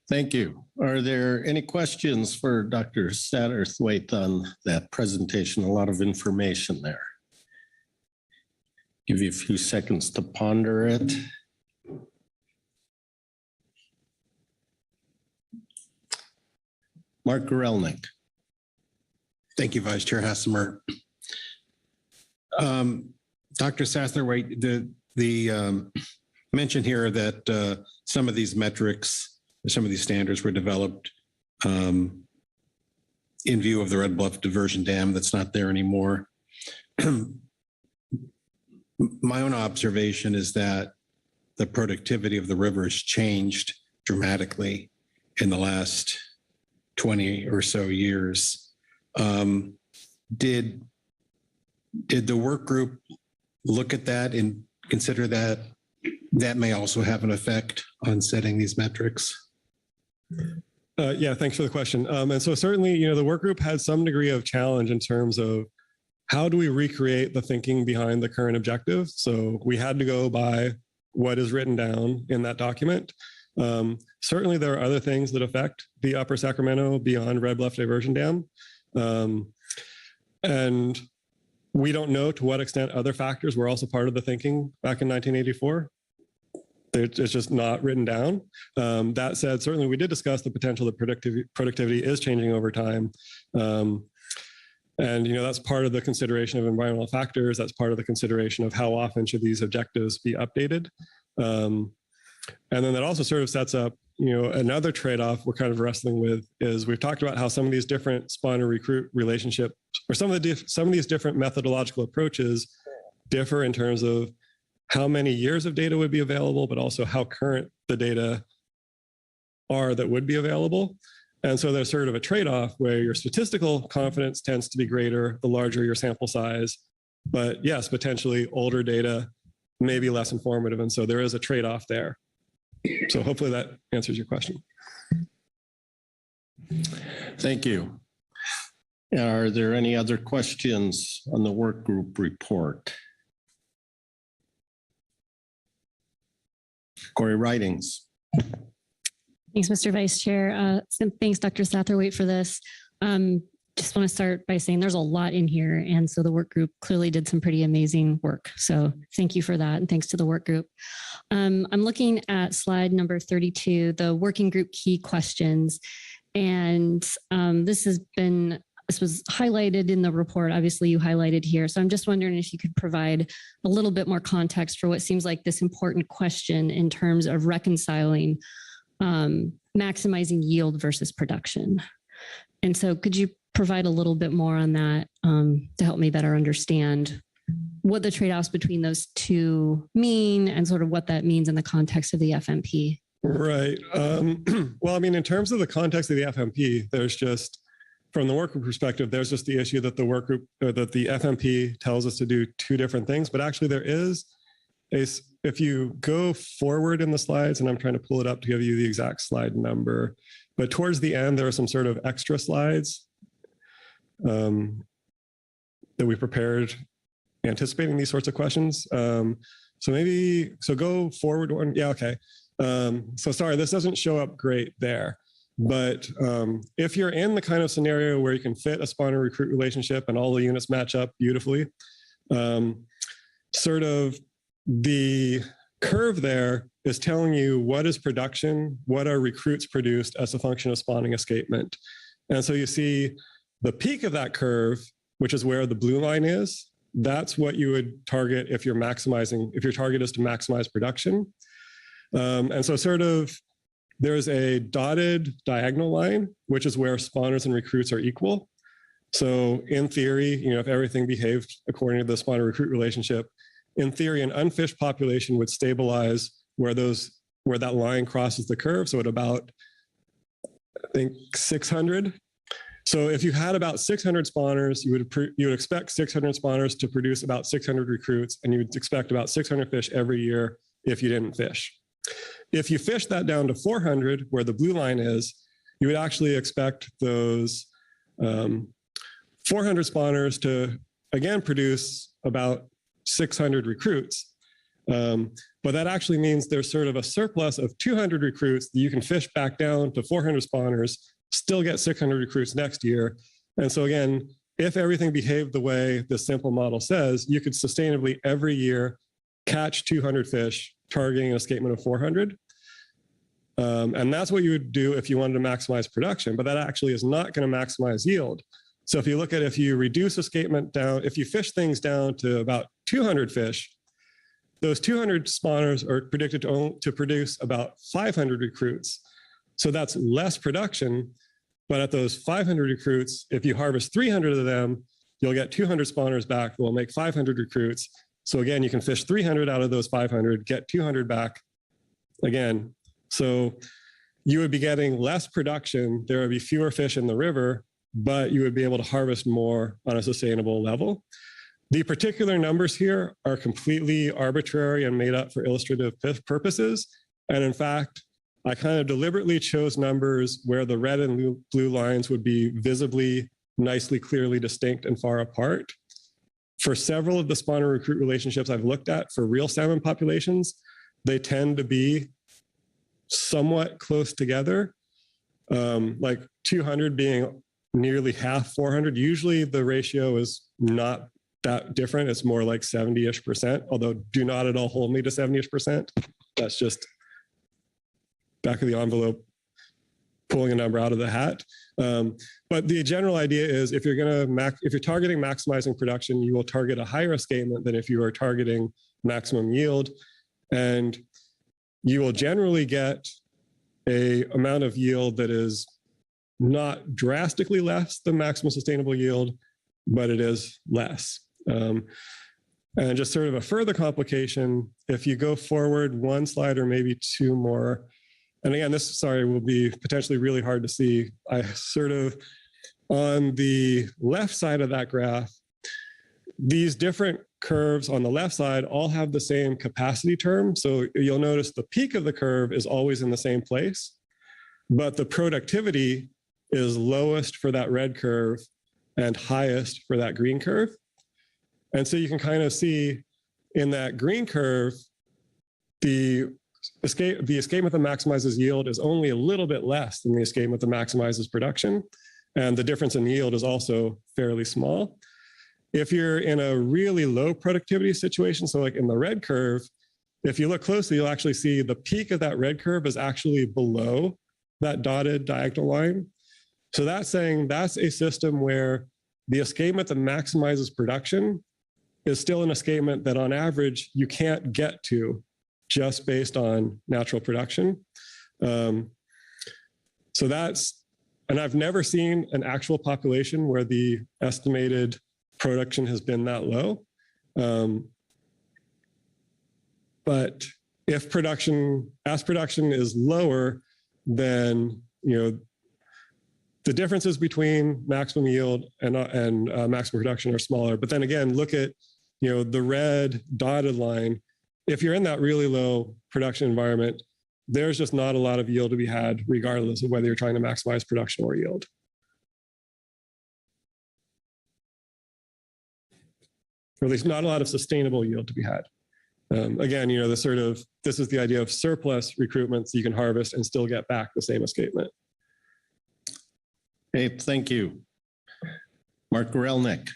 Thank you. Are there any questions for Dr. Satterthwaite on that presentation? A lot of information there. Give you a few seconds to ponder it. Mark Gorelnik. Thank you, Vice Chair Hassemer. Dr. Satterthwaite, the mention here that some of these metrics, some of these standards were developed in view of the Red Bluff diversion dam that's not there anymore. My own observation is that the productivity of the river has changed dramatically in the last 20 or so years. Did the work group look at that and consider that that may also have an effect on setting these metrics? Yeah, thanks for the question. And so certainly, the work group had some degree of challenge in terms of how do we recreate the thinking behind the current objective? So we had to go by what is written down in that document. Certainly, there are other things that affect the Upper Sacramento beyond Red Bluff Diversion Dam. And we don't know to what extent other factors were also part of the thinking back in 1984. It's just not written down. That said, certainly we did discuss the potential that productivity is changing over time. And that's part of the consideration of environmental factors. That's part of the consideration of how often should these objectives be updated. And then that also sort of sets up, another trade-off we're kind of wrestling with is we've talked about how some of these different spawner-recruit relationships, or some of these different methodological approaches differ in terms of how many years of data would be available, but also how current the data are that would be available. And so there's sort of a trade-off where your statistical confidence tends to be greater the larger your sample size. But yes, potentially older data may be less informative. And so there is a trade-off there. So hopefully that answers your question. Thank you. Are there any other questions on the work group report? Corey Ridings. Thanks, Mr. Vice Chair. Thanks, Dr. Satterthwaite, for this. Just want to start by saying there's a lot in here. And so the work group clearly did some pretty amazing work. So thank you for that. And thanks to the work group. I'm looking at slide number 32, the working group key questions. And this was highlighted in the report. Obviously, you highlighted here. So I'm just wondering if you could provide a little bit more context for what seems like this important question in terms of reconciling maximizing yield versus production. And so could you provide a little bit more on that to help me better understand what the trade-offs between those two mean and sort of what that means in the context of the FMP? Right. Well, I mean, in terms of the context of the FMP, there's just, from the work group perspective, there's just the issue that the work group, or that the FMP tells us to do two different things, but actually there is if you go forward in the slides, and I'm trying to pull it up to give you the exact slide number, but towards the end, there are some sort of extra slides that we prepared anticipating these sorts of questions. So go forward one. Yeah, okay. So sorry, this doesn't show up great there. But if you're in the kind of scenario where you can fit a spawner recruit relationship and all the units match up beautifully, sort of the curve there is telling you what is production, what are recruits produced as a function of spawning escapement. And so you see the peak of that curve, which is where the blue line is, that's what you would target if you're maximizing, if your target is to maximize production. And so sort of there's a dotted diagonal line, which is where spawners and recruits are equal. So in theory, if everything behaved according to the spawner recruit relationship, in theory, an unfished population would stabilize where that line crosses the curve. So at about, I think, 600. So if you had about 600 spawners, you would expect 600 spawners to produce about 600 recruits, and you would expect about 600 fish every year if you didn't fish. If you fish that down to 400, where the blue line is, you would actually expect those 400 spawners to, again, produce about 600 recruits. But that actually means there's sort of a surplus of 200 recruits that you can fish back down to 400 spawners, still get 600 recruits next year. And so again, if everything behaved the way the simple model says, you could sustainably every year catch 200 fish, targeting an escapement of 400. And that's what you would do if you wanted to maximize production, but that actually is not going to maximize yield. So if you look at, if you reduce escapement down, if you fish things down to about 200 fish, those 200 spawners are predicted to produce about 500 recruits. So that's less production, but at those 500 recruits, if you harvest 300 of them, you'll get 200 spawners back that will make 500 recruits. So again, you can fish 300 out of those 500, get 200 back again. So you would be getting less production. There would be fewer fish in the river, but you would be able to harvest more on a sustainable level. The particular numbers here are completely arbitrary and made up for illustrative purposes. And in fact, I kind of deliberately chose numbers where the red and blue lines would be visibly, nicely, clearly distinct and far apart. For several of the spawner recruit relationships I've looked at for real salmon populations, they tend to be somewhat close together, like 200 being nearly half 400. Usually the ratio is not that different. It's more like 70-ish%, although do not at all hold me to 70-ish%. That's just back of the envelope, pulling a number out of the hat. But the general idea is if you're targeting maximizing production, you will target a higher escapement than if you are targeting maximum yield. And you will generally get a amount of yield that is not drastically less than maximum sustainable yield, but it is less. And just sort of a further complication, if you go forward one slide or maybe two more, and again, this, sorry, will be potentially really hard to see. I sort of, on the left side of that graph, these different curves on the left side all have the same capacity term. So you'll notice the peak of the curve is always in the same place, but the productivity is lowest for that red curve and highest for that green curve. And so you can kind of see in that green curve, the escapement that maximizes yield is only a little bit less than the escapement that maximizes production. And the difference in yield is also fairly small. If you're in a really low productivity situation, so like in the red curve, if you look closely, you'll actually see the peak of that red curve is actually below that dotted diagonal line. So that's saying that's a system where the escapement that maximizes production is still an escapement that on average you can't get to just based on natural production. So that's, and I've never seen an actual population where the estimated production has been that low. But if production, as production is lower, then, the differences between maximum yield and maximum production are smaller. But then again, look at, the red dotted line. If you're in that really low production environment, there's just not a lot of yield to be had, regardless of whether you're trying to maximize production or yield. Or at least not a lot of sustainable yield to be had. Again, this is the idea of surplus recruitments you can harvest and still get back the same escapement. Hey, thank you. Mark Gorelnik.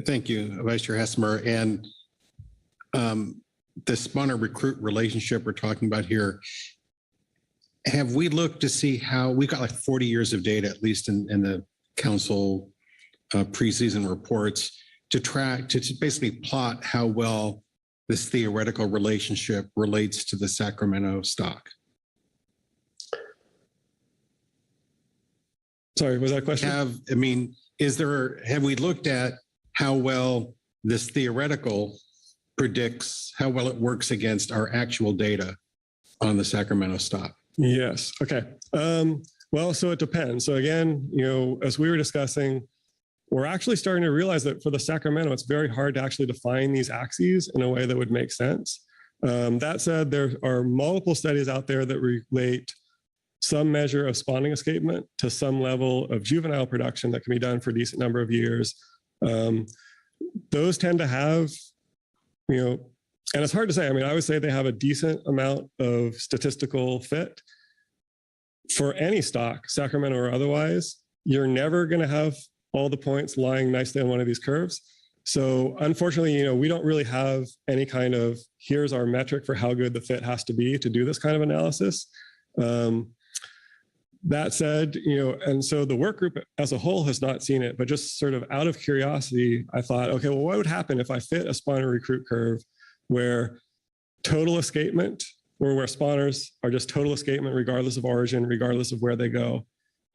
Thank you, Vice Chair Hesmer. And the spawner recruit relationship we're talking about here, have we looked to see how we've got like 40 years of data, at least in the council preseason reports, to track, to basically plot how well this theoretical relationship relates to the Sacramento stock? Sorry, was that a question? Have we looked at how well this theoretical predicts how well it works against our actual data on the Sacramento stock? Yes. Okay. Well, so it depends. So again, as we were discussing, we're actually starting to realize that for the Sacramento, it's very hard to actually define these axes in a way that would make sense. That said, there are multiple studies out there that relate some measure of spawning escapement to some level of juvenile production that can be done for a decent number of years. Those tend to have, and it's hard to say. I mean, I would say they have a decent amount of statistical fit. For any stock, Sacramento or otherwise, you're never going to have all the points lying nicely on one of these curves. So unfortunately, we don't really have any kind of, here's our metric for how good the fit has to be to do this kind of analysis. That said, and so the work group as a whole has not seen it, but just sort of out of curiosity, I thought, okay, well, what would happen if I fit a spawner recruit curve where total escapement, or where spawners are just total escapement regardless of origin, regardless of where they go,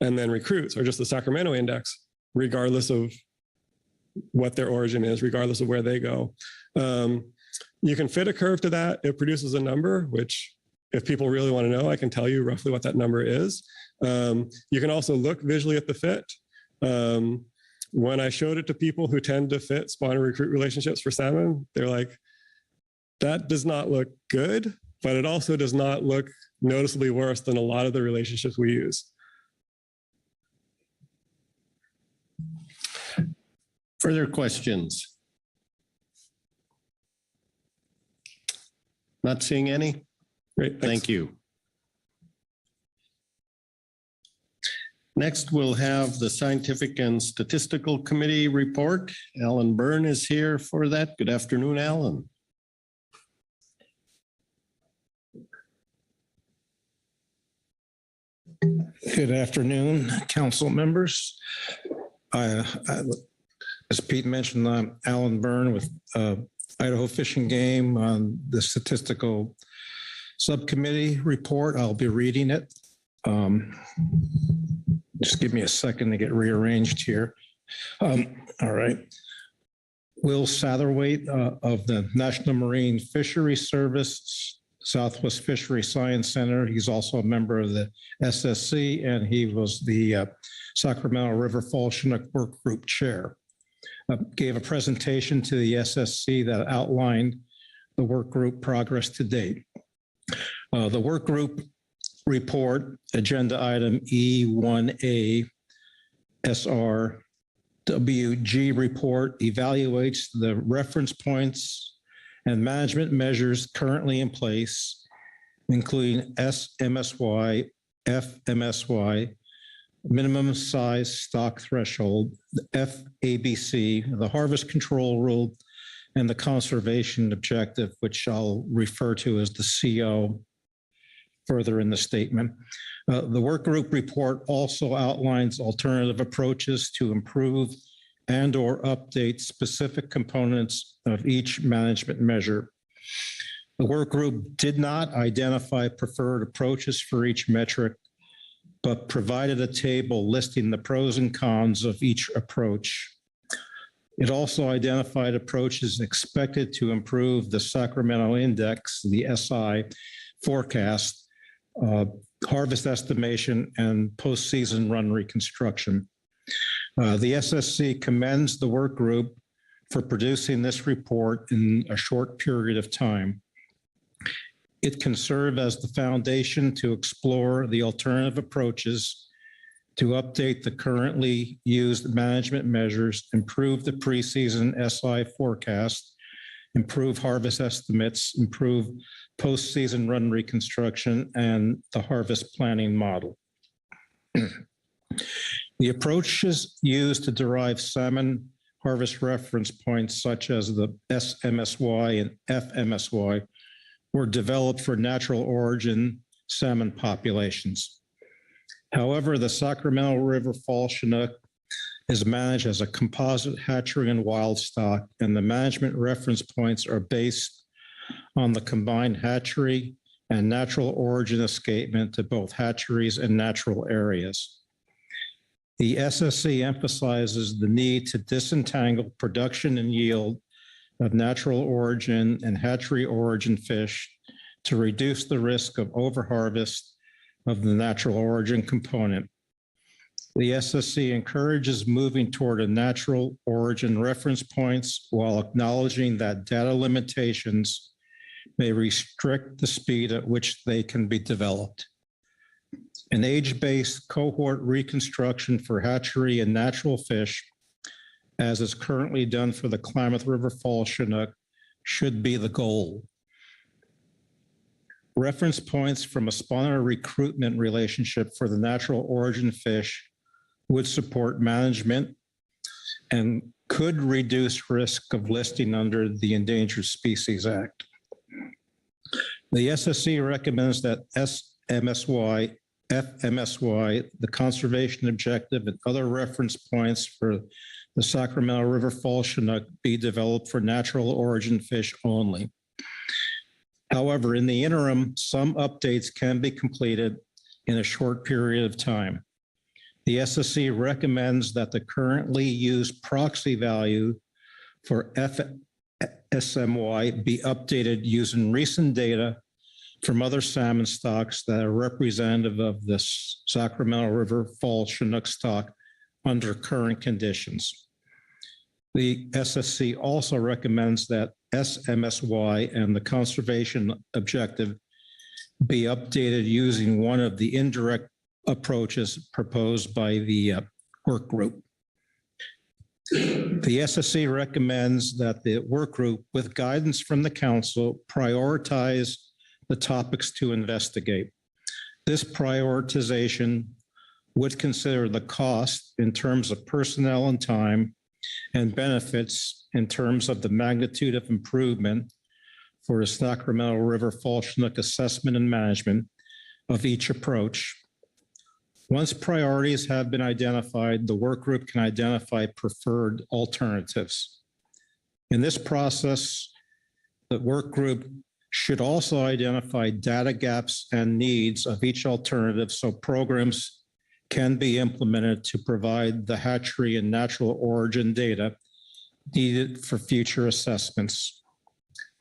and then recruits are just the Sacramento index, regardless of what their origin is, regardless of where they go. You can fit a curve to that. It produces a number, which if people really want to know, I can tell you roughly what that number is. You can also look visually at the fit. When I showed it to people who tend to fit spawner recruit relationships for salmon, they're like, that does not look good, but it also does not look noticeably worse than a lot of the relationships we use. Further questions? Not seeing any? Great. Thank you. Next, we'll have the Scientific and Statistical Committee report. Alan Byrne is here for that. Good afternoon, Alan. Good afternoon, council members. As Pete mentioned, I'm Alan Byrne with Idaho Fish and Game on the Statistical Subcommittee report. I'll be reading it. Just give me a second to get rearranged here. All right. Will Satterwhite of the National Marine Fishery Service, Southwest Fishery Science Center. He's also a member of the SSC, and he was the Sacramento River Fall Chinook Work Group Chair. Gave a presentation to the SSC that outlined the work group progress to date. The work group report, agenda item E1A, SRWG report, evaluates the reference points and management measures currently in place, including SMSY, FMSY, minimum size stock threshold, the FABC, the harvest control rule, and the conservation objective, which I'll refer to as the CO further in the statement. The work group report also outlines alternative approaches to improve and or update specific components of each management measure. The work group did not identify preferred approaches for each metric, but provided a table listing the pros and cons of each approach. It also identified approaches expected to improve the Sacramento index, the SI forecast, harvest estimation, and postseason run reconstruction. The SSC commends the work group for producing this report in a short period of time. It can serve as the foundation to explore the alternative approaches to update the currently used management measures, improve the preseason SI forecast, improve harvest estimates, improve postseason run reconstruction, and the harvest planning model. The approaches used to derive salmon harvest reference points such as the SMSY and FMSY were developed for natural origin salmon populations. However, the Sacramento River Fall Chinook is managed as a composite hatchery and wild stock, and the management reference points are based on the combined hatchery and natural origin escapement to both hatcheries and natural areas. The SSC emphasizes the need to disentangle production and yield of natural origin and hatchery origin fish to reduce the risk of overharvest of the natural origin component. The SSC encourages moving toward a natural origin reference points while acknowledging that data limitations may restrict the speed at which they can be developed. An age-based cohort reconstruction for hatchery and natural fish, as is currently done for the Klamath River Fall Chinook, should be the goal. Reference points from a spawner recruitment relationship for the natural origin fish would support management and could reduce risk of listing under the Endangered Species Act. The SSC recommends that SMSY, FMSY, the conservation objective, and other reference points for the Sacramento River Fall Chinook be developed for natural origin fish only. However, in the interim, some updates can be completed in a short period of time. The SSC recommends that the currently used proxy value for FSMY be updated using recent data from other salmon stocks that are representative of the Sacramento River Fall Chinook stock under current conditions. The SSC also recommends that SMSY and the conservation objective be updated using one of the indirect approaches proposed by the work group. The SSC recommends that the work group, with guidance from the council, prioritize the topics to investigate. This prioritization would consider the cost in terms of personnel and time, and benefits in terms of the magnitude of improvement for a Sacramento River Fall Chinook assessment and management of each approach. Once priorities have been identified, the work group can identify preferred alternatives. In this process, the work group should also identify data gaps and needs of each alternative so programs can be implemented to provide the hatchery and natural origin data needed for future assessments.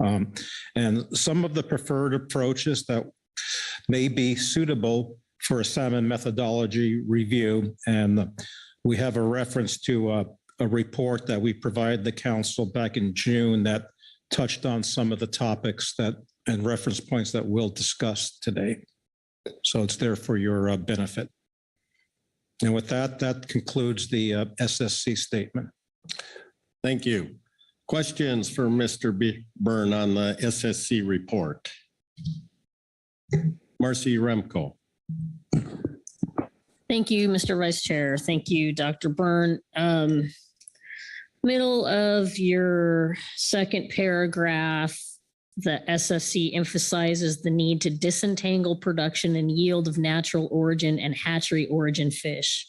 And some of the preferred approaches that may be suitable for a salmon methodology review. And we have a reference to a report that we provided the council back in June that touched on some of the topics that and reference points that we'll discuss today. So it's there for your benefit. And with that, that concludes the SSC statement. Thank you. Questions for Mr. Byrne on the SSC report? Marcy Remco. Thank you, Mr. Vice Chair. Thank you, Dr. Byrne. Middle of your second paragraph, the SSC emphasizes the need to disentangle production and yield of natural origin and hatchery origin fish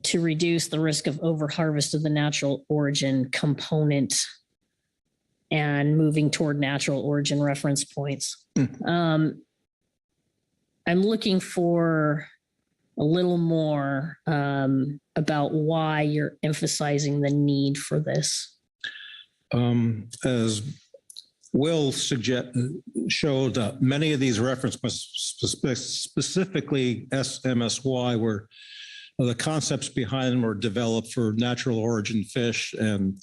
to reduce the risk of overharvest of the natural origin component and moving toward natural origin reference points. I'm looking for a little more about why you're emphasizing the need for this. As Will showed, many of these reference points, specifically SMSY, were the concepts behind them were developed for natural origin fish, and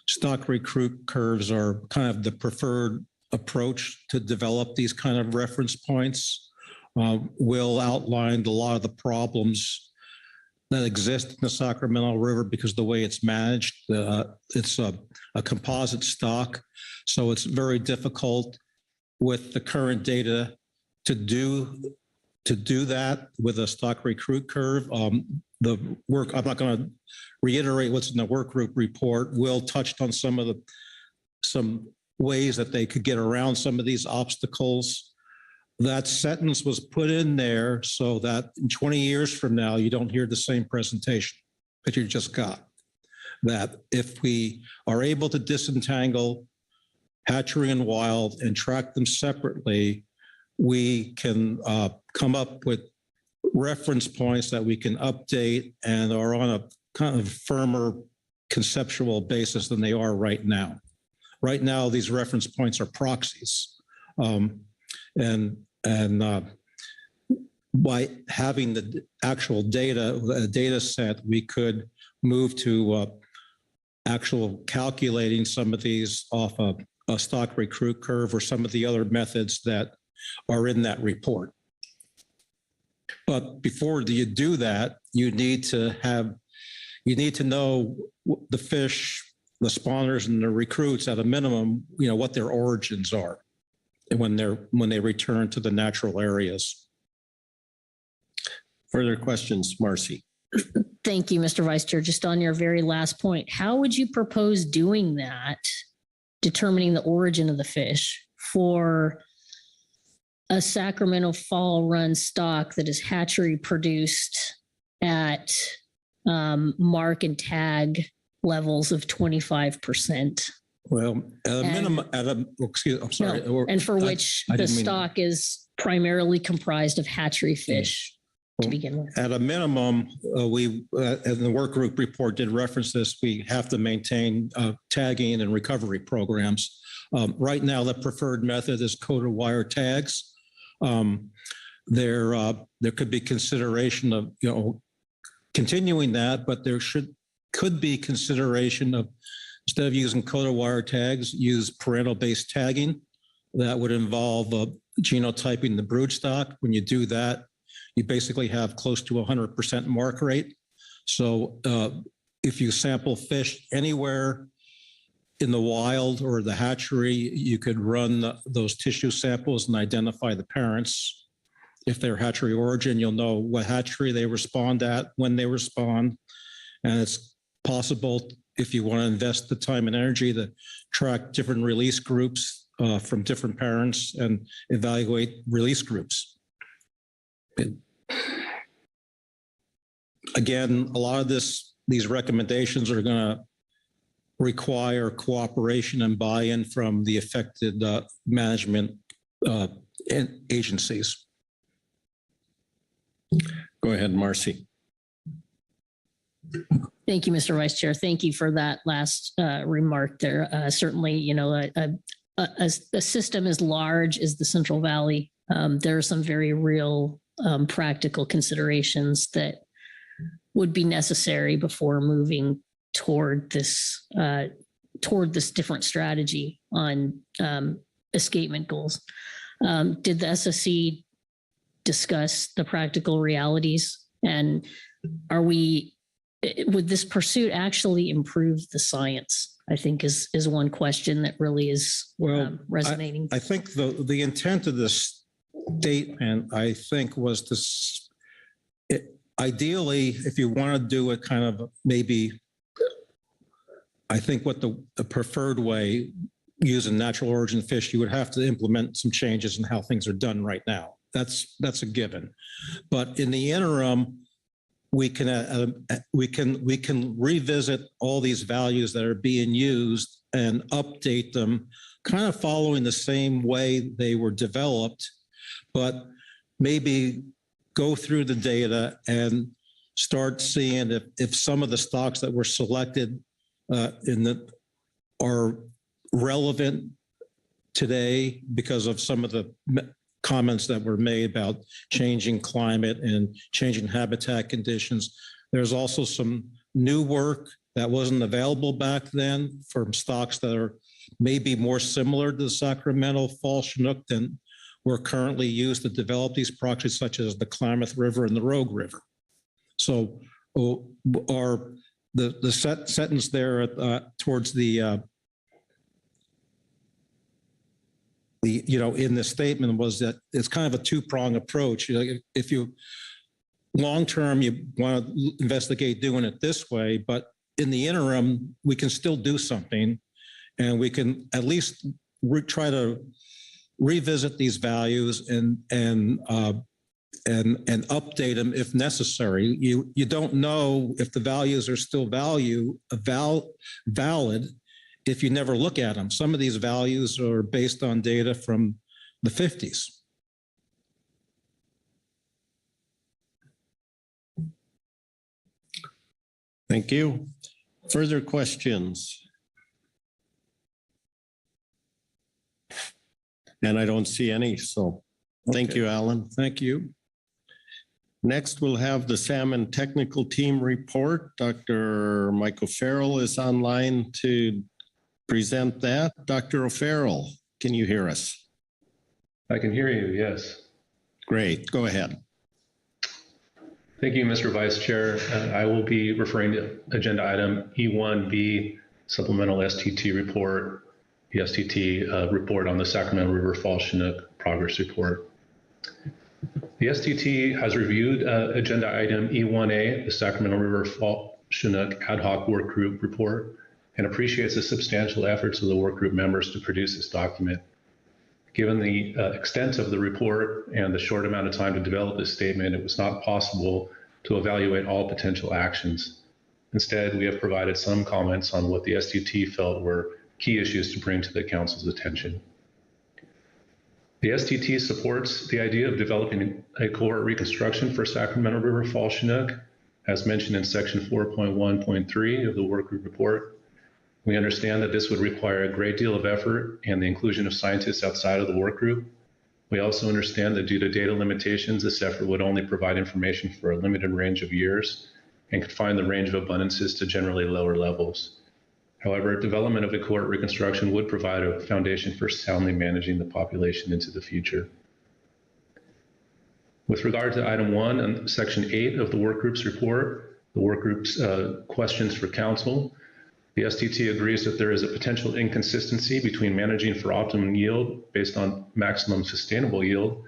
stock recruit curves are kind of the preferred approach to develop these kind of reference points. Will outlined a lot of the problems that exist in the Sacramento River because the way it's managed, it's a composite stock. So it's very difficult with the current data to do to do that with a stock recruit curve. The work, I'm not going to reiterate what's in the work group report. Will touched on some ways that they could get around some of these obstacles. That sentence was put in there so that in 20 years from now, you don't hear the same presentation that you just got. That if we are able to disentangle hatchery and wild and track them separately, we can come up with reference points that we can update and are on a kind of firmer conceptual basis than they are right now. Right now, these reference points are proxies. And by having the actual data set, we could move to actual calculating some of these off a stock recruit curve or some of the other methods that are in that report. But before you do that, you need to know the fish, the spawners and the recruits at a minimum, what their origins are and when they return to the natural areas. Further questions, Marcy? Thank you, Mr. Vice Chair. Just on your very last point, how would you propose doing that, determining the origin of the fish for a Sacramento fall run stock that is hatchery produced at mark and tag levels of 25%? Well, at a minimum, I'm sorry. No, and for which the stock is primarily comprised of hatchery fish to begin with. At a minimum, we, and the work group report did reference this, we have to maintain tagging and recovery programs. Right now, the preferred method is coated wire tags. There could be consideration of, continuing that, but there could be consideration of, instead of using coated wire tags, use parental-based tagging. That would involve genotyping the broodstock. When you do that, you basically have close to 100% mark rate. So if you sample fish anywhere in the wild or the hatchery, you could run those tissue samples and identify the parents. If they're hatchery origin, you'll know what hatchery they respond at, when they respond. And it's possible, if you want to invest the time and energy, to track different release groups from different parents and evaluate release groups. Again, a lot of these recommendations are going to require cooperation and buy-in from the affected management agencies. Go ahead, Marcy. Thank you, Mr. Vice Chair. Thank you for that last remark there. Certainly, a system as large as the Central Valley, there are some very real practical considerations that would be necessary before moving toward this different strategy on escapement goals. Did the SSC discuss the practical realities, and would this pursuit actually improve the science? I think is one question that really is resonating. I think the intent of this statement, I think, was this. Ideally, if you want to do it kind of maybe, I think what the preferred way, using natural origin fish, you would have to implement some changes in how things are done right now. That's a given. But in the interim, we can revisit all these values that are being used and update them, kind of following the same way they were developed, but maybe go through the data and start seeing if some of the stocks that were selected are relevant today because of some of the comments that were made about changing climate and changing habitat conditions. There's also some new work that wasn't available back then from stocks that are maybe more similar to the Sacramento fall Chinook than were currently used to develop these proxies, such as the Klamath River and the Rogue River. So the sentence there towards the in the statement was that it's kind of a two-prong approach. If you long-term, you want to investigate doing it this way, but in the interim, we can still do something, and we can at least try to revisit these values and update them if necessary. You don't know if the values are still valid if you never look at them. Some of these values are based on data from the 50s. Thank you. Further questions? And I don't see any, so thank you, Alan. Thank you. Next, we'll have the Salmon Technical Team report. Dr. Michael Farrell is online to present that. Dr. O'Farrell, can you hear us? I can hear you, yes. Great, go ahead. Thank you, Mr. Vice Chair. I will be referring to agenda item E1B, supplemental STT report, the STT report on the Sacramento River Falls Chinook progress report. The STT has reviewed agenda item E1A, the Sacramento River Falls Chinook ad hoc work group report, and appreciates the substantial efforts of the work group members to produce this document. Given the extent of the report and the short amount of time to develop this statement, it was not possible to evaluate all potential actions. Instead, we have provided some comments on what the STT felt were key issues to bring to the Council's attention. The STT supports the idea of developing a cohort reconstruction for Sacramento River Falls Chinook, as mentioned in section 4.1.3 of the work group report. We understand that this would require a great deal of effort and the inclusion of scientists outside of the work group. We also understand that due to data limitations, this effort would only provide information for a limited range of years and confine the range of abundances to generally lower levels. However, development of a cohort reconstruction would provide a foundation for soundly managing the population into the future. With regard to item 1 and section 8 of the work group's report, the work group's questions for council, the STT agrees that there is a potential inconsistency between managing for optimum yield based on maximum sustainable yield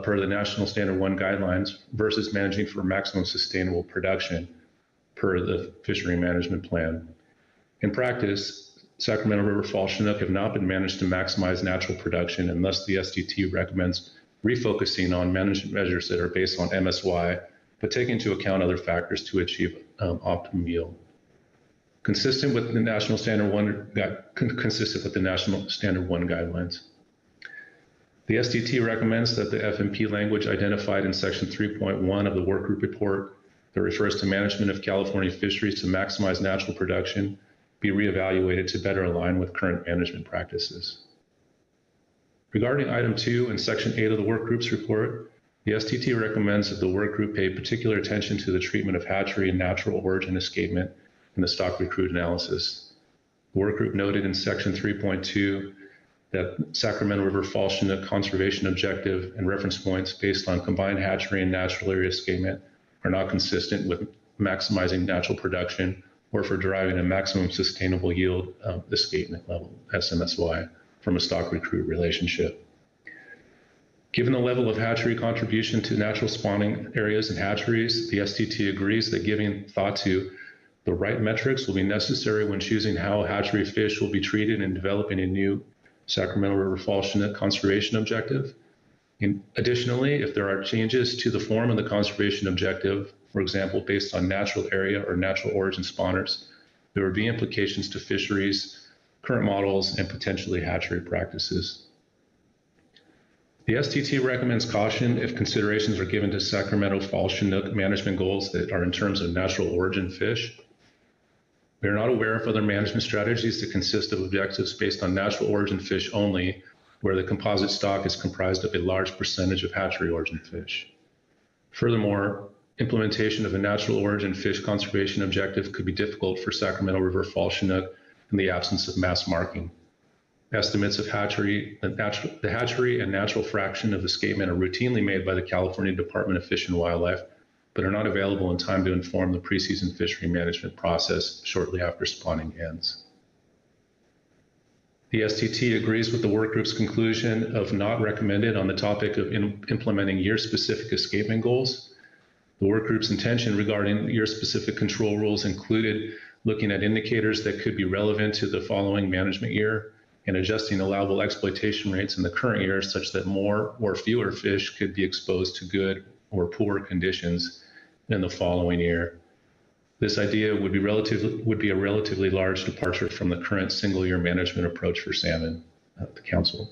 per the National Standard 1 guidelines versus managing for maximum sustainable production per the fishery management plan. In practice, Sacramento River Falls Chinook have not been managed to maximize natural production, and thus the STT recommends refocusing on management measures that are based on MSY, but taking into account other factors to achieve optimum yield. Consistent with the National Standard 1 guidelines. The STT recommends that the FMP language identified in section 3.1 of the work group report that refers to management of California fisheries to maximize natural production be reevaluated to better align with current management practices. Regarding item 2 in section 8 of the work group's report, the STT recommends that the work group pay particular attention to the treatment of hatchery and natural origin escapement in the stock recruit analysis. The work group noted in section 3.2 that Sacramento River Falls Chinook conservation objective and reference points based on combined hatchery and natural area escapement are not consistent with maximizing natural production or for deriving a maximum sustainable yield escapement level, SMSY, from a stock recruit relationship. Given the level of hatchery contribution to natural spawning areas and hatcheries, the STT agrees that giving thought to the right metrics will be necessary when choosing how hatchery fish will be treated in developing a new Sacramento River Falls Chinook conservation objective. Additionally, if there are changes to the form of the conservation objective, for example, based on natural area or natural origin spawners, there would be implications to fisheries, current models, and potentially hatchery practices. The STT recommends caution if considerations are given to Sacramento Falls Chinook management goals that are in terms of natural origin fish. We are not aware of other management strategies that consist of objectives based on natural origin fish only, where the composite stock is comprised of a large percentage of hatchery origin fish. Furthermore, implementation of a natural origin fish conservation objective could be difficult for Sacramento River Falls Chinook in the absence of mass marking. Estimates of the hatchery and natural fraction of escapement are routinely made by the California Department of Fish and Wildlife, but are not available in time to inform the preseason fishery management process shortly after spawning ends. The STT agrees with the work group's conclusion of not recommended on the topic of implementing year-specific escapement goals. The work group's intention regarding year-specific control rules included looking at indicators that could be relevant to the following management year and adjusting allowable exploitation rates in the current year such that more or fewer fish could be exposed to good or poor conditions in the following year. This idea would be a relatively large departure from the current single-year management approach for salmon at the council.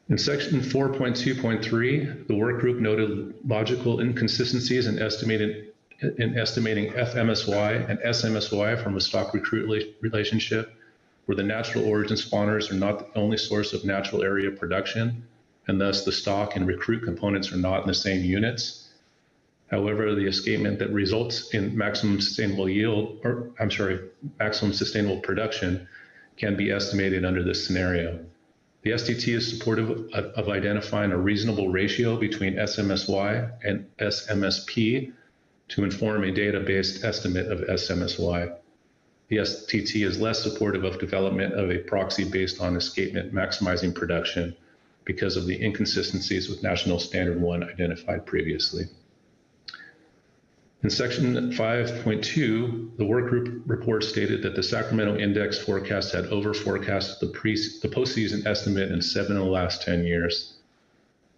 In section 4.2.3, the work group noted logical inconsistencies in estimating FMSY and SMSY from a stock recruit relationship, where the natural origin spawners are not the only source of natural area production, and thus the stock and recruit components are not in the same units. However, the escapement that results in maximum sustainable production can be estimated under this scenario. The STT is supportive of identifying a reasonable ratio between SMSY and SMSP to inform a data-based estimate of SMSY. The STT is less supportive of development of a proxy based on escapement maximizing production because of the inconsistencies with National Standard 1 identified previously. In section 5.2, the work group report stated that the Sacramento Index forecast had over-forecasted the postseason estimate in 7 of the last 10 years.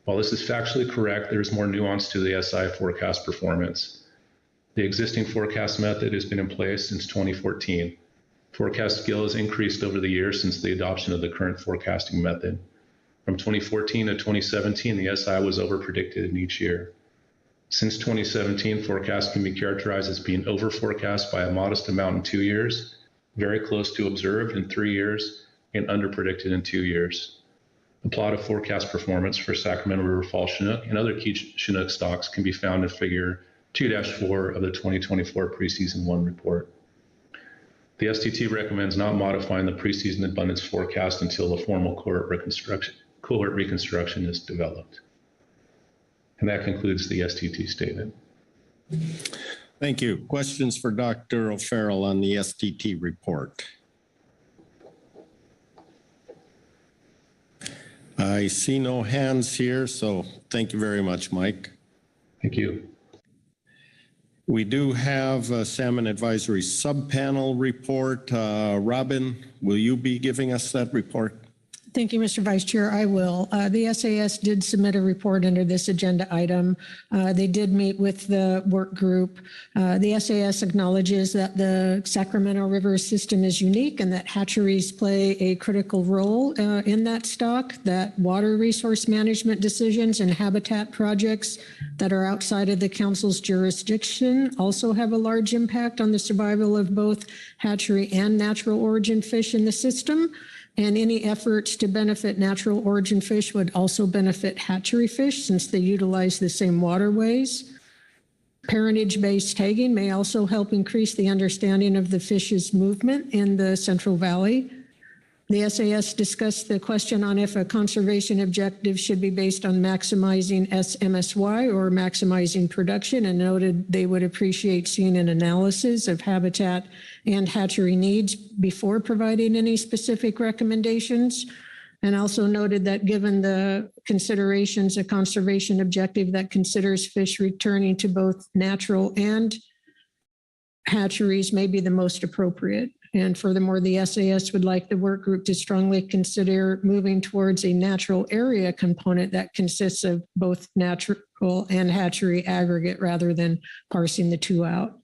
While this is factually correct, there is more nuance to the SI forecast performance. The existing forecast method has been in place since 2014. Forecast skill has increased over the years since the adoption of the current forecasting method. From 2014 to 2017, the SI was over-predicted in each year. Since 2017, forecasts can be characterized as being over-forecast by a modest amount in 2 years, very close to observed in 3 years, and under-predicted in 2 years. The plot of forecast performance for Sacramento River Fall Chinook and other key Chinook stocks can be found in figure 2-4 of the 2024 preseason 1 report. The STT recommends not modifying the preseason abundance forecast until the formal cohort reconstruction is developed. And that concludes the STT statement. Thank you. Questions for Dr. O'Farrell on the STT report? I see no hands here, so thank you very much, Mike. Thank you. We do have a Salmon Advisory Subpanel report. Robin, will you be giving us that report? Thank you, Mr. Vice Chair. I will. The SAS did submit a report under this agenda item. They did meet with the work group. The SAS acknowledges that the Sacramento River system is unique and that hatcheries play a critical role in that stock, that water resource management decisions and habitat projects that are outside of the council's jurisdiction also have a large impact on the survival of both hatchery and natural origin fish in the system. And any efforts to benefit natural origin fish would also benefit hatchery fish since they utilize the same waterways. Parentage-based tagging may also help increase the understanding of the fish's movement in the Central Valley. The SAS discussed the question on if a conservation objective should be based on maximizing SMSY or maximizing production, and noted they would appreciate seeing an analysis of habitat and hatchery needs before providing any specific recommendations. And also noted that given the considerations, a conservation objective that considers fish returning to both natural and hatcheries may be the most appropriate. And furthermore, the SAS would like the work group to strongly consider moving towards a natural area component that consists of both natural and hatchery aggregate rather than parsing the two out.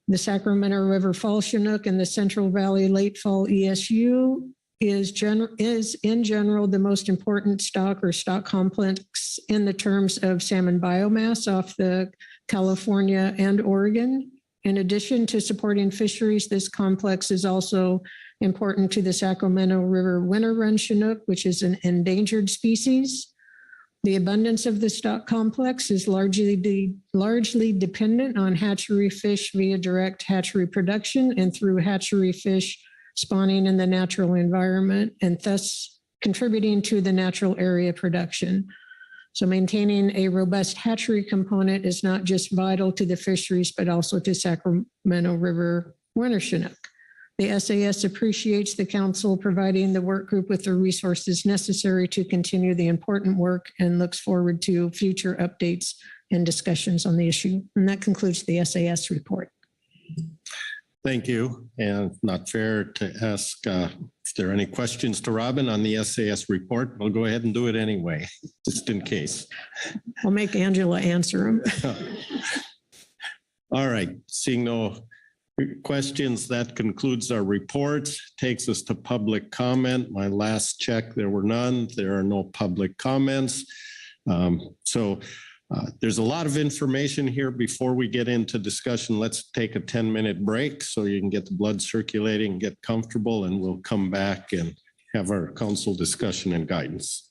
The Sacramento River Fall Chinook and the Central Valley Late Fall ESU is in general the most important stock or stock complex in the terms of salmon biomass off the California and Oregon. In addition to supporting fisheries, this complex is also important to the Sacramento River winter run Chinook, which is an endangered species. The abundance of the stock complex is largely dependent on hatchery fish via direct hatchery production and through hatchery fish spawning in the natural environment, and thus contributing to the natural area production. So maintaining a robust hatchery component is not just vital to the fisheries, but also to Sacramento River winter Chinook. The SAS appreciates the council providing the work group with the resources necessary to continue the important work and looks forward to future updates and discussions on the issue. And that concludes the SAS report. Thank you. And not fair to ask if there are any questions to Robin on the SAS report. We'll go ahead and do it anyway, just in case. I'll make Angela answer them. All right, seeing no questions, that concludes our report. Takes us to public comment. My last check, there were none. There are no public comments. There's a lot of information here. Before we get into discussion, let's take a 10-minute break so you can get the blood circulating, get comfortable, and we'll come back and have our council discussion and guidance.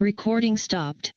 Recording stopped.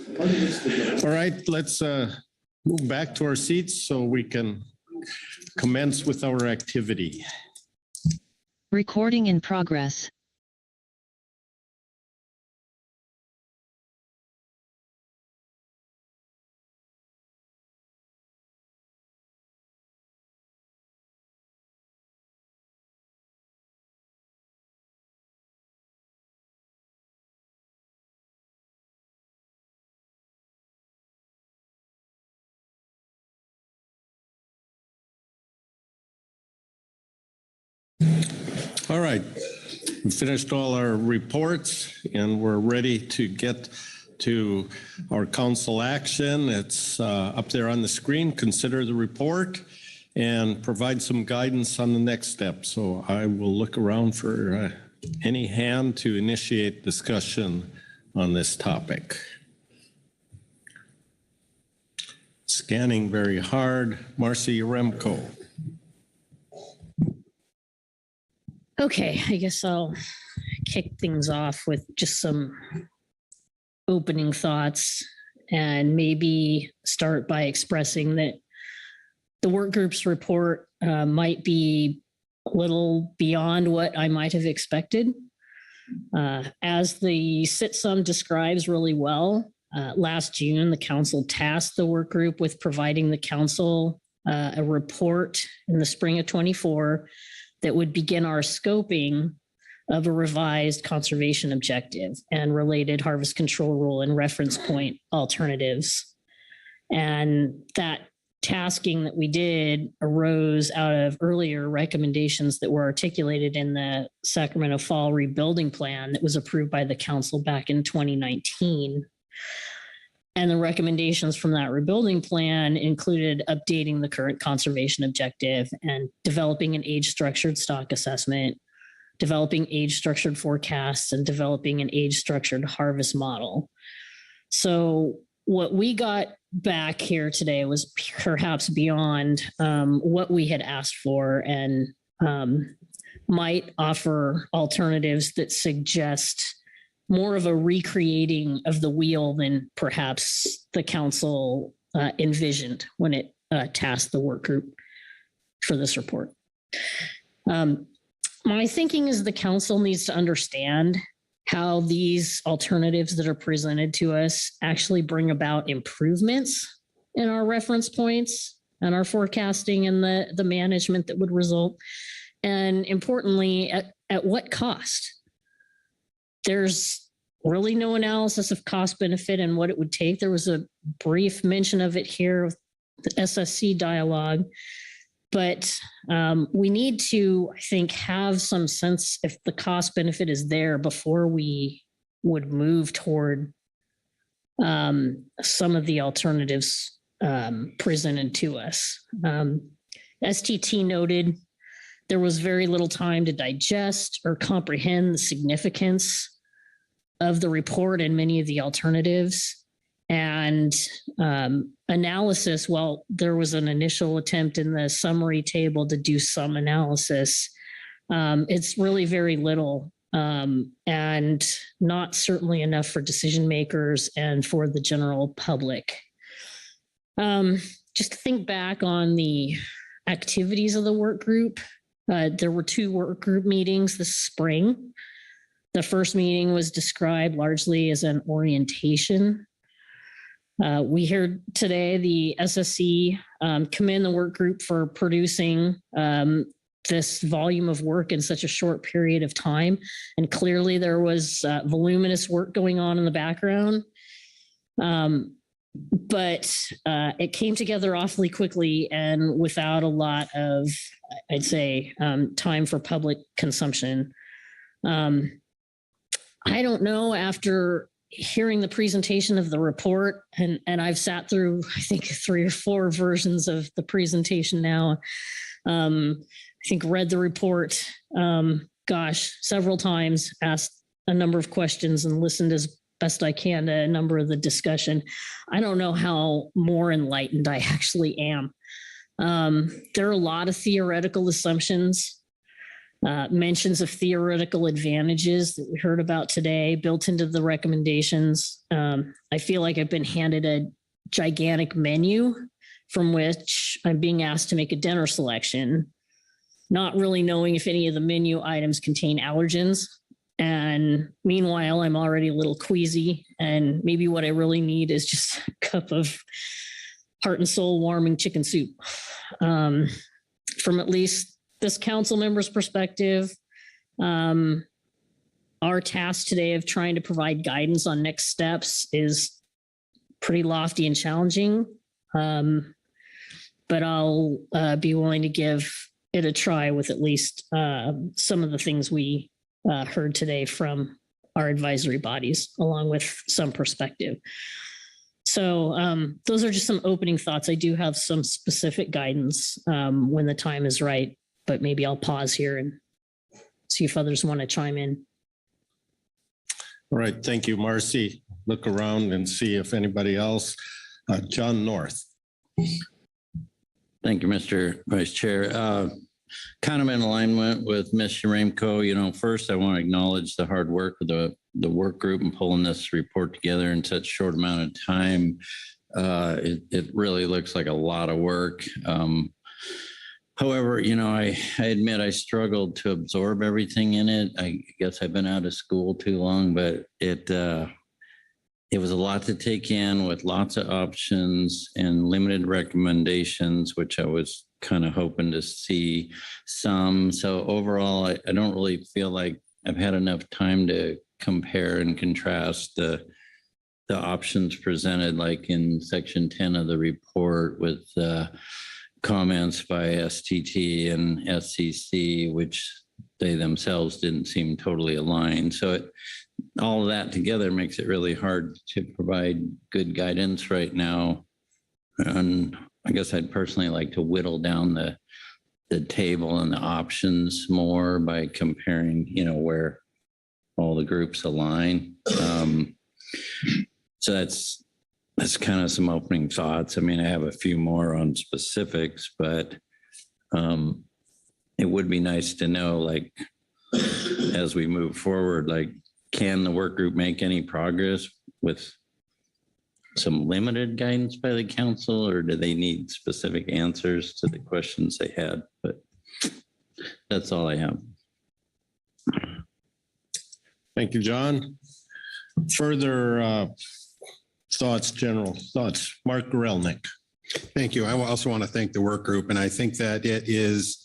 All right, let's move back to our seats so we can commence with our activity. Recording in progress. All right, we finished all our reports and we're ready to get to our council action. It's up there on the screen. Consider the report and provide some guidance on the next step. So I will look around for any hand to initiate discussion on this topic. Scanning very hard. Marcy Remco. Okay, I guess I'll kick things off with just some opening thoughts and maybe start by expressing that the work group's report might be a little beyond what I might have expected. As the SITSUM describes really well, last June, the council tasked the work group with providing the council a report in the spring of 24 that would begin our scoping of a revised conservation objective and related harvest control rule and reference point alternatives. And that tasking that we did arose out of earlier recommendations that were articulated in the Sacramento Fall Rebuilding Plan that was approved by the council back in 2019. And the recommendations from that rebuilding plan included updating the current conservation objective and developing an age-structured stock assessment, developing age-structured forecasts, and developing an age-structured harvest model. So what we got back here today was perhaps beyond what we had asked for and might offer alternatives that suggest more of a recreating of the wheel than perhaps the council envisioned when it tasked the work group for this report. My thinking is the council needs to understand how these alternatives that are presented to us actually bring about improvements in our reference points and our forecasting and the management that would result. And importantly, at what cost? There's really no analysis of cost benefit and what it would take. There was a brief mention of it here with the SSC dialogue, but we need to, I think, have some sense if the cost benefit is there before we would move toward some of the alternatives presented to us. STT noted there was very little time to digest or comprehend the significance of the report and many of the alternatives. And analysis, well, there was an initial attempt in the summary table to do some analysis. It's really very little and not certainly enough for decision makers and for the general public. Just to think back on the activities of the work group, there were 2 work group meetings this spring. The first meeting was described largely as an orientation. We heard today the SSC commend the work group for producing this volume of work in such a short period of time. And clearly there was voluminous work going on in the background. But it came together awfully quickly and without a lot of, I'd say, time for public consumption. I don't know, after hearing the presentation of the report, and I've sat through, I think, 3 or 4 versions of the presentation now. I think read the report, several times, asked a number of questions and listened as best I can to a number of the discussion. I don't know how more enlightened I actually am. There are a lot of theoretical assumptions. mentions of theoretical advantages that we heard about today built into the recommendations. I feel like I've been handed a gigantic menu from which I'm being asked to make a dinner selection, not really knowing if any of the menu items contain allergens. And meanwhile, I'm already a little queasy, and maybe what I really need is just a cup of heart and soul warming chicken soup. From at least this council member's perspective, our task today of trying to provide guidance on next steps is pretty lofty and challenging. But I'll be willing to give it a try with at least some of the things we heard today from our advisory bodies, along with some perspective. So those are just some opening thoughts. I do have some specific guidance when the time is right, but maybe I'll pause here and see if others want to chime in. All right, thank you, Marcy. Look around and see if anybody else. John North. Thank you, Mr. Vice Chair. Kind of in alignment with Ms. Yaremko, first I want to acknowledge the hard work of the work group in pulling this report together in such a short amount of time. It really looks like a lot of work. However, I admit I struggled to absorb everything in it. I guess I've been out of school too long, but it was a lot to take in with lots of options and limited recommendations, which I was kind of hoping to see some. So overall, I don't really feel like I've had enough time to compare and contrast the options presented, like in section 10 of the report with comments by STT and SCC, which they themselves didn't seem totally aligned. So all of that together makes it really hard to provide good guidance right now. And I guess I'd personally like to whittle down the table and the options more by comparing, where all the groups align. So that's kind of some opening thoughts. I mean, I have a few more on specifics, but it would be nice to know, like, as we move forward, like, can the work group make any progress with some limited guidance by the council, or do they need specific answers to the questions they had? But that's all I have. Thank you, John. Further general thoughts, Mark Gorelnik. Thank you. I also want to thank the work group, and I think that it is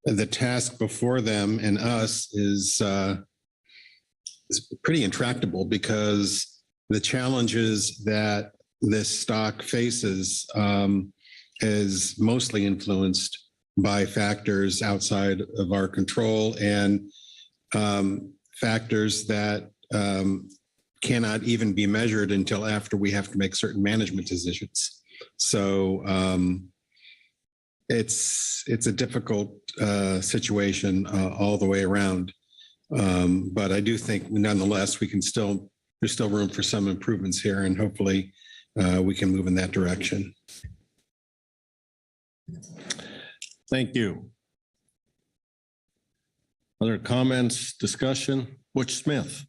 the task before them and us is pretty intractable, because the challenges that this stock faces is mostly influenced by factors outside of our control, and factors that cannot even be measured until after we have to make certain management decisions. So it's a difficult situation all the way around. But I do think nonetheless, there's still room for some improvements here, and hopefully we can move in that direction. Thank you. Other comments, discussion? Butch Smith.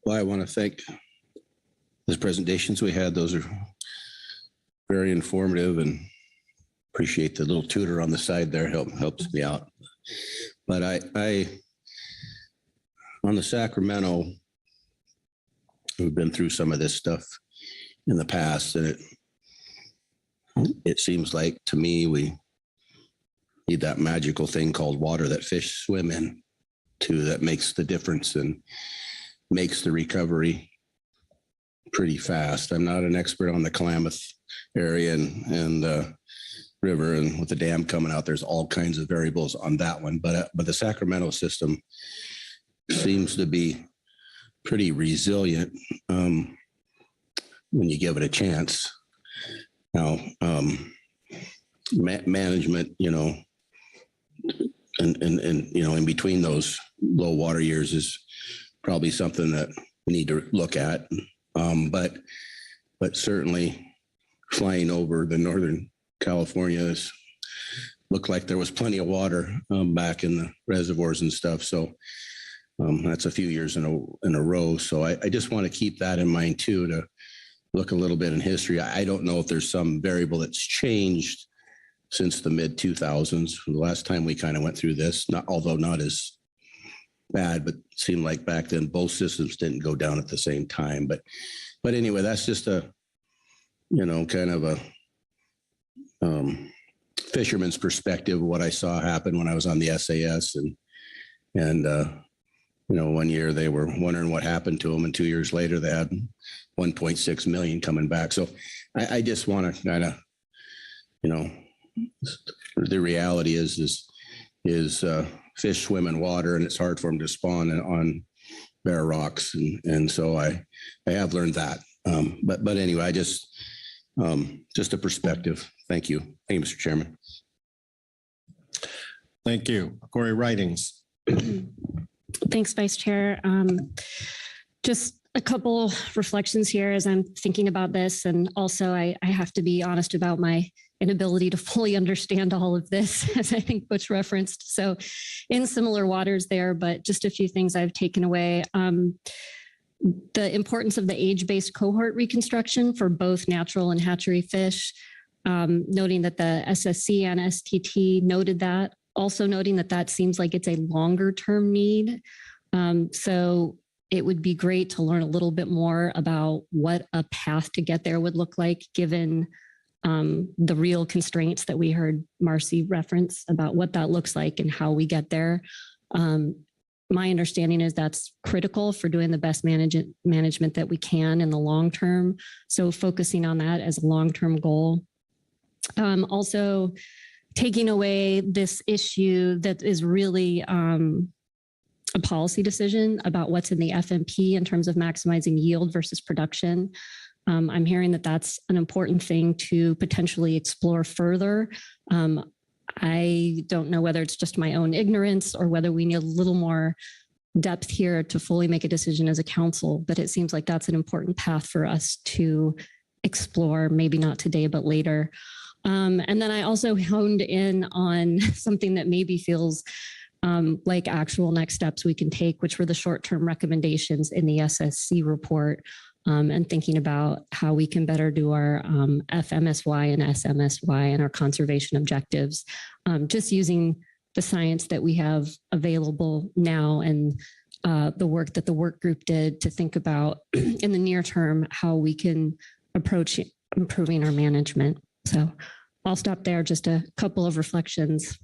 Well, I want to thank those presentations we had. Those are very informative, and appreciate the little tutor on the side there. Helps me out. But I on the Sacramento, we've been through some of this stuff in the past, and it seems like to me we need that magical thing called water that fish swim in that makes the difference and makes the recovery pretty fast. I'm not an expert on the Klamath area and river, and with the dam coming out, there's all kinds of variables on that one. But the Sacramento system seems to be pretty resilient when you give it a chance. Now, management, and in between those low water years is probably something that we need to look at. But certainly flying over the Northern California looked like there was plenty of water back in the reservoirs and stuff. So that's a few years in a row. So I just want to keep that in mind too, to look a little bit in history. I don't know if there's some variable that's changed since the mid 2000s. The last time we kind of went through this, although not as bad, but it seemed like back then both systems didn't go down at the same time. But anyway, that's just a, kind of a fisherman's perspective of what I saw happen when I was on the SAS. And 1 year they were wondering what happened to them, and 2 years later they had 1.6 million coming back. So I just want to kind of, the reality is fish swim in water, and it's hard for them to spawn on bare rocks. And so I have learned that. But anyway, I just a perspective. Thank you. Thank you, Mr. Chairman. Thank you. Corey Ridings. Thanks, Vice Chair. Just a couple reflections here as I'm thinking about this. And also I have to be honest about my inability to fully understand all of this, as I think Butch referenced. So in similar waters there, but just a few things I've taken away. The importance of the age-based cohort reconstruction for both natural and hatchery fish, noting that the SSC and STT noted that, also noting that seems like it's a longer term need. So it would be great to learn a little bit more about what a path to get there would look like, given the real constraints that we heard Marcy reference about what that looks like and how we get there. My understanding is that's critical for doing the best management that we can in the long term. So focusing on that as a long-term goal. Also taking away this issue that is really a policy decision about what's in the FMP in terms of maximizing yield versus production. I'm hearing that that's an important thing to potentially explore further. I don't know whether it's just my own ignorance or whether we need a little more depth here to fully make a decision as a council, but it seems like that's an important path for us to explore, maybe not today, but later. And then I also honed in on something that maybe feels like actual next steps we can take, which were the short-term recommendations in the SSC report, and thinking about how we can better do our FMSY and SMSY and our conservation objectives, just using the science that we have available now and the work that the work group did to think about in the near term, how we can approach improving our management. So I'll stop there, just a couple of reflections.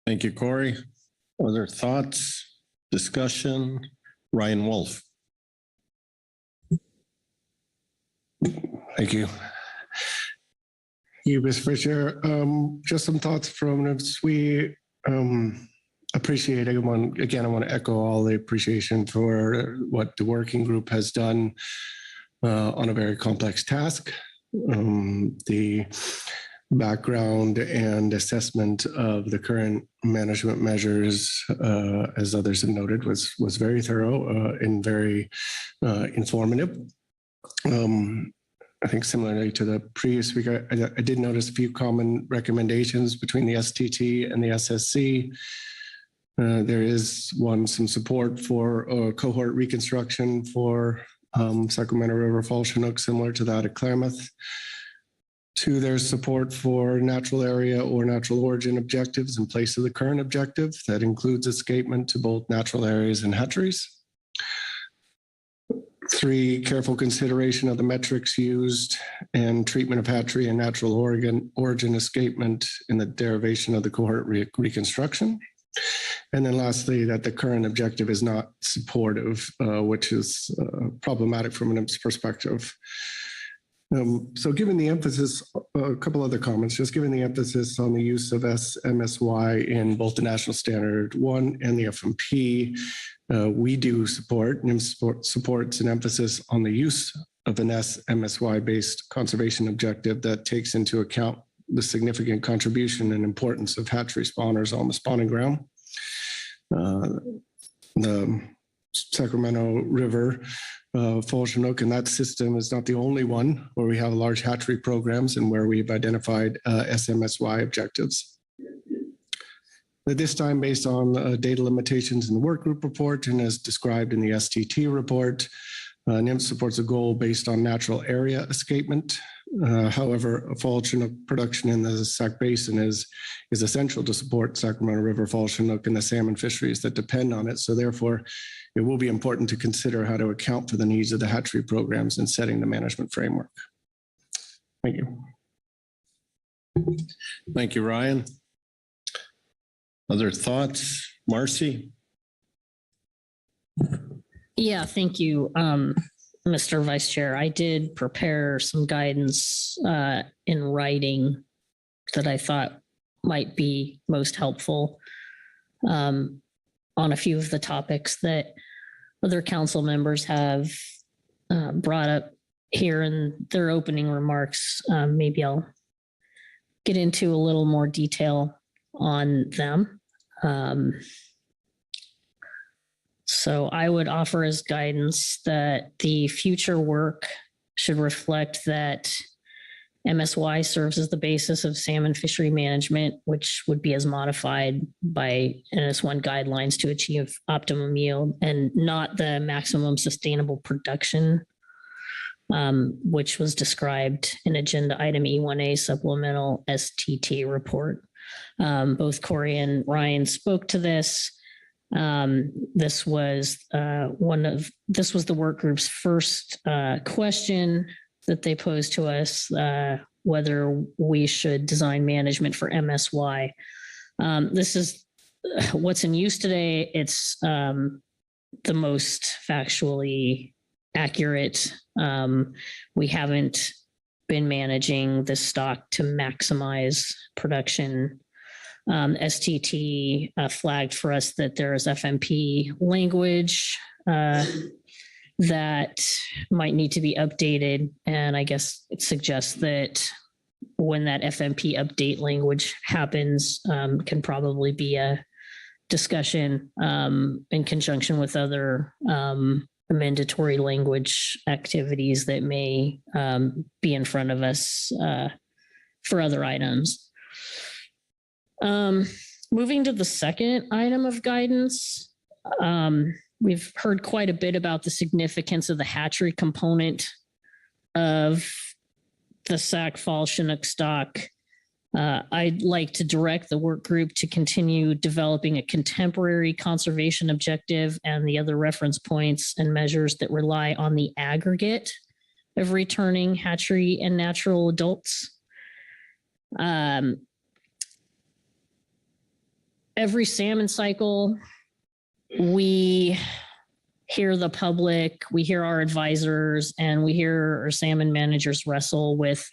Thank you, Corey. Other thoughts, discussion? Ryan Wolf. Thank you. You, Ms. Fisher. Just some thoughts from us. We appreciate everyone. Again, I want to echo all the appreciation for what the working group has done on a very complex task. The background and assessment of the current management measures, as others have noted, was very thorough and very informative. I think similarly to the previous week, I did notice a few common recommendations between the STT and the SSC. There is some support for cohort reconstruction for Sacramento River Fall Chinook, similar to that at Klamath. 2, there's support for natural area or natural origin objectives in place of the current objective. That includes escapement to both natural areas and hatcheries. 3, careful consideration of the metrics used and treatment of hatchery and natural origin escapement in the derivation of the cohort reconstruction. And then lastly, that the current objective is not supportive, which is problematic from an perspective. So given the emphasis, a couple other comments, just given the emphasis on the use of SMSY in both the National Standard 1 and the FMP, we do support, NIMS supports an emphasis on the use of an SMSY-based conservation objective that takes into account the significant contribution and importance of hatchery spawners on the spawning ground. The Sacramento River Fall Chinook, and that system is not the only one where we have large hatchery programs and where we've identified SMSY objectives. At this time, based on data limitations in the work group report and as described in the STT report, NIMS supports a goal based on natural area escapement. However, fall Chinook production in the Sac Basin is essential to support Sacramento River fall Chinook and the salmon fisheries that depend on it. So therefore, it will be important to consider how to account for the needs of the hatchery programs in setting the management framework. Thank you. Thank you, Ryan. Other thoughts? Marcy? Yeah, thank you, Mr. Vice Chair. I did prepare some guidance in writing that I thought might be most helpful on a few of the topics that other council members have brought up here in their opening remarks. Maybe I'll get into a little more detail on them. So I would offer as guidance that the future work should reflect that MSY serves as the basis of salmon fishery management, which would be as modified by NS1 guidelines to achieve optimum yield and not the maximum sustainable production, which was described in agenda item E1A supplemental STT report. Both Corey and Ryan spoke to this. This was the work group's first question that they posed to us, whether we should design management for MSY. This is what's in use today. It's the most factually accurate. We haven't been managing this stock to maximize production. STT flagged for us that there is FMP language that might need to be updated. And I guess it suggests that when that FMP update language happens, can probably be a discussion in conjunction with other mandatory language activities that may be in front of us for other items. Moving to the second item of guidance, we've heard quite a bit about the significance of the hatchery component of the Sac Fall Chinook stock. I'd like to direct the work group to continue developing a contemporary conservation objective and the other reference points and measures that rely on the aggregate of returning hatchery and natural adults. Every salmon cycle, we hear the public, we hear our advisors, and we hear our salmon managers wrestle with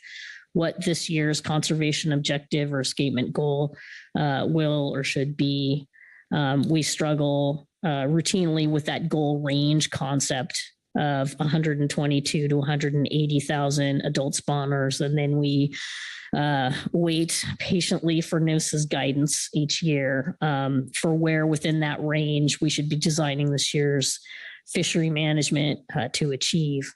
what this year's conservation objective or escapement goal will or should be. We struggle routinely with that goal range concept of 122 to 180,000 adult spawners, and then we wait patiently for NOSA's guidance each year for where within that range we should be designing this year's fishery management to achieve.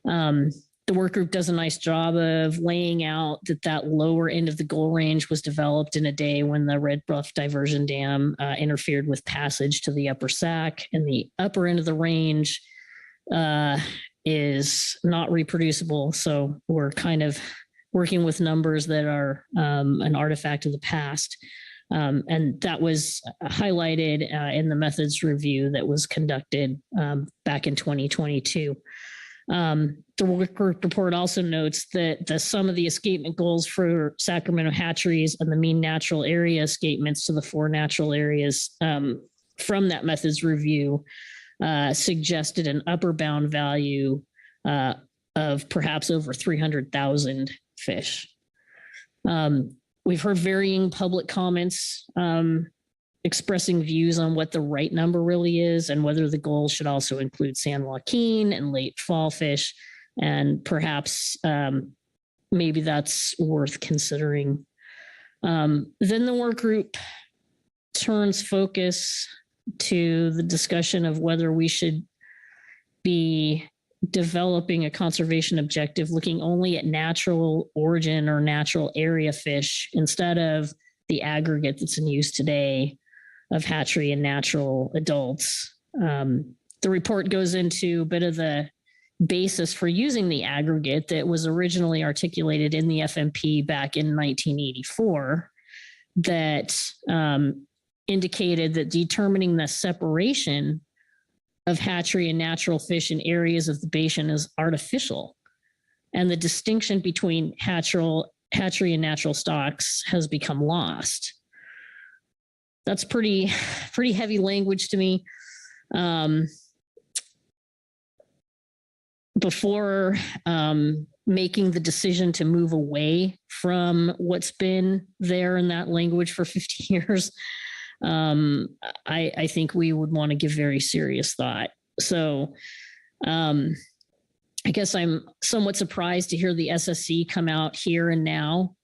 The work group does a nice job of laying out that lower end of the goal range was developed in a day when the Red Bluff Diversion Dam interfered with passage to the upper Sac, and the upper end of the range is not reproducible. So we're kind of working with numbers that are an artifact of the past. And that was highlighted in the methods review that was conducted back in 2022. The work group report also notes that the sum of the escapement goals for Sacramento hatcheries and the mean natural area escapements to the 4 natural areas from that methods review suggested an upper bound value of perhaps over 300,000 fish. We've heard varying public comments expressing views on what the right number really is and whether the goal should also include San Joaquin and late fall fish. And perhaps maybe that's worth considering. Then the work group turns focus to the discussion of whether we should be developing a conservation objective looking only at natural origin or natural area fish instead of the aggregate that's in use today of hatchery and natural adults. The report goes into a bit of the basis for using the aggregate that was originally articulated in the FMP back in 1984 that indicated that determining the separation of hatchery and natural fish in areas of the basin is artificial. And the distinction between hatchery and natural stocks has become lost. That's pretty heavy language to me. Before making the decision to move away from what's been there in that language for 50 years, I think we would want to give very serious thought. So I guess I'm somewhat surprised to hear the SSC come out here and now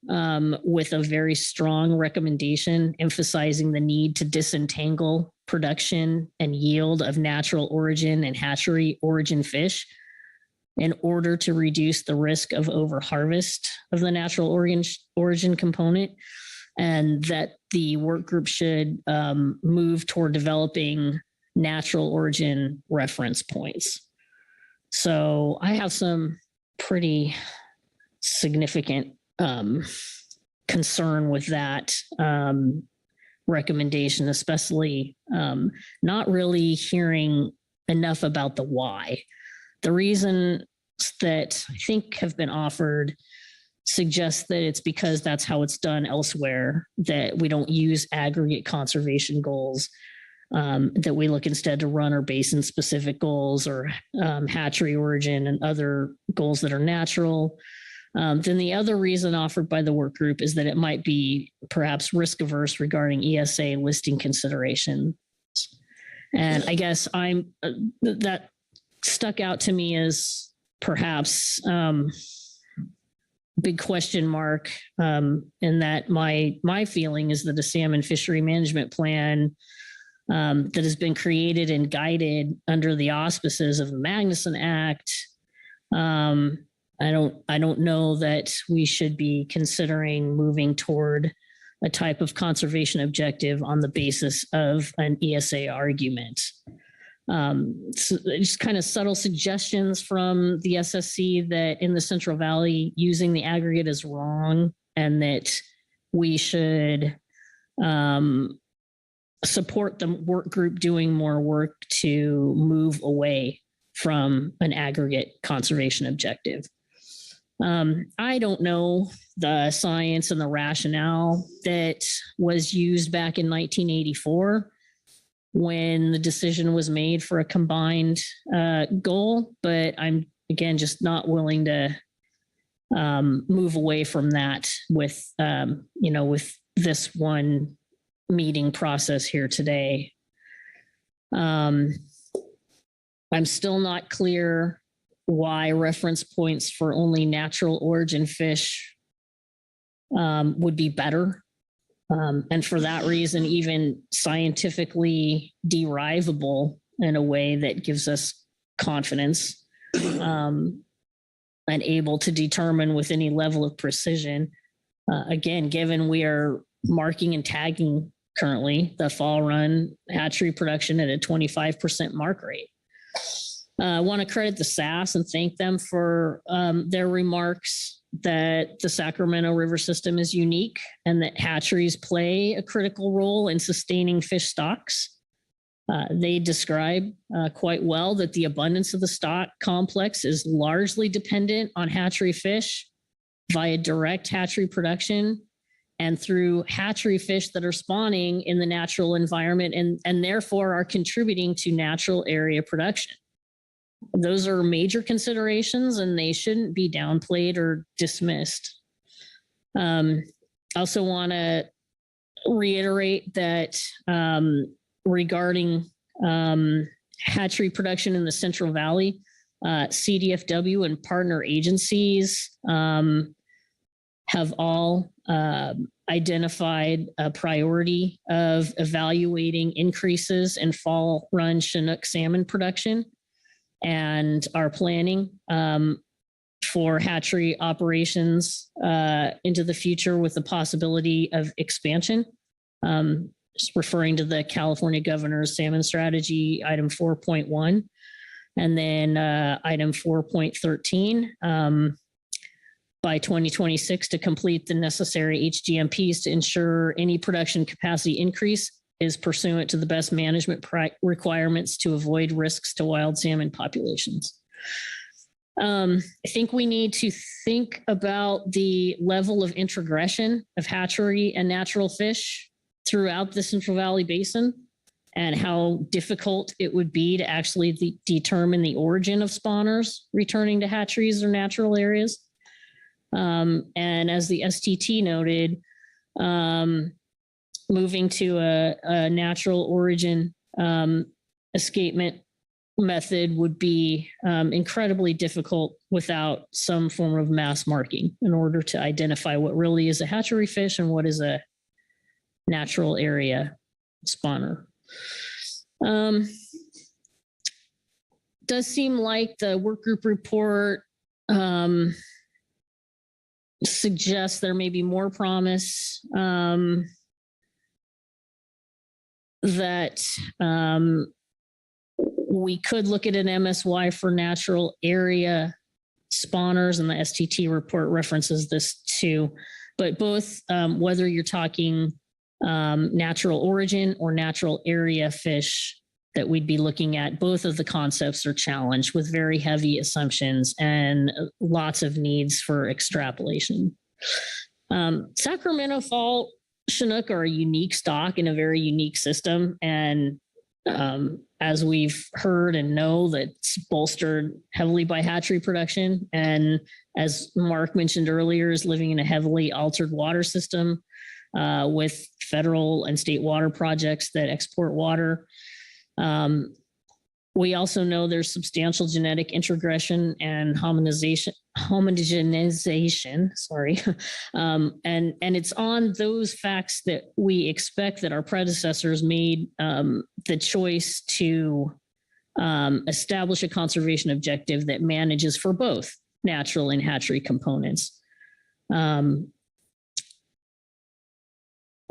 with a very strong recommendation emphasizing the need to disentangle production and yield of natural origin and hatchery origin fish in order to reduce the risk of overharvest of the natural origin component, and that the work group should move toward developing natural origin reference points. So I have some pretty significant concern with that recommendation, especially not really hearing enough about the why. The reason that I think have been offered suggests that it's because that's how it's done elsewhere, that we don't use aggregate conservation goals, that we look instead to run our basin specific goals or hatchery origin and other goals that are natural. Then the other reason offered by the work group is that it might be perhaps risk averse regarding ESA listing considerations. And I guess that stuck out to me as perhaps big question mark, in that my feeling is that a salmon fishery management plan that has been created and guided under the auspices of the Magnuson Act, I don't know that we should be considering moving toward a type of conservation objective on the basis of an ESA argument. So just kind of subtle suggestions from the SSC that in the Central Valley using the aggregate is wrong, and that we should support the work group doing more work to move away from an aggregate conservation objective. I don't know the science and the rationale that was used back in 1984 when the decision was made for a combined goal, but I'm again just not willing to move away from that with with this one meeting process here today. I'm still not clear why reference points for only natural origin fish would be better. And for that reason, even scientifically derivable in a way that gives us confidence and able to determine with any level of precision. Again, given we are marking and tagging currently the fall run hatchery production at a 25% mark rate. I want to credit the SAS and thank them for their remarks that the Sacramento River system is unique and that hatcheries play a critical role in sustaining fish stocks. They describe quite well that the abundance of the stock complex is largely dependent on hatchery fish via direct hatchery production and through hatchery fish that are spawning in the natural environment and therefore are contributing to natural area production. Those are major considerations and they shouldn't be downplayed or dismissed. I also want to reiterate that regarding hatchery production in the Central Valley, CDFW and partner agencies have all identified a priority of evaluating increases in fall run Chinook salmon production. and our planning for hatchery operations into the future with the possibility of expansion. Just referring to the California Governor's Salmon Strategy, item 4.1, and then item 4.13. By 2026 to complete the necessary HGMPs to ensure any production capacity increase is pursuant to the best management requirements to avoid risks to wild salmon populations. I think we need to think about the level of introgression of hatchery and natural fish throughout the Central Valley Basin and how difficult it would be to actually determine the origin of spawners returning to hatcheries or natural areas. And as the STT noted, moving to a natural origin escapement method would be incredibly difficult without some form of mass marking in order to identify what really is a hatchery fish and what is a natural area spawner. Does seem like the work group report suggests there may be more promise that we could look at an MSY for natural area spawners, and the STT report references this too. But both, whether you're talking natural origin or natural area fish that we'd be looking at, both of the concepts are challenged with very heavy assumptions and lots of needs for extrapolation. Sacramento fall Chinook are a unique stock in a very unique system. And as we've heard and know, that's bolstered heavily by hatchery production. And as Mark mentioned earlier, is living in a heavily altered water system with federal and state water projects that export water. We also know there's substantial genetic introgression and homogenization, and it's on those facts that we expect that our predecessors made the choice to establish a conservation objective that manages for both natural and hatchery components.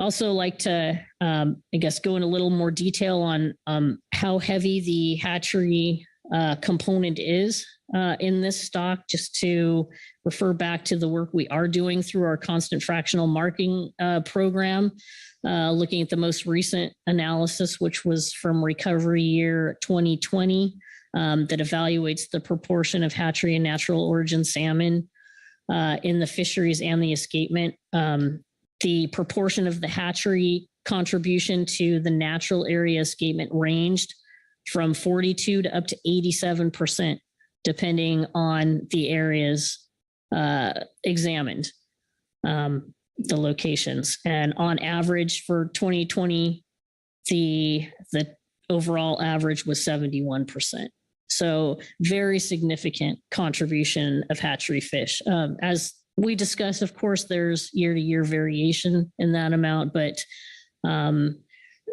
Also like to, I guess, go in a little more detail on how heavy the hatchery component is in this stock, just to refer back to the work we are doing through our constant fractional marking program, looking at the most recent analysis, which was from recovery year 2020, that evaluates the proportion of hatchery and natural origin salmon in the fisheries and the escapement. The proportion of the hatchery contribution to the natural area escapement ranged from 42 to up to 87%, depending on the areas examined, the locations. And on average for 2020, the overall average was 71%. So very significant contribution of hatchery fish. As we discussed, of course, there's year-to-year variation in that amount, but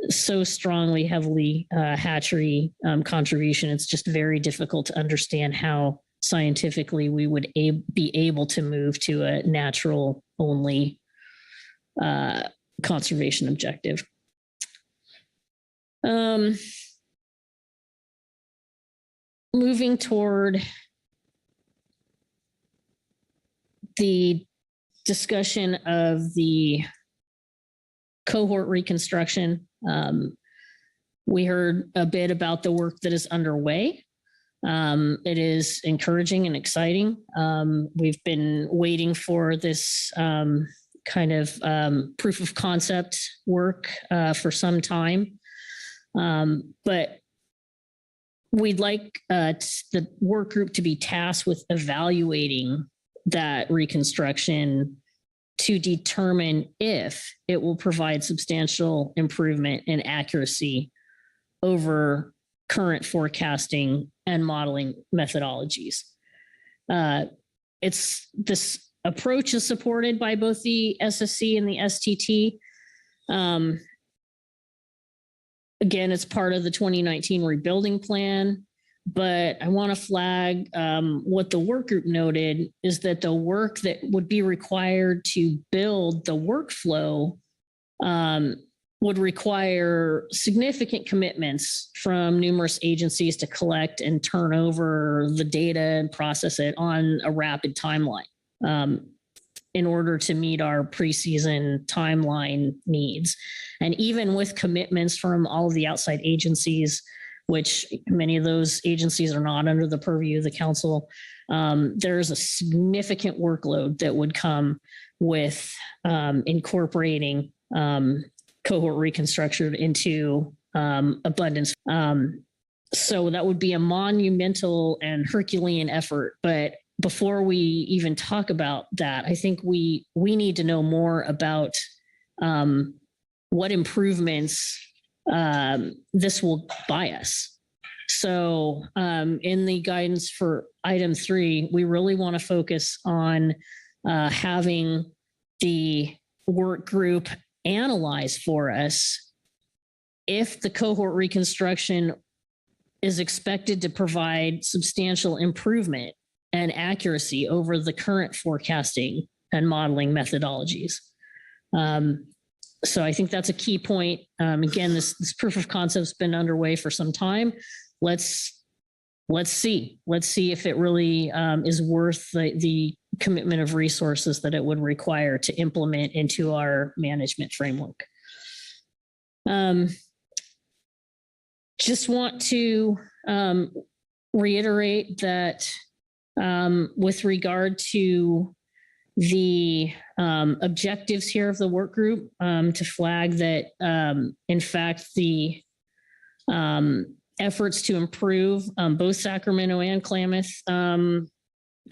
so strongly, heavily hatchery contribution, it's just very difficult to understand how scientifically we would be able to move to a natural only conservation objective. Moving toward the discussion of the cohort reconstruction. We heard a bit about the work that is underway. It is encouraging and exciting. We've been waiting for this kind of proof of concept work for some time. But we'd like the work group to be tasked with evaluating that reconstruction to determine if it will provide substantial improvement in accuracy over current forecasting and modeling methodologies. This approach is supported by both the SSC and the STT. Again, it's part of the 2019 rebuilding plan. But I want to flag what the work group noted is that the work that would be required to build the workflow would require significant commitments from numerous agencies to collect and turn over the data and process it on a rapid timeline in order to meet our preseason timeline needs. And even with commitments from all of the outside agencies, which many of those agencies are not under the purview of the council, there's a significant workload that would come with incorporating cohort reconstruction into abundance. So that would be a monumental and Herculean effort. But before we even talk about that, I think we need to know more about what improvements this will buy us. So in the guidance for item 3, we really want to focus on having the work group analyze for us if the cohort reconstruction is expected to provide substantial improvement and accuracy over the current forecasting and modeling methodologies. So I think that's a key point. Again, this proof of concept's been underway for some time. Let's see if it really is worth the commitment of resources that it would require to implement into our management framework. Just want to reiterate that with regard to the objectives here of the work group, to flag that, in fact, the efforts to improve both Sacramento and Klamath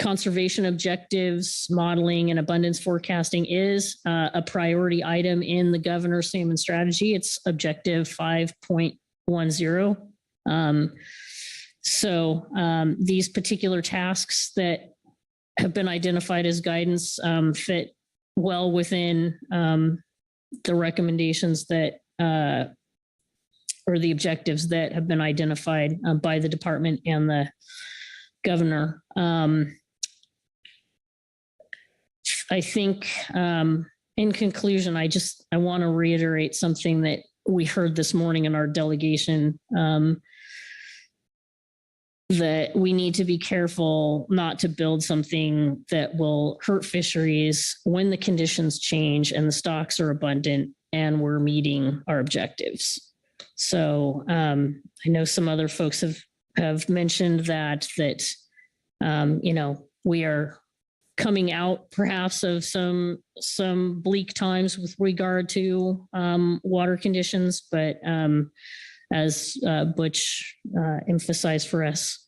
conservation objectives, modeling, and abundance forecasting is a priority item in the governor's salmon strategy. It's objective 5.10. So these particular tasks that have been identified as guidance fit well within the recommendations that or the objectives that have been identified by the department and the governor. I think in conclusion, I want to reiterate something that we heard this morning in our delegation, that we need to be careful not to build something that will hurt fisheries when the conditions change and the stocks are abundant and we're meeting our objectives. So I know some other folks have mentioned that we are coming out perhaps of some bleak times with regard to water conditions, but as Butch emphasized for us,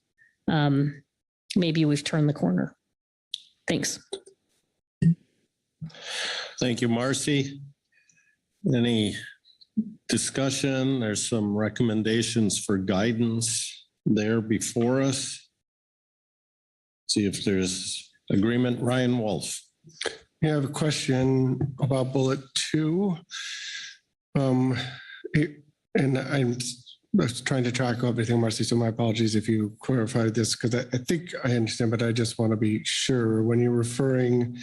maybe we've turned the corner. Thanks. Thank you, Marcy. Any discussion? There's some recommendations for guidance there before us. See if there's agreement. Ryan Wolf. Yeah, I have a question about bullet 2. And I was trying to track everything, Marcy, so my apologies if you clarified this, because I think I understand, but I just want to be sure. When you're referring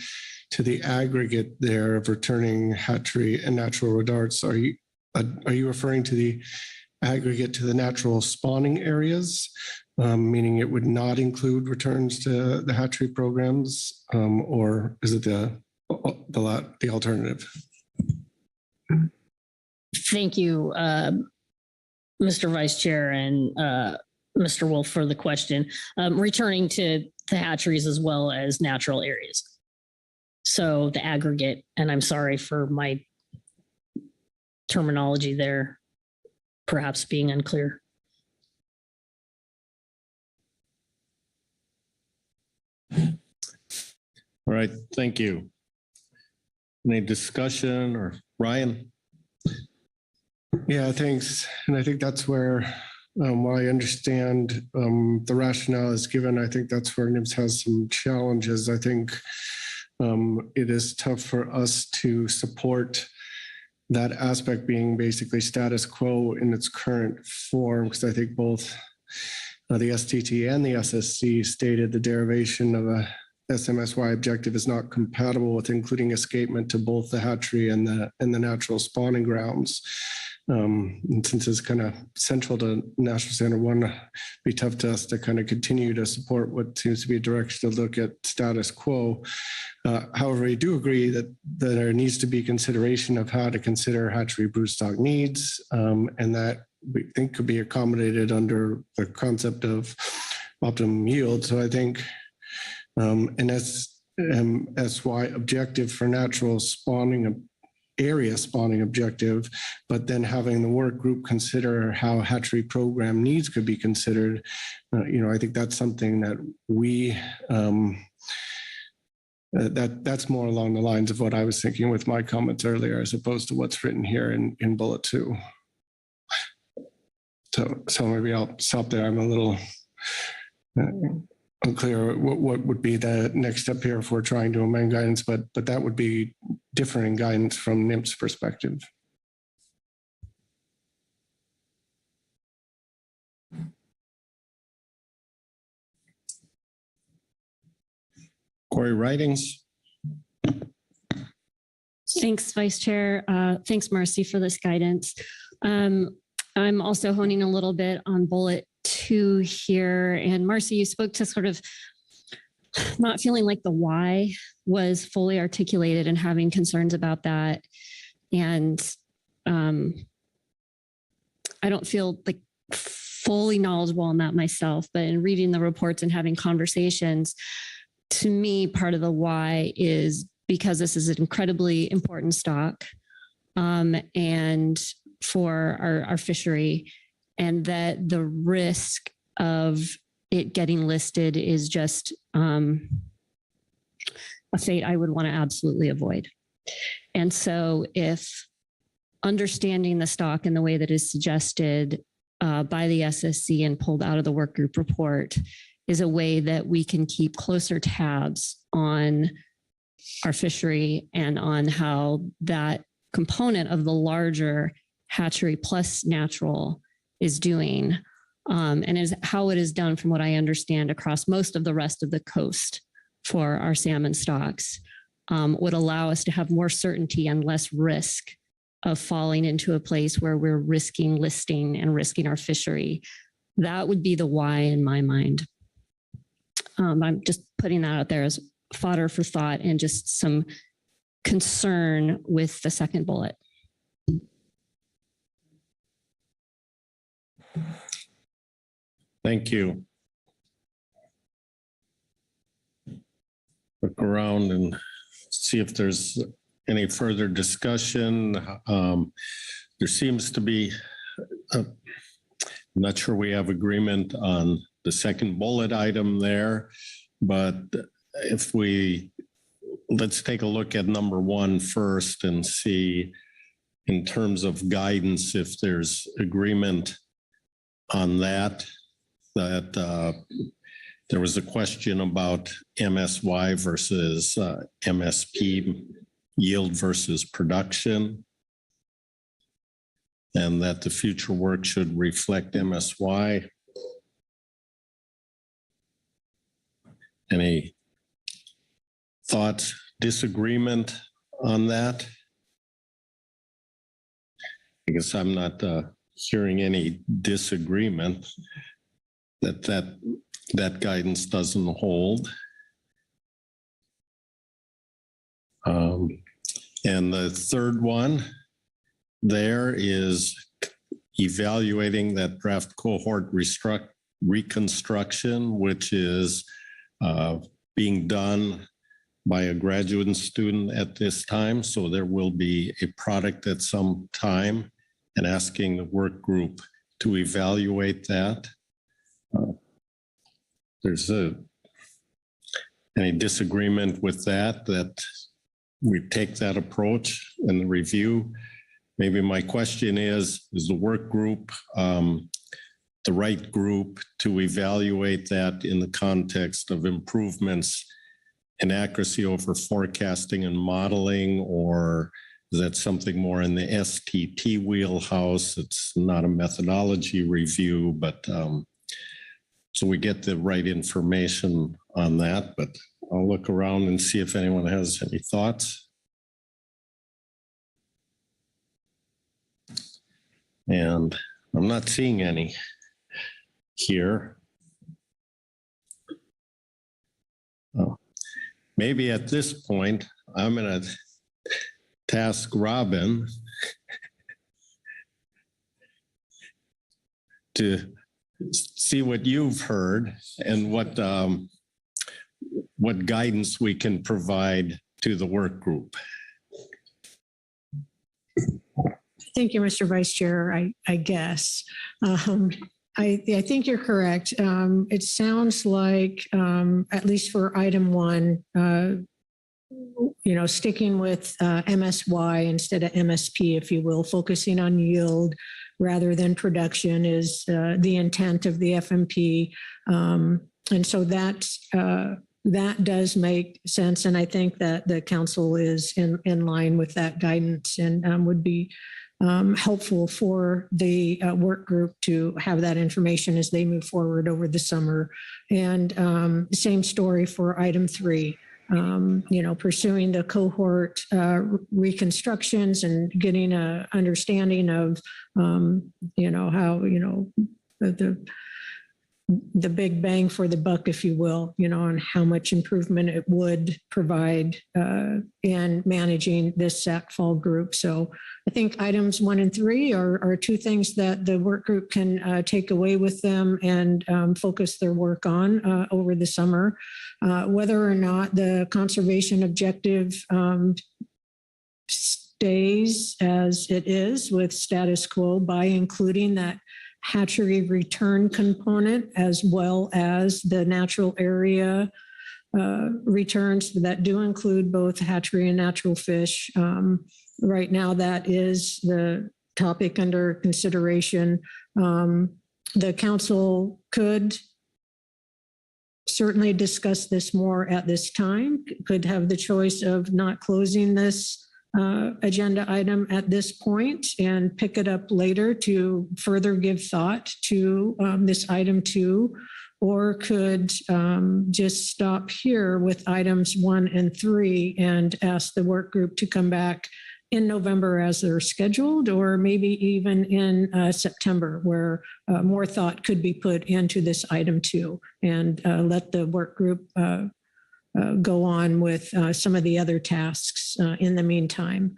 to the aggregate there of returning hatchery and natural redarts, are you referring to the aggregate to the natural spawning areas, meaning it would not include returns to the hatchery programs, or is it the alternative? Thank you, Mr. Vice Chair and Mr. Wolf for the question. Returning to the hatcheries as well as natural areas. So the aggregate, and I'm sorry for my terminology there, perhaps being unclear. All right, thank you. Any discussion or Ryan? Yeah, thanks. And I think that's where, while I understand the rationale is given, I think that's where NIMS has some challenges. I think it is tough for us to support that aspect being basically status quo in its current form, because I think both The STT and the SSC stated the derivation of a SMSY objective is not compatible with including escapement to both the hatchery and the natural spawning grounds. And since it's kind of central to National Standard 1, it'd be tough to us to kind of continue to support what seems to be a direction to look at status quo. However, I do agree that there needs to be consideration of how to consider hatchery broodstock needs, and that we think could be accommodated under the concept of optimum yield. So I think an SY objective for natural spawning area spawning objective, but then having the work group consider how hatchery program needs could be considered. I think that's something that we that's more along the lines of what I was thinking with my comments earlier, as opposed to what's written here in bullet 2. So maybe I'll stop there. I'm a little unclear what would be the next step here if we're trying to amend guidance, but that would be differing guidance from NIMS perspective. Corey Ridings. Thanks, Vice Chair. Thanks, Marcy, for this guidance. I'm also honing a little bit on bullet 2 here. And Marcy, you spoke to sort of not feeling like the why was fully articulated and having concerns about that. And I don't feel like fully knowledgeable on that myself, but in reading the reports and having conversations, to me, part of the why is because this is an incredibly important stock and for our fishery, and that the risk of it getting listed is just a fate I would want to absolutely avoid. And so if understanding the stock in the way that is suggested by the SSC and pulled out of the work group report is a way that we can keep closer tabs on our fishery and on how that component of the larger hatchery plus natural is doing, and is how it is done from what I understand across most of the rest of the coast for our salmon stocks, would allow us to have more certainty and less risk of falling into a place where we're risking listing and risking our fishery. That would be the why in my mind. I'm just putting that out there as fodder for thought and just some concern with the second bullet. Thank you. Look around and see if there's any further discussion. There seems to be, I'm not sure we have agreement on the second bullet item there, but if let's take a look at number 1 first and see in terms of guidance, if there's agreement on that there was a question about MSY versus MSP, yield versus production, and that the future work should reflect MSY. Any thoughts, disagreement on that? I guess I'm not hearing any disagreement that guidance doesn't hold. And the third one there is evaluating that draft cohort reconstruction, which is being done by a graduate student at this time. So there will be a product at some time, and asking the work group to evaluate that. There's any disagreement with that we take that approach in the review. Maybe my question is the work group the right group to evaluate that in the context of improvements in accuracy over forecasting and modeling, or is that something more in the STT wheelhouse? It's not a methodology review, but so we get the right information on that, but I'll look around and see if anyone has any thoughts. And I'm not seeing any here. Oh, maybe at this point, I'm going to task Robin to see what you've heard and what guidance we can provide to the work group. Thank you, Mr. Vice Chair. I guess. I think you're correct. It sounds like, at least for item 1, sticking with MSY instead of MSP, if you will, focusing on yield rather than production is the intent of the FMP. And so that does make sense. And I think that the council is in line with that guidance and would be helpful for the work group to have that information as they move forward over the summer. And same story for item 3. Pursuing the cohort reconstructions and getting an understanding of, how, the big bang for the buck, if you will, and how much improvement it would provide in managing this SAC fall group. So I think items 1 and 3 are 2 things that the work group can take away with them and focus their work on over the summer. Whether or not the conservation objective stays as it is with status quo by including that hatchery return component as well as the natural area returns that do include both hatchery and natural fish. Right now, that is the topic under consideration. The council could certainly discuss this more at this time, could have the choice of not closing this agenda item at this point and pick it up later to further give thought to this item 2, or could just stop here with items 1 and 3 and ask the work group to come back in November as they're scheduled, or maybe even in September, where more thought could be put into this item 2 and let the work group go on with some of the other tasks in the meantime.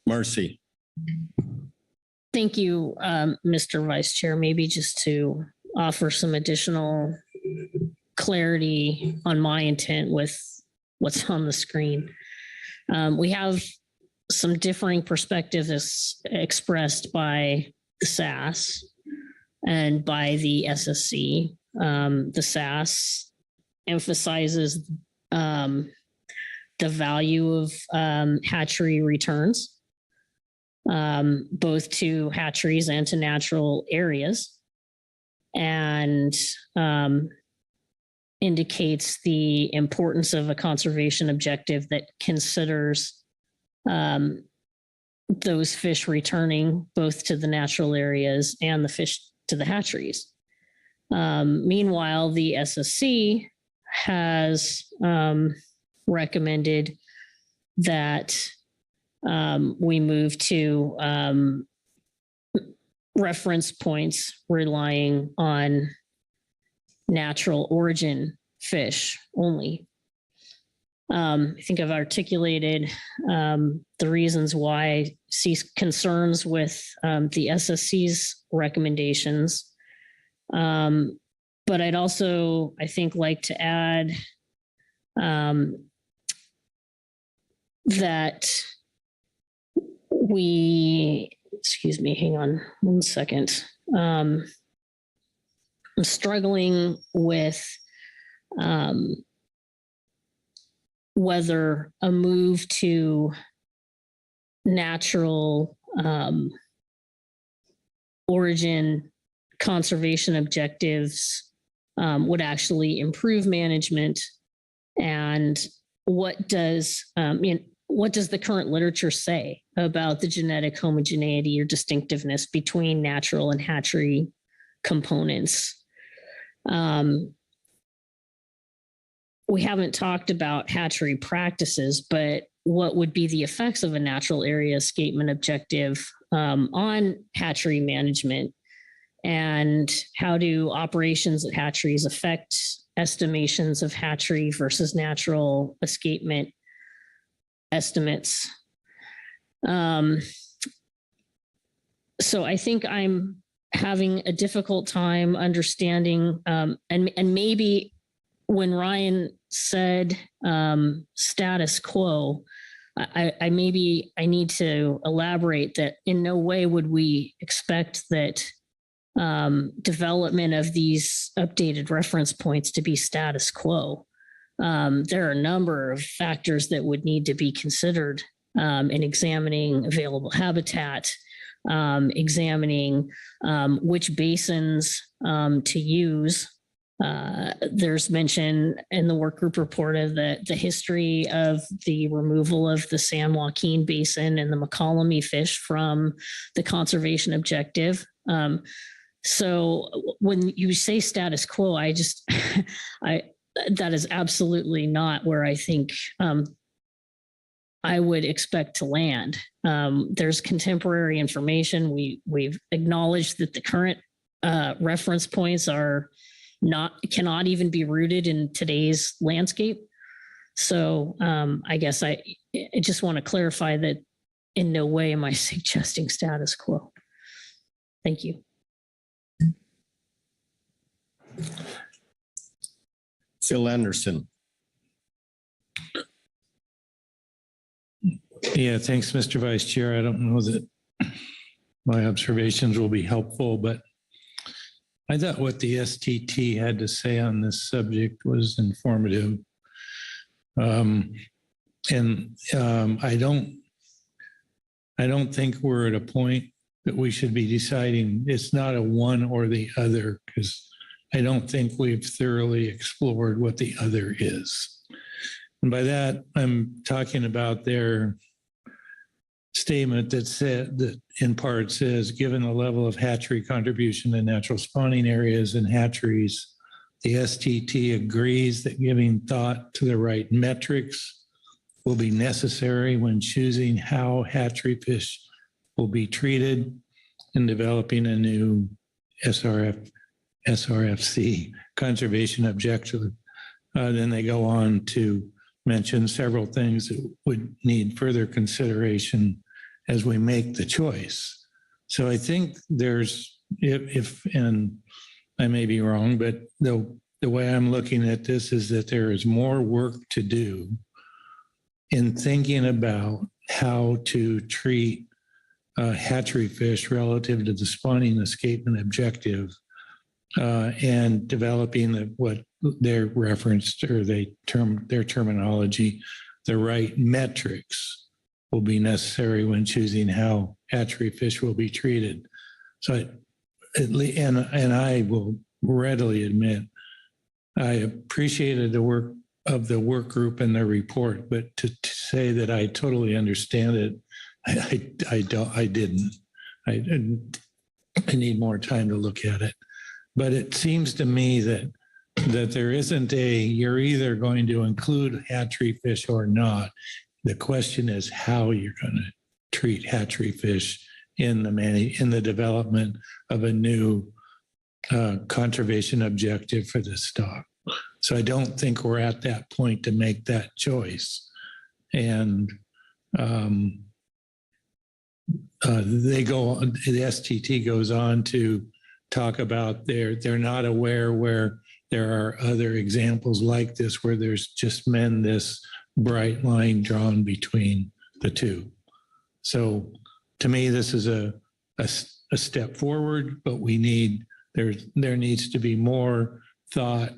Marcy. Thank you, Mr. Vice Chair. Maybe just to offer some additional clarity on my intent with what's on the screen. We have some differing perspectives expressed by the SAS and by the SSC. The SAS emphasizes the value of hatchery returns, both to hatcheries and to natural areas, and indicates the importance of a conservation objective that considers those fish returning both to the natural areas and the fish to the hatcheries. Meanwhile, the SSC has recommended that we move to reference points relying on natural origin fish only. I think I've articulated the reasons why I see concerns with the SSC's recommendations. But I'd also, I think, like to add that excuse me, hang on 1 second. I'm struggling with whether a move to natural origin conservation objectives would actually improve management, and what does what does the current literature say about the genetic homogeneity or distinctiveness between natural and hatchery components? We haven't talked about hatchery practices, but what would be the effects of a natural area escapement objective on hatchery management? And how do operations at hatcheries affect estimations of hatchery versus natural escapement estimates? So I think I'm having a difficult time understanding, and maybe when Ryan said status quo, I need to elaborate that in no way would we expect that development of these updated reference points to be status quo. There are a number of factors that would need to be considered in examining available habitat, examining which basins to use. There's mention in the work group report of the history of the removal of the San Joaquin Basin and the McCollum fish from the conservation objective. So when you say status quo, that is absolutely not where I think I would expect to land. There's contemporary information. We've acknowledged that the current reference points cannot even be rooted in today's landscape. So I guess I just want to clarify that in no way am I suggesting status quo. Thank you. Phil Anderson. Yeah, thanks, Mr. Vice Chair. I don't know that my observations will be helpful, but I thought what the STT had to say on this subject was informative. I don't think we're at a point that we should be deciding it's not a one or the other, because I don't think we've thoroughly explored what the other is. And by that, I'm talking about their statement that said that in part says, given the level of hatchery contribution to natural spawning areas and hatcheries, the STT agrees that giving thought to the right metrics will be necessary when choosing how hatchery fish will be treated in developing a new SRFC conservation objective. Then they go on to mention several things that would need further consideration as we make the choice. So I think there's, and I may be wrong, but the way I'm looking at this is that there is more work to do in thinking about how to treat hatchery fish relative to the spawning escapement objective, and developing what they're referenced, or their terminology, the right metrics will be necessary when choosing how hatchery fish will be treated. So I will readily admit, I appreciated the work of the work group and their report, but to say that I totally understand it, I didn't. I need more time to look at it. But it seems to me that there isn't you're either going to include hatchery fish or not. The question is how you're going to treat hatchery fish in the development of a new conservation objective for the stock. So I don't think we're at that point to make that choice. And the STT goes on to talk about they're not aware where there are other examples like this, where there's just been this bright line drawn between the two. So to me, this is a step forward, but there needs to be more thought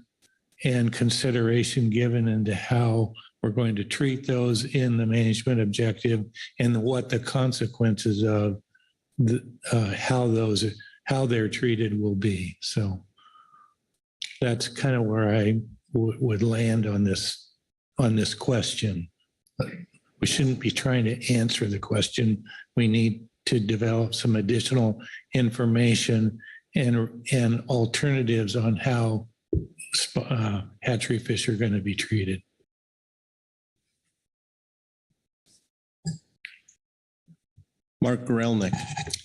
and consideration given into how we're going to treat those in the management objective, and what the consequences of how they're treated will be. So that's kind of where I would land on this question. we shouldn't be trying to answer the question. We need to develop some additional information and alternatives on how hatchery fish are going to be treated. Mark Gorelnik.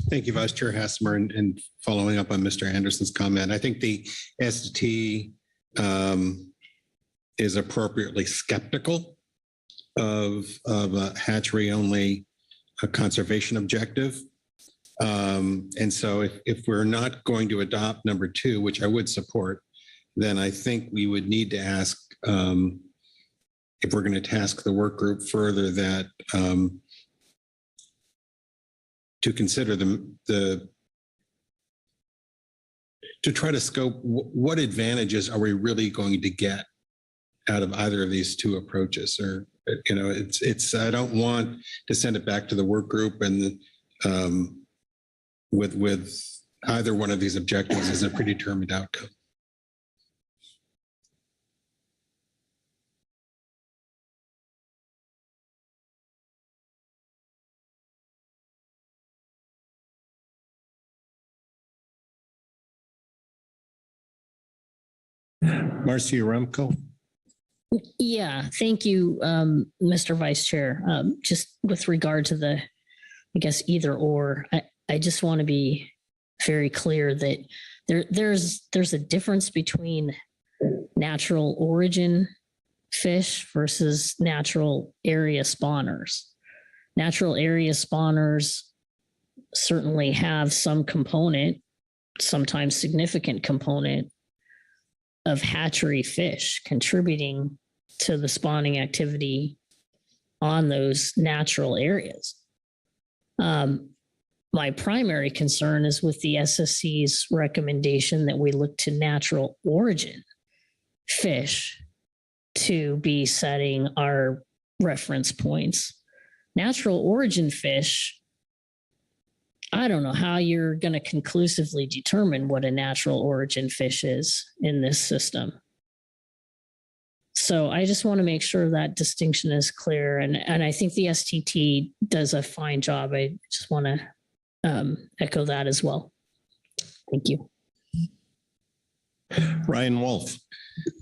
Thank you, Vice Chair Hassemer, and following up on Mr. Anderson's comment, I think the ST is appropriately skeptical of a hatchery-only conservation objective. And so if we're not going to adopt number 2, which I would support, then I think we would need to ask, if we're going to task the work group further, that to consider to try to scope what advantages are we really going to get out of either of these 2 approaches. Or, you know, it's I don't want to send it back to the work group and with either one of these objectives as a predetermined outcome. Marcia Rumko. Yeah, thank you, Mr. Vice Chair. Just with regard to the, I guess, either or, I just want to be very clear that there's a difference between natural origin fish versus natural area spawners. Natural area spawners certainly have some component, sometimes significant component, of hatchery fish contributing to the spawning activity on those natural areas. My primary concern is with the SSC's recommendation that we look to natural origin fish to be setting our reference points. Natural origin fish, I don't know how you're going to conclusively determine what a natural origin fish is in this system. So I just want to make sure that distinction is clear. And I think the STT does a fine job. I just want to echo that as well. Thank you. Ryan Wolf.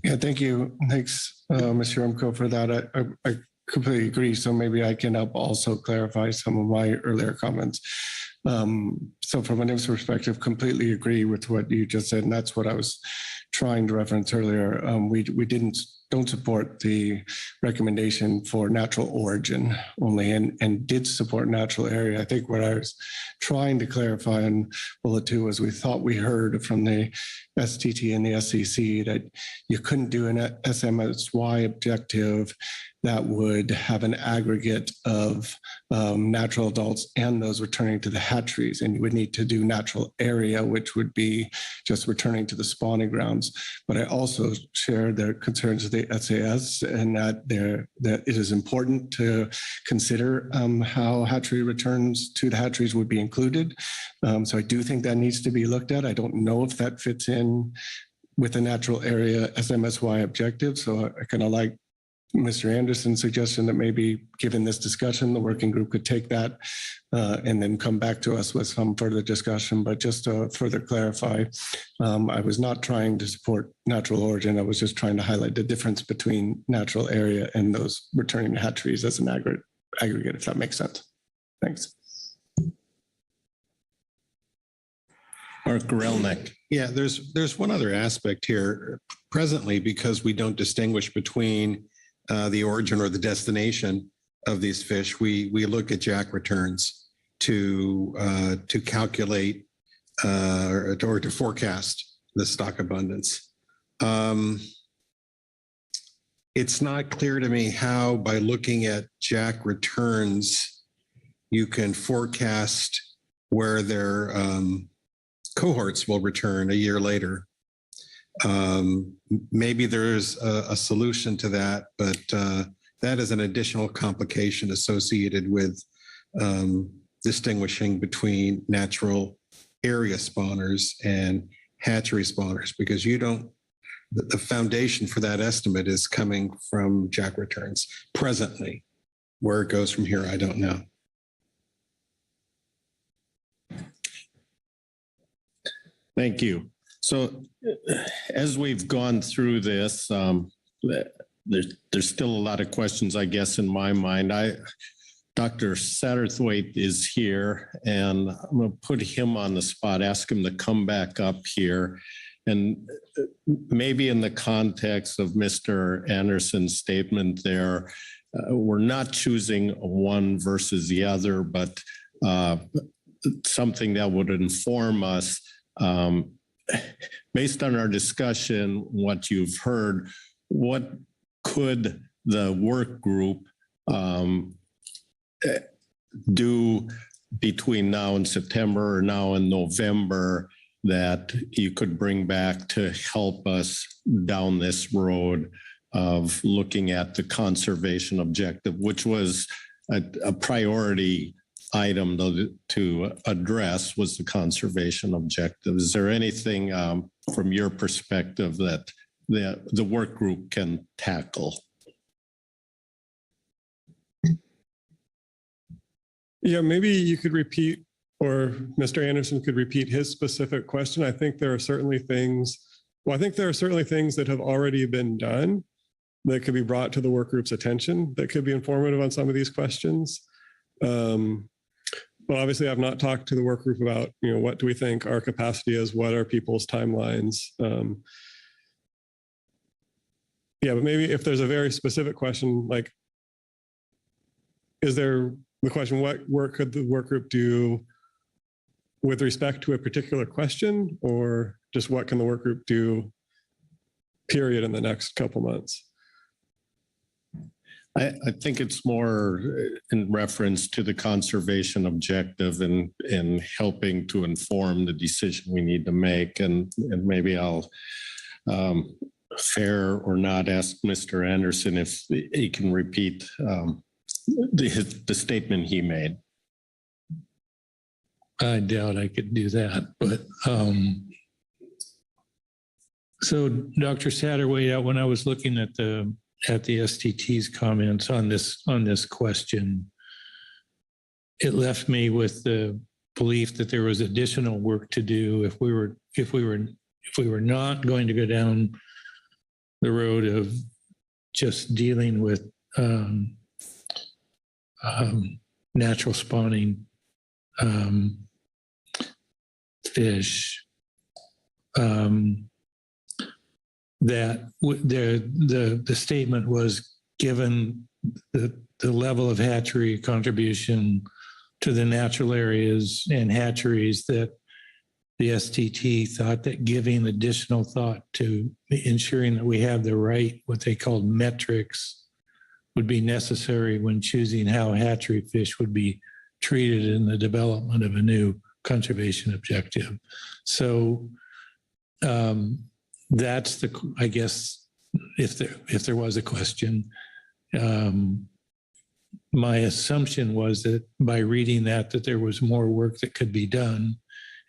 Yeah, thank you. Thanks, Mr. Rumko, for that. I completely agree. So maybe I can help also clarify some of my earlier comments. So from a NIMS perspective, completely agree with what you just said. And that's what I was trying to reference earlier. We don't support the recommendation for natural origin only and did support natural area. I think what I was trying to clarify in bullet 2 was we thought we heard from the STT and the SCC that you couldn't do an SMSY objective that would have an aggregate of natural adults and those returning to the hatcheries. And you would need to do natural area, which would be just returning to the spawning grounds. But I also share their concerns of the SAS and that it is important to consider how hatchery returns to the hatcheries would be included. So I do think that needs to be looked at. I don't know if that fits in with the natural area SMSY objective. So I kind of like Mr. Anderson's suggestion that maybe given this discussion, the working group could take that and then come back to us with some further discussion. But just to further clarify, I was not trying to support natural origin. I was just trying to highlight the difference between natural area and those returning to hatcheries as an aggregate, if that makes sense. Thanks. Mark Gorelnik. Yeah, there's one other aspect here. Presently, because we don't distinguish between the origin or the destination of these fish, we look at jack returns to calculate or to forecast the stock abundance. It's not clear to me how, by looking at jack returns, you can forecast where their cohorts will return a year later. Maybe there's a solution to that, but that is an additional complication associated with distinguishing between natural area spawners and hatchery spawners, because the foundation for that estimate is coming from jack returns presently. where it goes from here, I don't know. Thank you. So as we've gone through this, there's still a lot of questions, I guess, in my mind. Dr. Satterthwaite is here, and I'm going to put him on the spot, ask him to come back up here. And maybe in the context of Mr. Anderson's statement there, we're not choosing one versus the other, but something that would inform us. Based on our discussion, what you've heard, what could the work group do between now and September or now and November that you could bring back to help us down this road of looking at the conservation objective, which was a priority item to address, was the conservation objective. Is there anything from your perspective that the work group can tackle? Yeah, maybe you could repeat, or Mr. Anderson could repeat his specific question. I think there are certainly things, that have already been done that could be brought to the work group's attention that could be informative on some of these questions. But obviously I've not talked to the work group about, what do we think our capacity is? What are people's timelines? Yeah, but maybe if there's a very specific question, like, is there the question, what work could the work group do with respect to a particular question, or just what can the work group do, period, in the next couple months? I think it's more in reference to the conservation objective and helping to inform the decision we need to make. And maybe I'll fair or not ask Mr. Anderson if he can repeat the statement he made. I doubt I could do that, but so Dr. Satterthwaite, when I was looking at the STT's comments on this question, it left me with the belief that there was additional work to do if we were not going to go down the road of just dealing with natural spawning fish, that the statement was, given the level of hatchery contribution to the natural areas and hatcheries, that the STT thought that giving additional thought to ensuring that we have the right, what they called metrics, would be necessary when choosing how hatchery fish would be treated in the development of a new conservation objective. So that's I guess, if there was a question, my assumption was that by reading that there was more work that could be done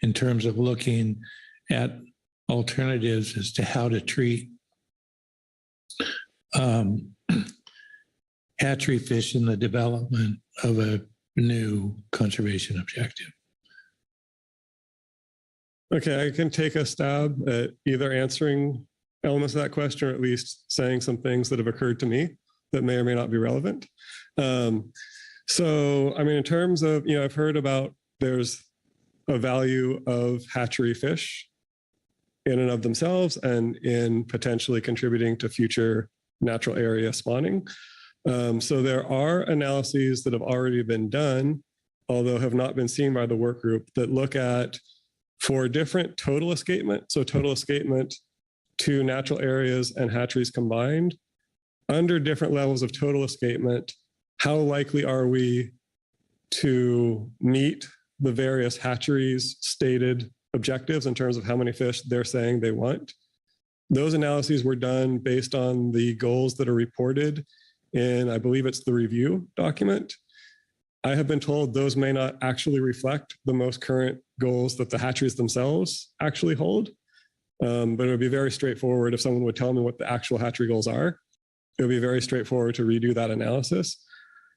in terms of looking at alternatives as to how to treat hatchery fish in the development of a new conservation objective. Okay, I can take a stab at either answering elements of that question, or at least saying some things that have occurred to me that may or may not be relevant. So, I mean, in terms of, I've heard about there's a value of hatchery fish in and of themselves and in potentially contributing to future natural area spawning. So there are analyses that have already been done, although have not been seen by the work group, that look at, for different total escapement, so total escapement to natural areas and hatcheries combined, under different levels of total escapement, how likely are we to meet the various hatcheries' stated objectives in terms of how many fish they're saying they want? Those analyses were done based on the goals that are reported in, I believe it's the review document. I have been told those may not actually reflect the most current goals that the hatcheries themselves actually hold. But it would be very straightforward if someone would tell me what the actual hatchery goals are. It would be very straightforward to redo that analysis.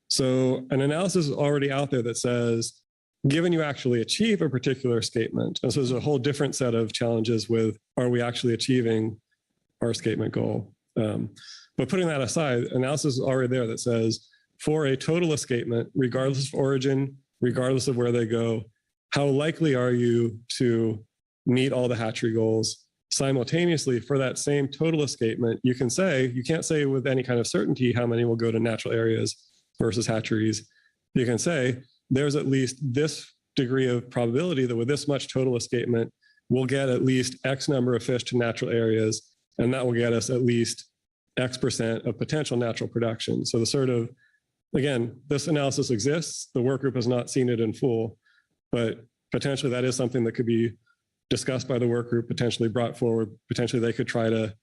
So an analysis is already out there that says, given you actually achieve a particular escapement, and so there's a whole different set of challenges with, are we actually achieving our escapement goal? But putting that aside, analysis is already there that says, for a total escapement, regardless of origin, regardless of where they go, how likely are you to meet all the hatchery goals? Simultaneously, for that same total escapement, you can't say with any kind of certainty how many will go to natural areas versus hatcheries. You can say there's at least this degree of probability that with this much total escapement, we'll get at least X number of fish to natural areas, and that will get us at least X% of potential natural production. So the sort of, again, this analysis exists. The work group has not seen it in full, but potentially that is something that could be discussed by the work group, potentially brought forward. Potentially they could try to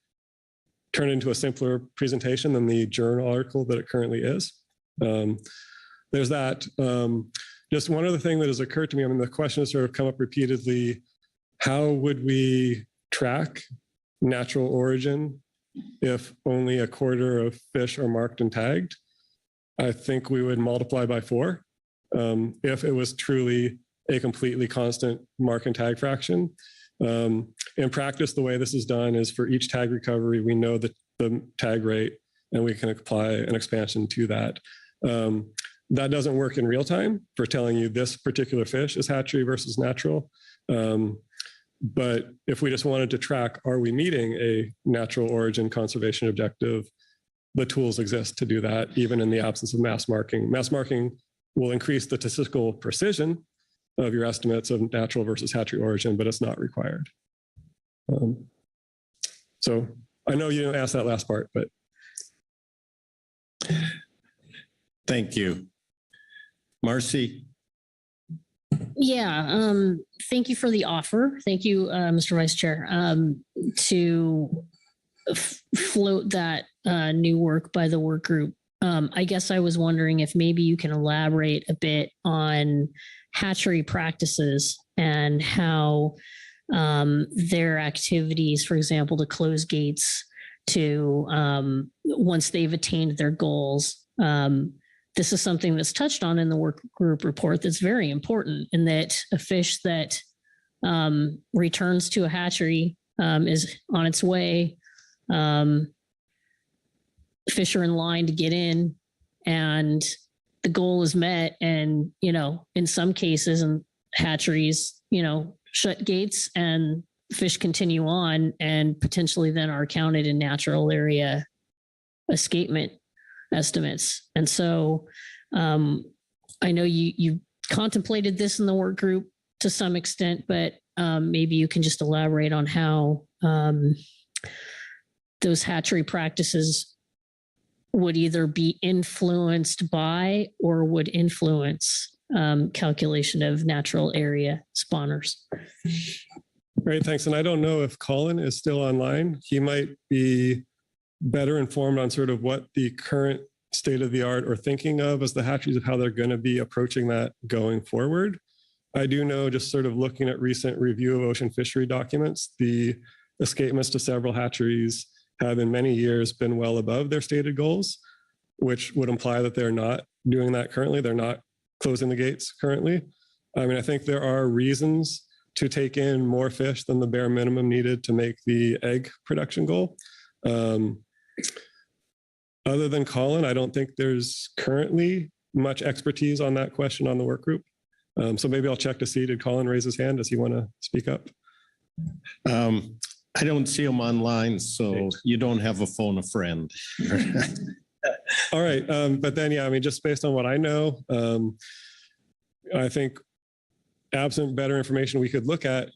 turn it into a simpler presentation than the journal article that it currently is. There's that. Just one other thing that has occurred to me, I mean, the question has sort of come up repeatedly, how would we track natural origin if only a quarter of fish are marked and tagged? I think we would multiply by 4 if it was truly a completely constant mark and tag fraction. In practice, the way this is done is for each tag recovery, we know the tag rate and we can apply an expansion to that. That doesn't work in real time for telling you this particular fish is hatchery versus natural. But if we just wanted to track, are we meeting a natural origin conservation objective, the tools exist to do that, even in the absence of mass marking. Mass marking will increase the statistical precision of your estimates of natural versus hatchery origin, but it's not required. So I know you didn't ask that last part, but. Thank you. Marcy. Yeah, thank you for the offer. Thank you, Mr. Vice Chair, to float that new work by the work group. I guess I was wondering if maybe you can elaborate a bit on hatchery practices and how their activities, for example, to close gates to once they've attained their goals. This is something that's touched on in the work group report that's very important, in that a fish that returns to a hatchery is on its way. Fish are in line to get in and the goal is met. And, in some cases in hatcheries, shut gates and fish continue on and potentially then are counted in natural area escapement estimates. And so I know you contemplated this in the work group to some extent, but maybe you can just elaborate on how those hatchery practices would either be influenced by or would influence calculation of natural area spawners. Great, thanks. And I don't know if Colin is still online. He might be better informed on sort of what the current state of the art or thinking of as the hatcheries of how they're going to be approaching that going forward. I do know, just sort of looking at recent review of ocean fishery documents, the escapements to several hatcheries have in many years been well above their stated goals, which would imply that they're not doing that currently. They're not closing the gates currently. I mean, I think there are reasons to take in more fish than the bare minimum needed to make the egg production goal. Other than Colin, I don't think there's currently much expertise on that question on the work group. So maybe I'll check to see, did Colin raise his hand? Does he want to speak up? I don't see him online, so you don't have a phone a friend. All right. But then, yeah, I mean, just based on what I know, I think absent better information, we could look at,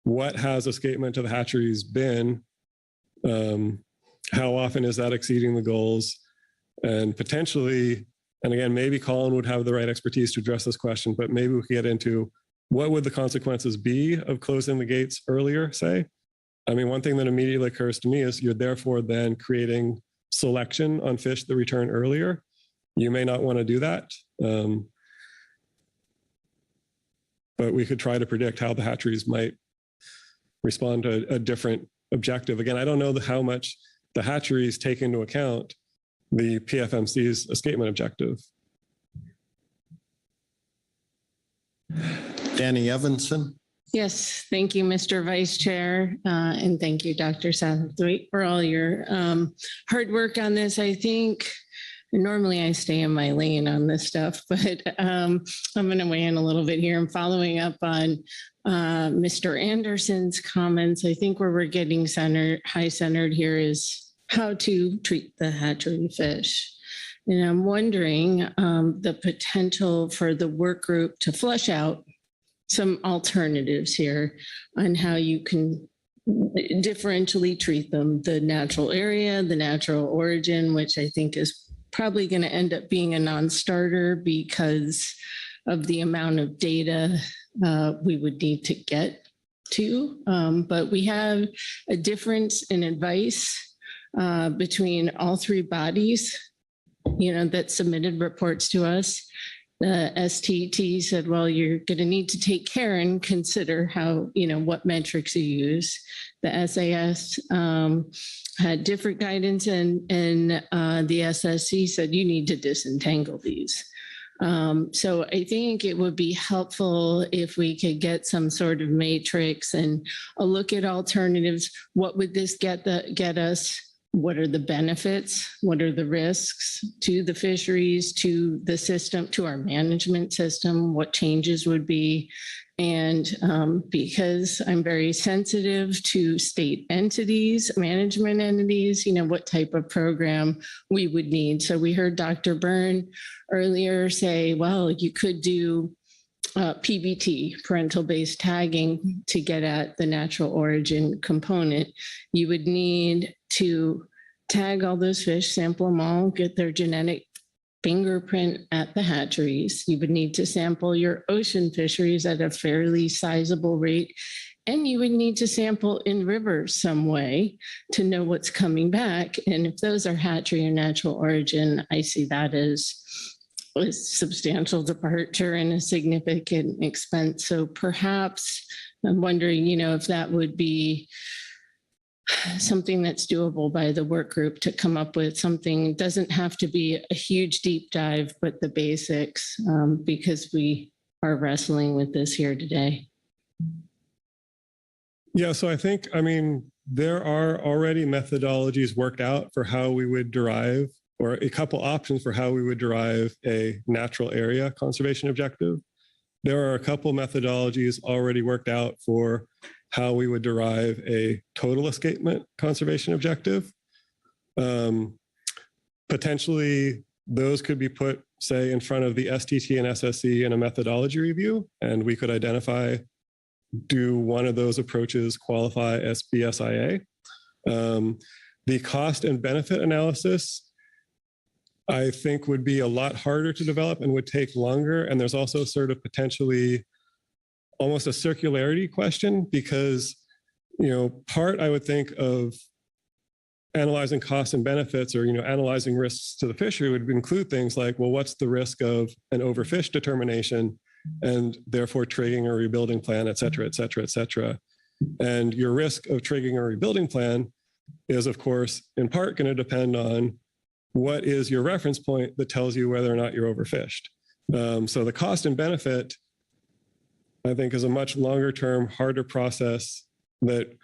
what has escapement to the hatcheries been? How often is that exceeding the goals? And potentially, and again, maybe Colin would have the right expertise to address this question, but maybe we could get into what would the consequences be of closing the gates earlier, say? I mean, one thing that immediately occurs to me is you're therefore then creating selection on fish that return earlier. You may not want to do that. But we could try to predict how the hatcheries might respond to a different objective. Again, I don't know how much the hatcheries take into account the PFMC's escapement objective. Danny Evanson. Yes, thank you, Mr. Vice Chair, and thank you, Dr. Satterthwaite, for all your hard work on this. I think normally I stay in my lane on this stuff, but I'm going to weigh in a little bit here. I'm following up on Mr. Anderson's comments. I think where we're getting high-centered here is how to treat the hatchery fish. And I'm wondering the potential for the work group to flesh out some alternatives here on how you can differentially treat them, the natural area, the natural origin, which I think is probably going to end up being a non-starter because of the amount of data we would need to get to. But we have a difference in advice between all three bodies, that submitted reports to us. The STT said, well, you're going to need to take care and consider how, what metrics you use. The SAS had different guidance and the SSC said you need to disentangle these. So I think it would be helpful if we could get some sort of matrix and a look at alternatives. What would this get us? What are the benefits? What are the risks to the fisheries, to the system, to our management system? What changes would be? And because I'm very sensitive to state entities, management entities, what type of program we would need. So we heard Dr. Byrne earlier say, well, you could do PBT, parental-based tagging, to get at the natural origin component. You would need to tag all those fish, sample them all, get their genetic fingerprint at the hatcheries. You would need to sample your ocean fisheries at a fairly sizable rate. And you would need to sample in rivers some way to know what's coming back. And if those are hatchery or natural origin, I see that as a substantial departure and a significant expense. So perhaps I'm wondering, if that would be something that's doable by the work group to come up with something. It doesn't have to be a huge deep dive, but the basics, because we are wrestling with this here today. Yeah, so I think, there are already methodologies worked out for how we would derive, or a couple options for how we would derive a natural area conservation objective. There are a couple methodologies already worked out for how we would derive a total escapement conservation objective. Potentially, those could be put, say, in front of the STT and SSC in a methodology review, and we could identify, do one of those approaches qualify as BSIA? The cost and benefit analysis, I think, would be a lot harder to develop and would take longer. And there's also sort of potentially almost a circularity question because, part I would think of analyzing costs and benefits or, analyzing risks to the fishery would include things like, well, what's the risk of an overfish determination and therefore triggering a rebuilding plan, et cetera, et cetera, et cetera. And your risk of triggering a rebuilding plan is, of course, in part going to depend on what is your reference point that tells you whether or not you're overfished. So the cost and benefit, I think, is a much longer term, harder process that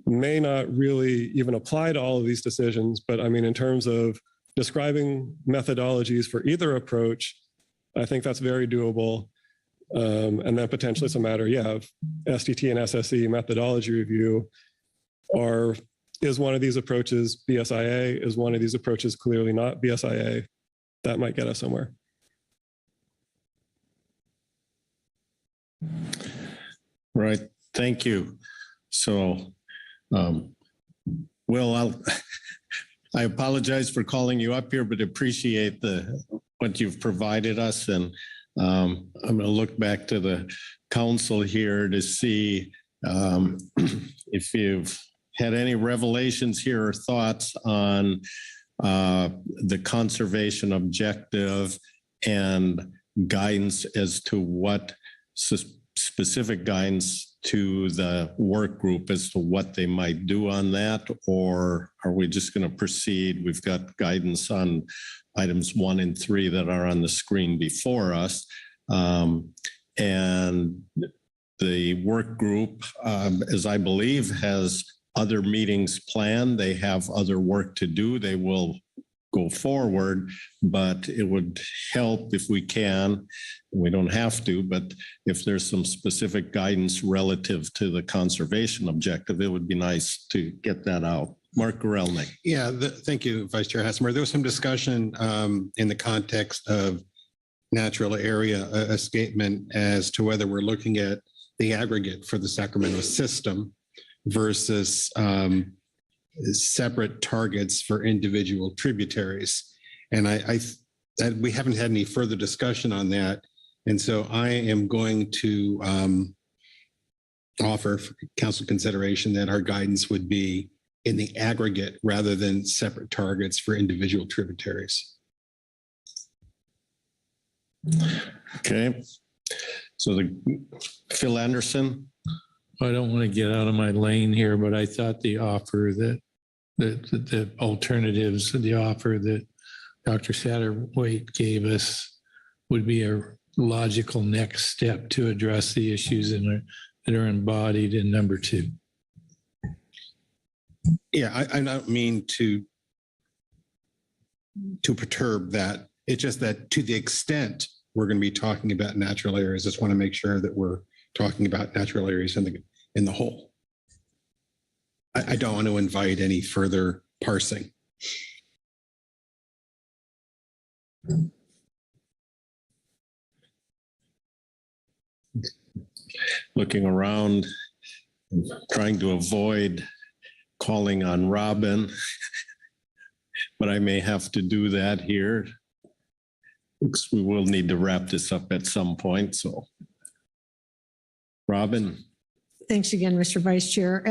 may not really even apply to all of these decisions. But in terms of describing methodologies for either approach, I think that's very doable. And then potentially it's a matter, of STT and SSC methodology review. Is one of these approaches BSIA? Is one of these approaches clearly not BSIA? That might get us somewhere. Right. Thank you. So, Will, I apologize for calling you up here, but appreciate what you've provided us. And I'm going to look back to the council here to see if you've had any revelations here or thoughts on the conservation objective and guidance as to what specific guidance to the work group as to what they might do on that, or are we just going to proceed? We've got guidance on items 1 and 3 that are on the screen before us. And the work group, as I believe, has other meetings planned. They have other work to do. They will go forward, but it would help if we can. We don't have to, but if there's some specific guidance relative to the conservation objective, it would be nice to get that out. Mark Gorelnik. Yeah, thank you, Vice Chair Hassemer. There was some discussion in the context of natural area escapement as to whether we're looking at the aggregate for the Sacramento system versus separate targets for individual tributaries. And we haven't had any further discussion on that. And so I am going to offer for council consideration that our guidance would be in the aggregate rather than separate targets for individual tributaries. Okay. So Phil Anderson. I don't want to get out of my lane here, but I thought the offer that the alternatives, the offer that Dr. Satterthwaite gave us would be a logical next step to address the issues that are embodied in number 2. Yeah, I don't mean to perturb that. It's just that to the extent we're going to be talking about natural areas, just want to make sure that we're talking about natural areas in the whole. I don't want to invite any further parsing. Looking around, trying to avoid calling on Robin, but I may have to do that here because we will need to wrap this up at some point. So, Robin. Thanks again, Mr. Vice Chair.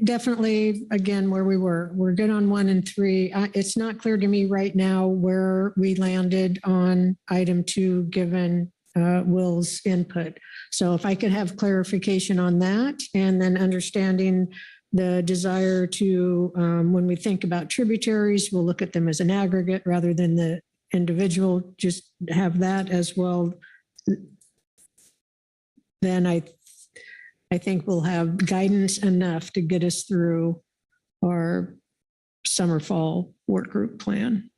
Definitely, again, where we're good on 1 and 3. It's not clear to me right now where we landed on item 2, given Will's input. So if I could have clarification on that, and then understanding the desire to, when we think about tributaries, we'll look at them as an aggregate rather than the individual, just have that as well. Then I think we'll have guidance enough to get us through our summer fall work group plan.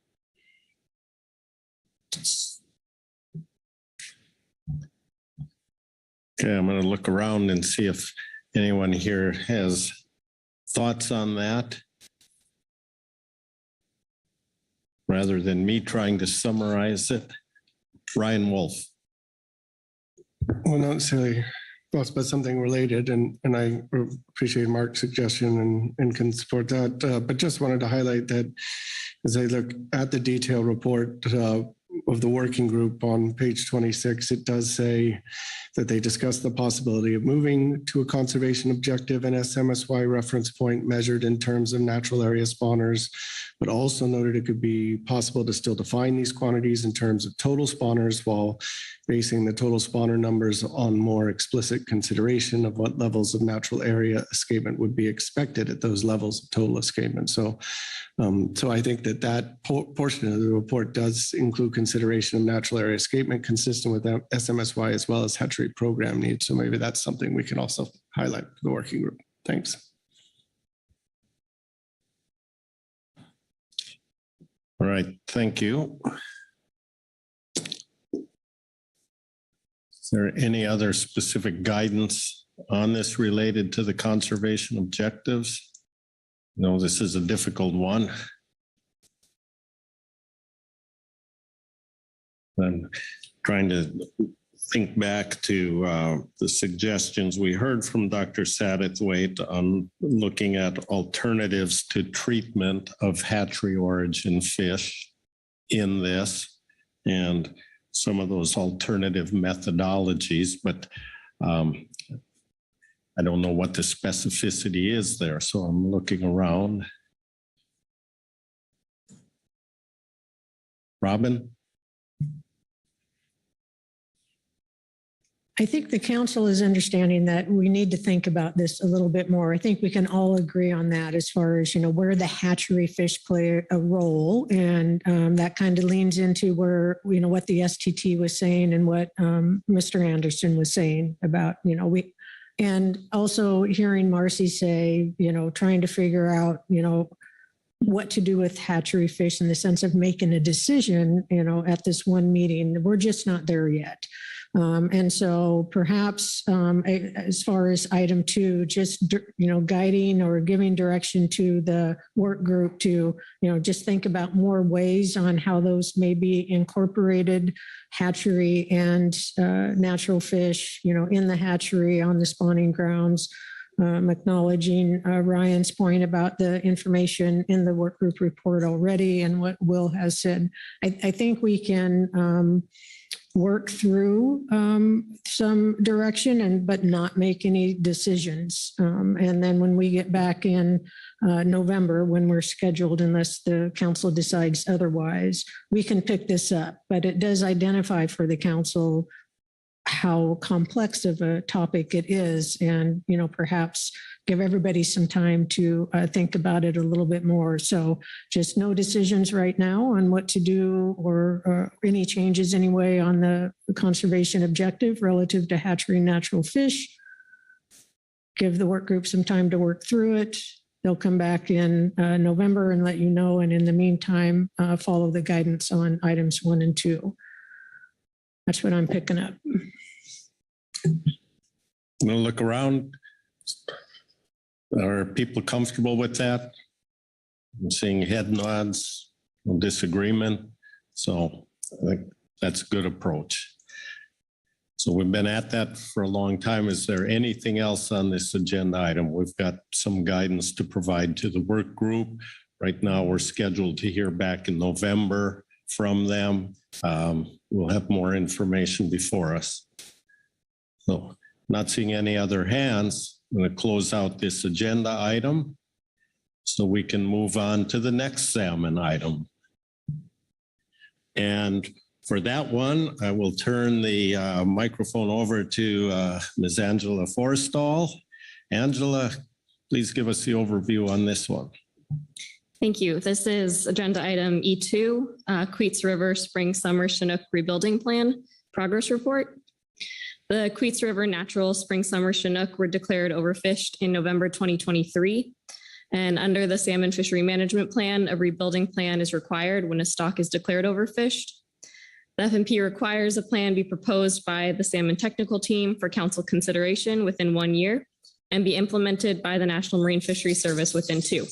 Okay, I'm going to look around and see if anyone here has thoughts on that. Rather than me trying to summarize it, Ryan Wolf. Well, not necessarily thoughts, but something related, and I appreciate Mark's suggestion and can support that. But just wanted to highlight that as I look at the detailed report of the working group on page 26, it does say that they discussed the possibility of moving to a conservation objective and SMSY reference point measured in terms of natural area spawners, but also noted it could be possible to still define these quantities in terms of total spawners while basing the total spawner numbers on more explicit consideration of what levels of natural area escapement would be expected at those levels of total escapement. So I think that portion of the report does include consideration of natural area escapement consistent with SMSY as well as hatchery program needs. So maybe that's something we can also highlight for the working group. Thanks. All right, thank you. Is there any other specific guidance on this related to the conservation objectives? No, this is a difficult one. I'm trying to think back to the suggestions we heard from Dr. Satterthwaite on looking at alternatives to treatment of hatchery origin fish in this and some of those alternative methodologies, but I don't know what the specificity is there, so I'm looking around. Robin? I think the council is understanding that we need to think about this a little bit more. I think we can all agree on that as far as, where the hatchery fish play a role. And that kind of leans into where, what the STT was saying and what Mr. Anderson was saying about, and also hearing Marcy say, trying to figure out, what to do with hatchery fish in the sense of making a decision, at this one meeting. We're just not there yet. And so perhaps as far as item 2, just, guiding or giving direction to the work group to, just think about more ways on how those may be incorporated, hatchery and natural fish, in the hatchery on the spawning grounds. Acknowledging Ryan's point about the information in the work group report already and what Will has said. I think we can work through some direction but not make any decisions. And then when we get back in November, when we're scheduled, unless the council decides otherwise, we can pick this up. But it does identify for the council how complex of a topic it is, and perhaps give everybody some time to think about it a little bit more. So just no decisions right now on what to do or any changes anyway on the conservation objective relative to hatchery natural fish. Give the work group some time to work through it. They'll come back in November and let you know. And in the meantime, follow the guidance on items 1 and 2. That's what I'm picking up. I'm going to look around. Are people comfortable with that? I'm seeing head nods, no disagreement. So I think that's a good approach. So we've been at that for a long time. Is there anything else on this agenda item? We've got some guidance to provide to the work group. Right now, we're scheduled to hear back in November from them. We'll have more information before us. So not seeing any other hands, I'm going to close out this agenda item so we can move on to the next salmon item. And for that one, I will turn the microphone over to Ms. Angela Forstall. Angela, please give us the overview on this one. Thank you. This is agenda item E2, Queets River Spring Summer Chinook Rebuilding Plan Progress Report. The Queets River Natural Spring Summer Chinook were declared overfished in November 2023. And under the Salmon Fishery Management Plan, a rebuilding plan is required when a stock is declared overfished. The FMP requires a plan be proposed by the Salmon Technical Team for council consideration within 1 year and be implemented by the National Marine Fisheries Service within 2.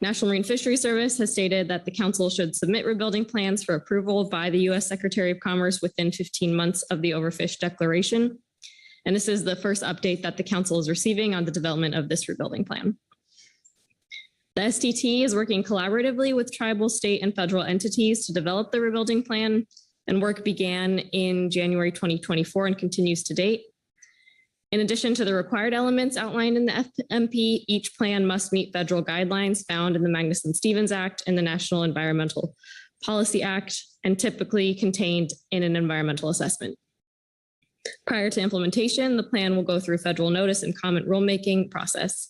National Marine Fisheries Service has stated that the council should submit rebuilding plans for approval by the U.S. Secretary of Commerce within 15 months of the overfish declaration. And this is the first update that the council is receiving on the development of this rebuilding plan. The STT is working collaboratively with tribal, state, and federal entities to develop the rebuilding plan, and work began in January 2024 and continues to date. In addition to the required elements outlined in the FMP, each plan must meet federal guidelines found in the Magnuson-Stevens Act and the National Environmental Policy Act, and typically contained in an environmental assessment. Prior to implementation, the plan will go through federal notice and comment rulemaking process.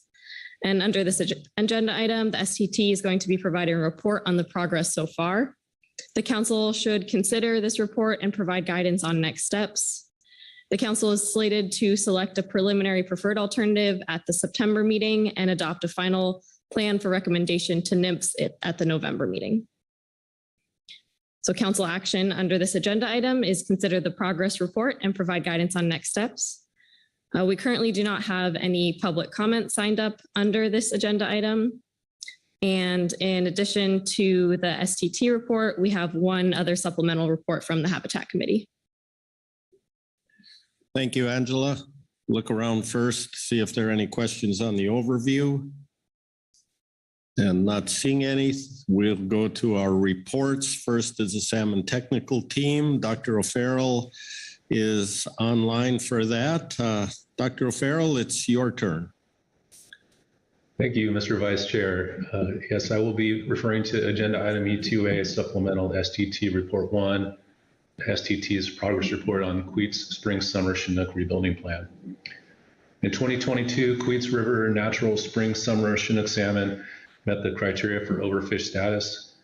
And under this agenda item, the STT is going to be providing a report on the progress so far. The council should consider this report and provide guidance on next steps. The council is slated to select a preliminary preferred alternative at the September meeting and adopt a final plan for recommendation to NMFS at the November meeting. So council action under this agenda item is consider the progress report and provide guidance on next steps. We currently do not have any public comments signed up under this agenda item. And in addition to the STT report, we have one other supplemental report from the Habitat Committee. Thank you, Angela. Look around first, see if there are any questions on the overview. And not seeing any, we'll go to our reports. First is the Salmon Technical Team. Dr. O'Farrell is online for that. Dr. O'Farrell, it's your turn. Thank you, Mr. Vice Chair. Yes, I will be referring to agenda item E2A, supplemental STT report 1. STT's progress report on Queets Spring Summer Chinook rebuilding plan. In 2022, Queets River natural spring summer Chinook salmon met the criteria for overfish status.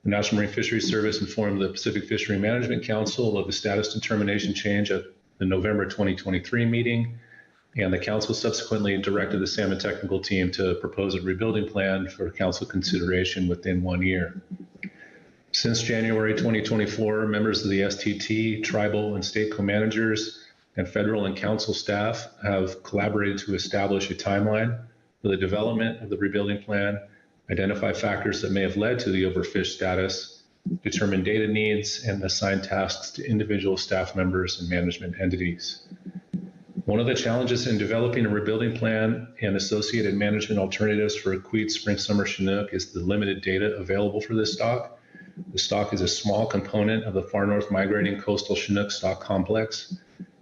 The National Marine Fisheries Service informed the Pacific Fishery Management Council of the status determination change at the November 2023 meeting, and the council subsequently directed the salmon technical team to propose a rebuilding plan for council consideration within 1 year. Since January 2024, members of the STT, tribal and state co-managers, and federal and council staff have collaborated to establish a timeline for the development of the rebuilding plan, identify factors that may have led to the overfish status, determine data needs, and assign tasks to individual staff members and management entities. One of the challenges in developing a rebuilding plan and associated management alternatives for Queets Spring Summer Chinook is the limited data available for this stock. The stock is a small component of the far north migrating coastal Chinook stock complex.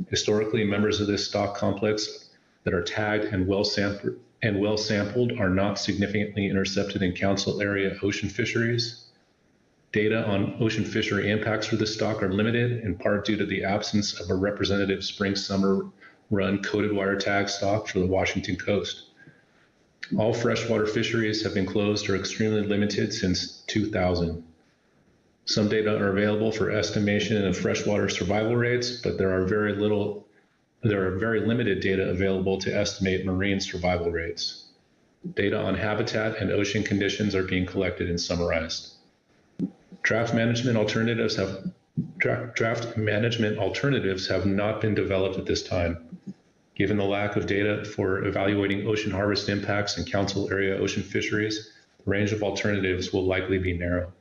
Historically, members of this stock complex that are tagged and well sampled are not significantly intercepted in council area ocean fisheries. Data on ocean fishery impacts for this stock are limited, in part due to the absence of a representative spring-summer run coated wire tag stock for the Washington coast. All freshwater fisheries have been closed or extremely limited since 2000. Some data are available for estimation of freshwater survival rates, but there are very limited data available to estimate marine survival rates. Data on habitat and ocean conditions are being collected and summarized. Draft management alternatives have not been developed at this time. Given the lack of data for evaluating ocean harvest impacts in council area ocean fisheries, the range of alternatives will likely be narrow.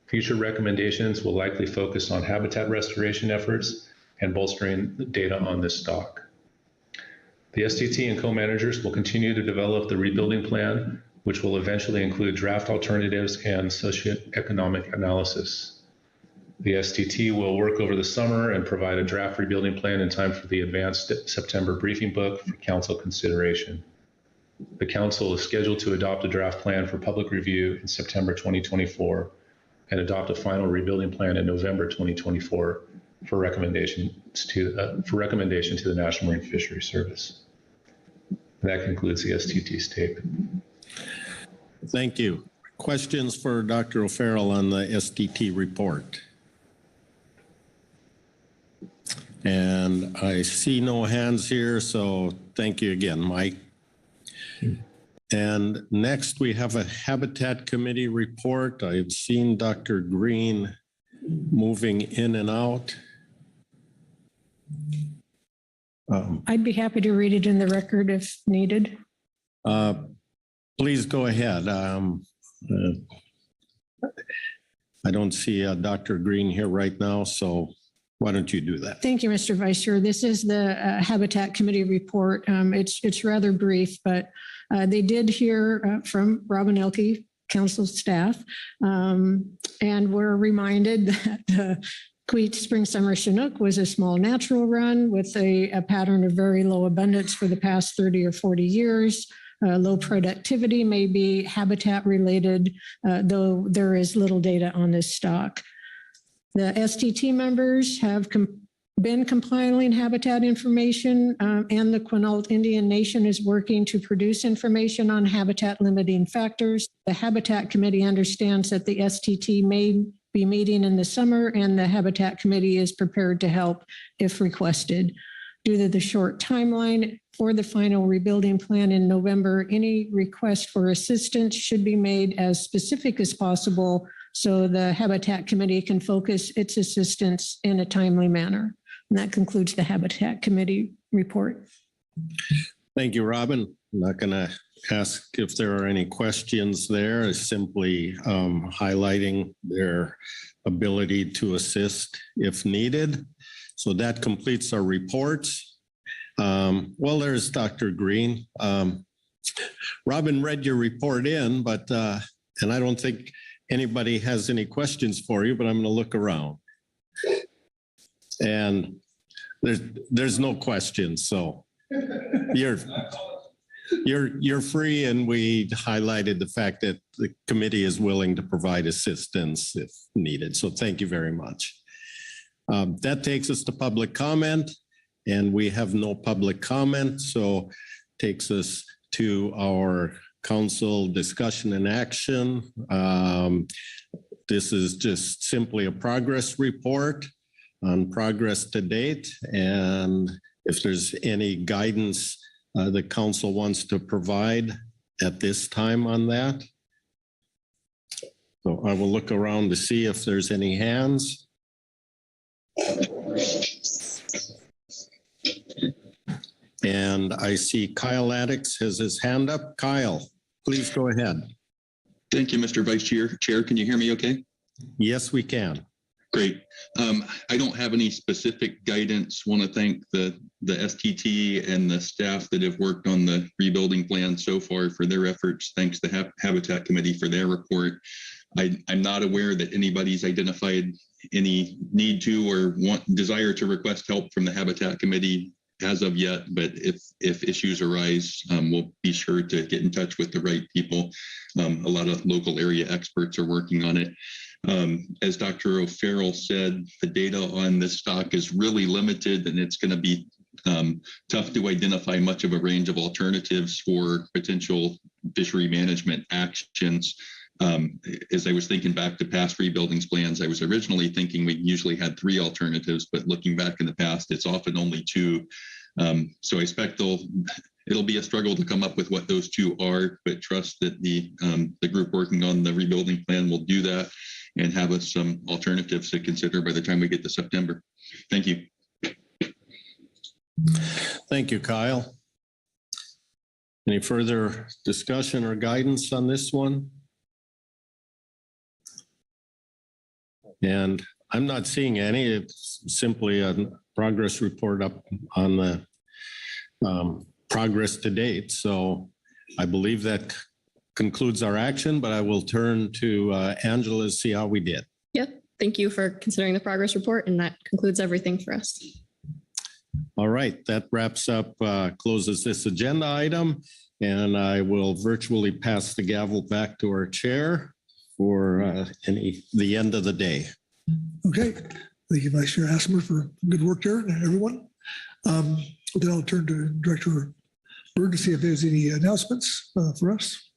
Future recommendations will likely focus on habitat restoration efforts and bolstering the data on this stock. The STT and co-managers will continue to develop the rebuilding plan, which will eventually include draft alternatives and socioeconomic analysis. The STT will work over the summer and provide a draft rebuilding plan in time for the advanced September briefing book for council consideration. The council is scheduled to adopt a draft plan for public review in September 2024 and adopt a final rebuilding plan in November 2024 for recommendation to the National Marine Fisheries Service. And that concludes the STT statement. Thank you. Questions for Dr. O'Farrell on the STT report? And I see no hands here, so thank you again, Mike. And next we have a Habitat Committee report. I've seen Dr. Green moving in and out. I'd be happy to read it in the record if needed. Please go ahead. I don't see Dr. Green here right now, so why don't you do that? Thank you, Mr. Vice Chair. This is the Habitat Committee report. It's rather brief, but they did hear from Robin Elke, council staff, and were reminded that Queets Spring Summer Chinook was a small natural run with a pattern of very low abundance for the past 30 or 40 years. Low productivity may be habitat related, though there is little data on this stock. The STT members have been compiling habitat information, and the Quinault Indian Nation is working to produce information on habitat limiting factors. The Habitat Committee understands that the STT may be meeting in the summer, and the Habitat Committee is prepared to help if requested. Due to the short timeline for the final rebuilding plan in November, any request for assistance should be made as specific as possible so the Habitat Committee can focus its assistance in a timely manner. And that concludes the Habitat Committee report. Thank you, Robin. I'm not going to ask if there are any questions there. It's simply highlighting their ability to assist if needed. So that completes our reports. Well, there's Dr. Green. Robin read your report in, but and I don't think anybody has any questions for you, but I'm going to look around. And there's no questions, so you're free, and we highlighted the fact that the committee is willing to provide assistance if needed. So thank you very much. That takes us to public comment, and we have no public comment, so takes us to our council discussion and action. This is just simply a progress report on progress to date, and if there's any guidance the council wants to provide at this time on that. So I will look around to see if there's any hands. And I see Kyle Addix has his hand up. Kyle, please go ahead. Thank you, Mr. Vice Chair. Chair, can you hear me okay? Yes, we can. Great. I don't have any specific guidance. Want to thank the STT and the staff that have worked on the rebuilding plan so far for their efforts. Thanks to Habitat Committee for their report. I'm not aware that anybody's identified any need to or desire to request help from the Habitat Committee as of yet, but if issues arise, we'll be sure to get in touch with the right people. A lot of local area experts are working on it. As Dr. O'Farrell said, the data on this stock is really limited, and it's going to be tough to identify much of a range of alternatives for potential fishery management actions. As I was thinking back to past rebuildings plans, I was originally thinking we usually had 3 alternatives, but looking back in the past, it's often only 2. So I expect it'll be a struggle to come up with what those 2 are, but trust that the group working on the rebuilding plan will do that and have us some alternatives to consider by the time we get to September. Thank you. Thank you, Kyle. Any further discussion or guidance on this one? And I'm not seeing any. It's simply a progress report up on the progress to date. So I believe that concludes our action, but I will turn to Angela to see how we did. Yep. Thank you for considering the progress report, and that concludes everything for us. All right, that wraps up, closes this agenda item, and I will virtually pass the gavel back to our chair for the end of the day. Okay, thank you, Vice Chair Asmer, for good work there, everyone. Then I'll turn to Director Bird to see if there's any announcements for us.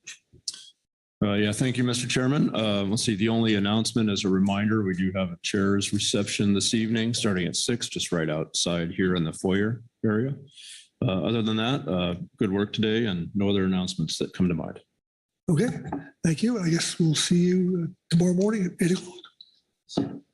Yeah, thank you, Mr. Chairman. Let's see, the only announcement as a reminder, we do have a chair's reception this evening, starting at 6, just right outside here in the foyer area. Other than that, good work today and no other announcements that come to mind. Okay, thank you. I guess we'll see you tomorrow morning at 8 o'clock.